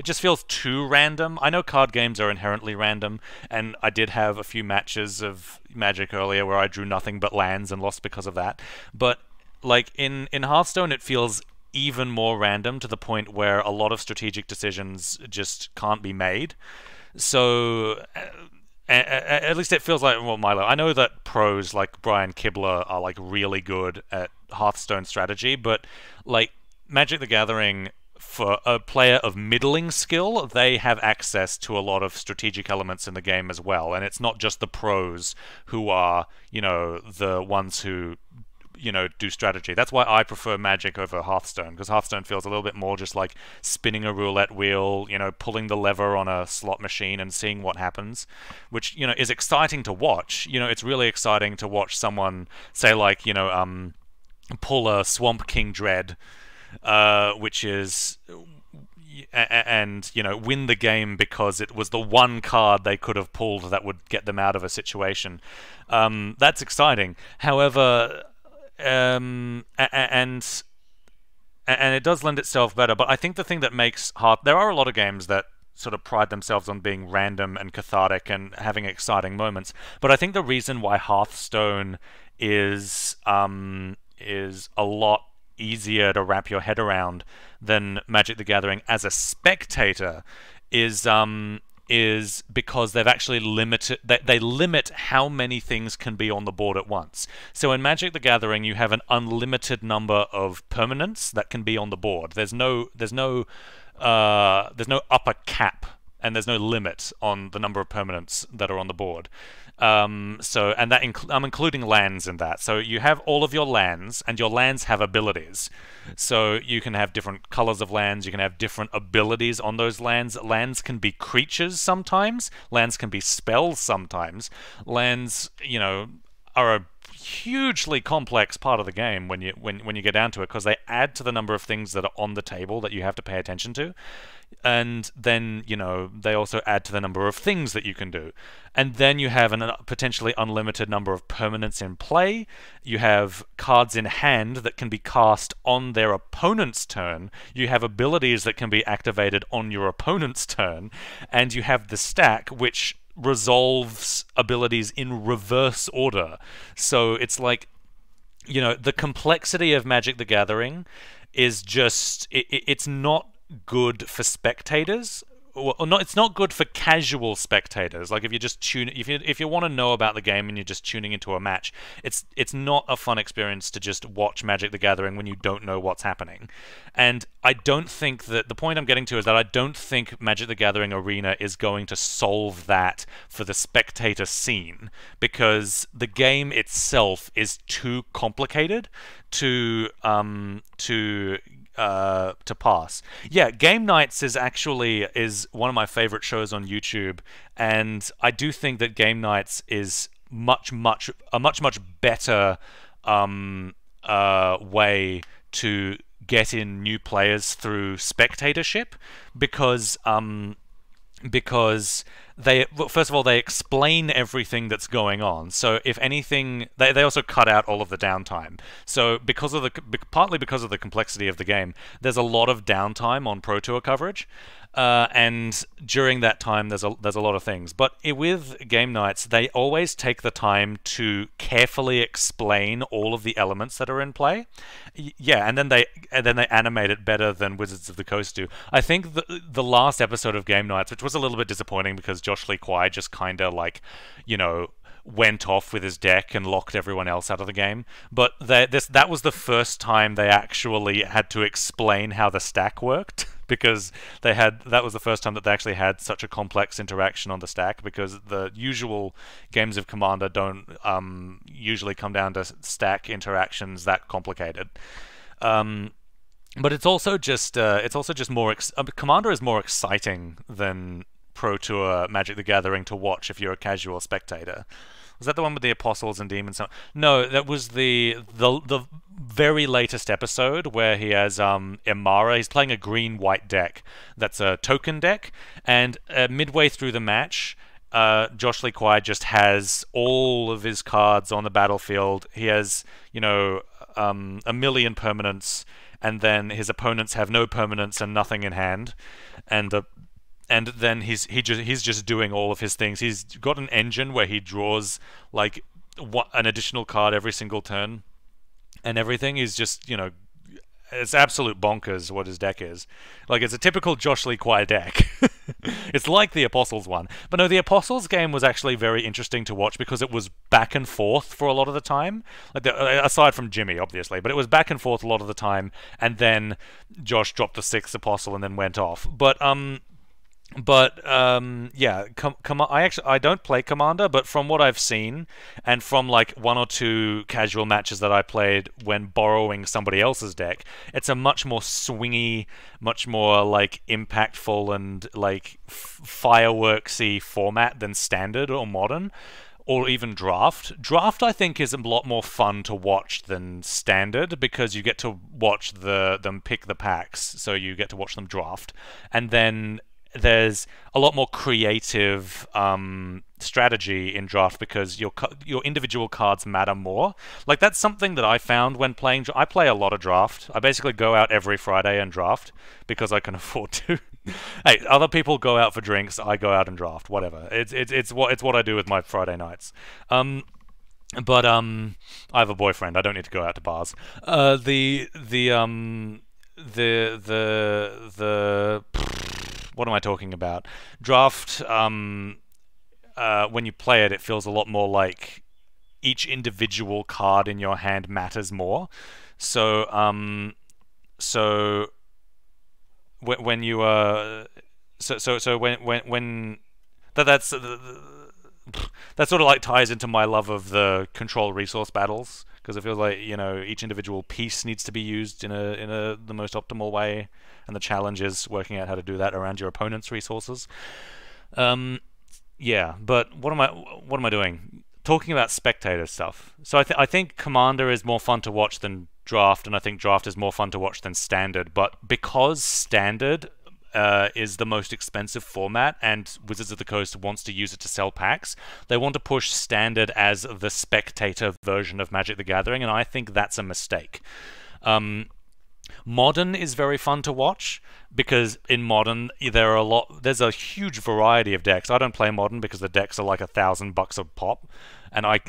Speaker 1: just feels too random. I know card games are inherently random, and I did have a few matches of Magic earlier where I drew nothing but lands and lost because of that. But like in Hearthstone, it feels even more random, to the point where a lot of strategic decisions just can't be made. So at least it feels like, well, Milo, I know that pros like Brian Kibler are like really good at Hearthstone strategy, but like Magic the Gathering, for a player of middling skill, they have access to a lot of strategic elements in the game as well. And it's not just the pros who are, the ones who do strategy. That's why I prefer Magic over Hearthstone, because Hearthstone feels a little bit more just like spinning a roulette wheel, pulling the lever on a slot machine and seeing what happens, which, is exciting to watch. It's really exciting to watch someone say like, pull a Swamp King Dread, which is, and win the game because it was the one card they could have pulled that would get them out of a situation. That's exciting. However, and it does lend itself better. But I think the thing that makes there are a lot of games that sort of pride themselves on being random and cathartic and having exciting moments. But I think the reason why Hearthstone is a lot easier to wrap your head around than Magic the Gathering as a spectator is because they've actually they limit how many things can be on the board at once. So in Magic the Gathering, you have an unlimited number of permanents that can be on the board. There's no upper cap, and there's no limit on the number of permanents that are on the board. I'm including lands in that. So you have all of your lands, and your lands have abilities. So you can have different colors of lands. You can have different abilities on those lands. Lands can be creatures sometimes. Lands can be spells sometimes. Lands, are a hugely complex part of the game when you get down to it, because they add to the number of things that are on the table that you have to pay attention to. And then, they also add to the number of things that you can do. And then you have a potentially unlimited number of permanents in play. You have cards in hand that can be cast on their opponent's turn. You have abilities that can be activated on your opponent's turn. And you have the stack, which resolves abilities in reverse order. So it's like, the complexity of Magic the Gathering is just... it's not good for spectators, or not. It's not good for casual spectators. Like if you just if you want to know about the game and you're just tuning into a match, it's not a fun experience to just watch Magic the Gathering when you don't know what's happening. And I don't think that the point I'm getting to is that I don't think Magic the Gathering Arena is going to solve that for the spectator scene, because the game itself is too complicated to pass. Yeah, Game Nights is one of my favorite shows on YouTube, and I do think that Game Nights is a much better way to get in new players through spectatorship, because first of all, they explain everything that's going on. So if anything, they also cut out all of the downtime. So partly because of the complexity of the game, there's a lot of downtime on Pro Tour coverage. And during that time, there's a lot of things. But with Game Nights, they always take the time to carefully explain all of the elements that are in play. Yeah, and then they animate it better than Wizards of the Coast do. I think the last episode of Game Nights, which was a little bit disappointing because Josh Lee Kwai just kind of went off with his deck and locked everyone else out of the game. But that was the first time they actually had to explain how the stack worked, because that was the first time that they actually had such a complex interaction on the stack, because the usual games of Commander don't usually come down to stack interactions that complicated. But it's also just more Commander is more exciting than Pro Tour Magic the Gathering to watch if you're a casual spectator. Was that the one with the Apostles and Demons? No, that was the very latest episode where he has Imara. He's playing a green-white deck that's a token deck, and midway through the match, Josh Lee Kwai just has all of his cards on the battlefield. He has, a million permanents, and then his opponents have no permanents and nothing in hand, and then he's just doing all of his things. He's got an engine where he draws like an additional card every single turn, and everything is just it's absolute bonkers what his deck is. Like, it's a typical Josh Lee Kwai deck. It's like the Apostles one. But no, the Apostles game was actually very interesting to watch because it was back and forth for a lot of the time. Aside from Jimmy, obviously. But it was back and forth a lot of the time, and then Josh dropped the 6th Apostle and then went off. Yeah, I don't play Commander, but from what I've seen, and from like one or two casual matches that I played when borrowing somebody else's deck, it's a much more swingy, much more like impactful and like fireworksy format than Standard or Modern. or even draft. Draft, I think, is a lot more fun to watch than standard because you get to watch them pick the packs, so you get to watch them draft, and then there's a lot more creative strategy in draft because your individual cards matter more. Like that's something that I found when playing. I play a lot of draft. I basically go out every Friday and draft because I can afford to. Hey, other people go out for drinks. I go out and draft. Whatever. It's what I do with my Friday nights. But I have a boyfriend. I don't need to go out to bars. The what am I talking about? Draft. When you play it, it feels a lot more like each individual card in your hand matters more. So when you when that sort of like ties into my love of the control resource battles because it feels like each individual piece needs to be used in the most optimal way, and the challenge is working out how to do that around your opponent's resources. Yeah, but what am I doing? Talking about spectator stuff. So I think Commander is more fun to watch than Draft, and I think Draft is more fun to watch than Standard. But because Standard is the most expensive format, and Wizards of the Coast wants to use it to sell packs, they want to push Standard as the spectator version of Magic the Gathering, and I think that's a mistake. Modern is very fun to watch because in Modern there's a huge variety of decks. I don't play Modern because the decks are like $1,000 a pop, and I'm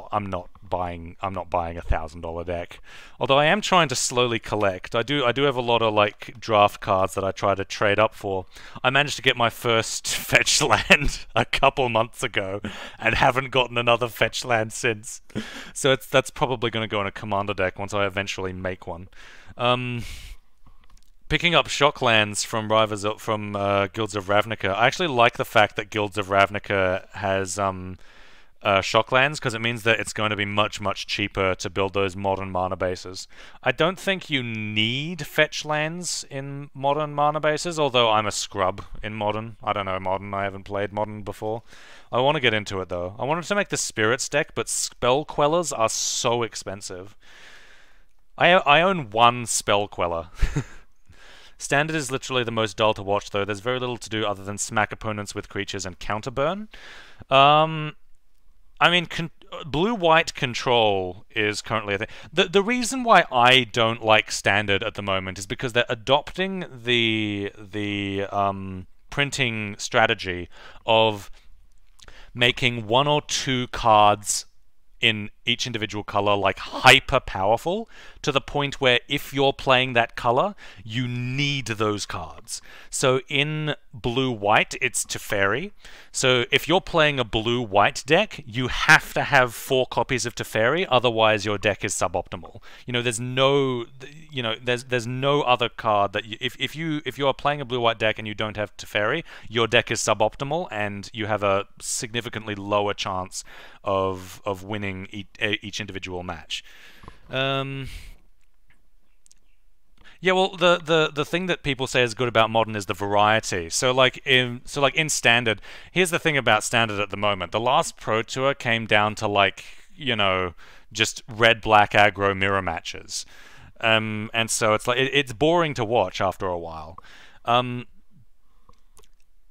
Speaker 1: not buying a $1,000 deck. Although I am trying to slowly collect. I do have a lot of like draft cards that I try to trade up for. I managed to get my first fetch land a couple months ago and haven't gotten another fetch land since. So that's probably going to go in a Commander deck once I eventually make one. Picking up shock lands from Guilds of Ravnica. I actually like the fact that Guilds of Ravnica has shock lands because it means that it's going to be much, much cheaper to build those modern mana bases. I don't think you need fetch lands in modern mana bases, although I'm a scrub in modern. I don't know modern. I haven't played modern before. I want to get into it though. I wanted to make the spirits deck, but spell quellers are so expensive. I own one spell queller. Standard is literally the most dull to watch, though. There's very little to do other than smack opponents with creatures and counterburn. I mean, blue-white control is currently a thing. The reason why I don't like Standard at the moment is because they're adopting the printing strategy of making one or two cards in each individual color like hyper powerful to the point where if you're playing that color you need those cards. So in blue-white it's Teferi. So if you're playing a blue-white deck you have to have 4 copies of Teferi, otherwise your deck is suboptimal. There's no there's no other card that if you are playing a blue-white deck and you don't have Teferi, your deck is suboptimal and you have a significantly lower chance of winning each individual match. Yeah, well, the thing that people say is good about Modern is the variety. So like in Standard, here's the thing about Standard at the moment. The last Pro Tour came down to just red-black aggro mirror matches, and so it's like it's boring to watch after a while.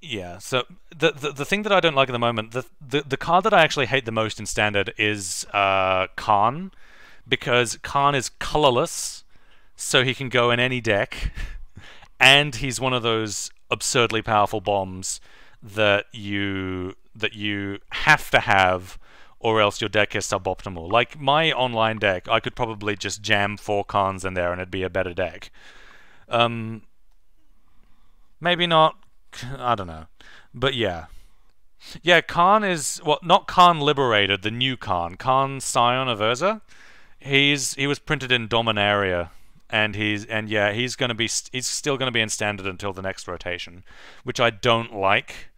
Speaker 1: Yeah, so the thing that I don't like at the moment, the card that I actually hate the most in Standard is Khan, because Khan is colorless, so he can go in any deck, and he's one of those absurdly powerful bombs that you have to have, or else your deck is suboptimal. Like my online deck, I could probably just jam 4 Khans in there and it'd be a better deck. Maybe not. I don't know. But yeah. Yeah, Khan is... Well, not Khan Liberated, the new Khan. Khan Scion of Urza. He was printed in Dominaria. And he's still gonna be in Standard until the next rotation. Which I don't like.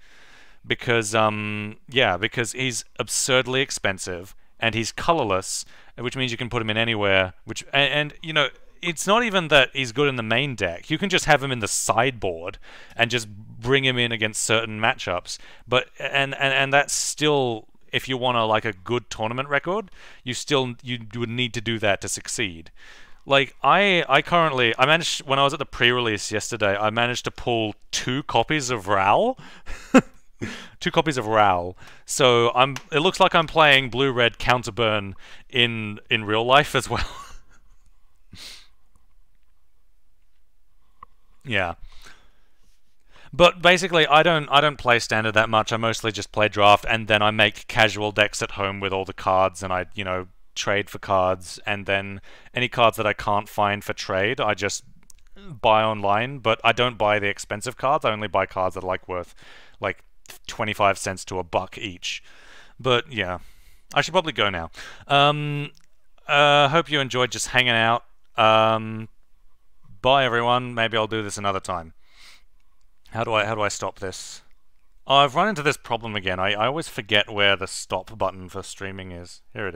Speaker 1: Because, because he's absurdly expensive. And he's colorless. Which means you can put him in anywhere. And it's not even that he's good in the main deck. You can just have him in the sideboard and just bring him in against certain matchups. But and that's still, if you want a good tournament record, you would need to do that to succeed. Like I managed, when I was at the pre-release yesterday, I managed to pull 2 copies of Ral. 2 copies of Ral. So it looks like I'm playing blue-red counterburn in real life as well. Yeah. But basically, I don't play standard that much. I mostly just play draft, and then I make casual decks at home with all the cards, and I trade for cards, and then any cards that I can't find for trade, I just buy online. But I don't buy the expensive cards. I only buy cards that are worth 25 cents to $1 each. But yeah, I should probably go now. Hope you enjoyed just hanging out. Bye everyone. Maybe I'll do this another time. How do I stop this? Oh, I've run into this problem again. I always forget where the stop button for streaming is. Here it is.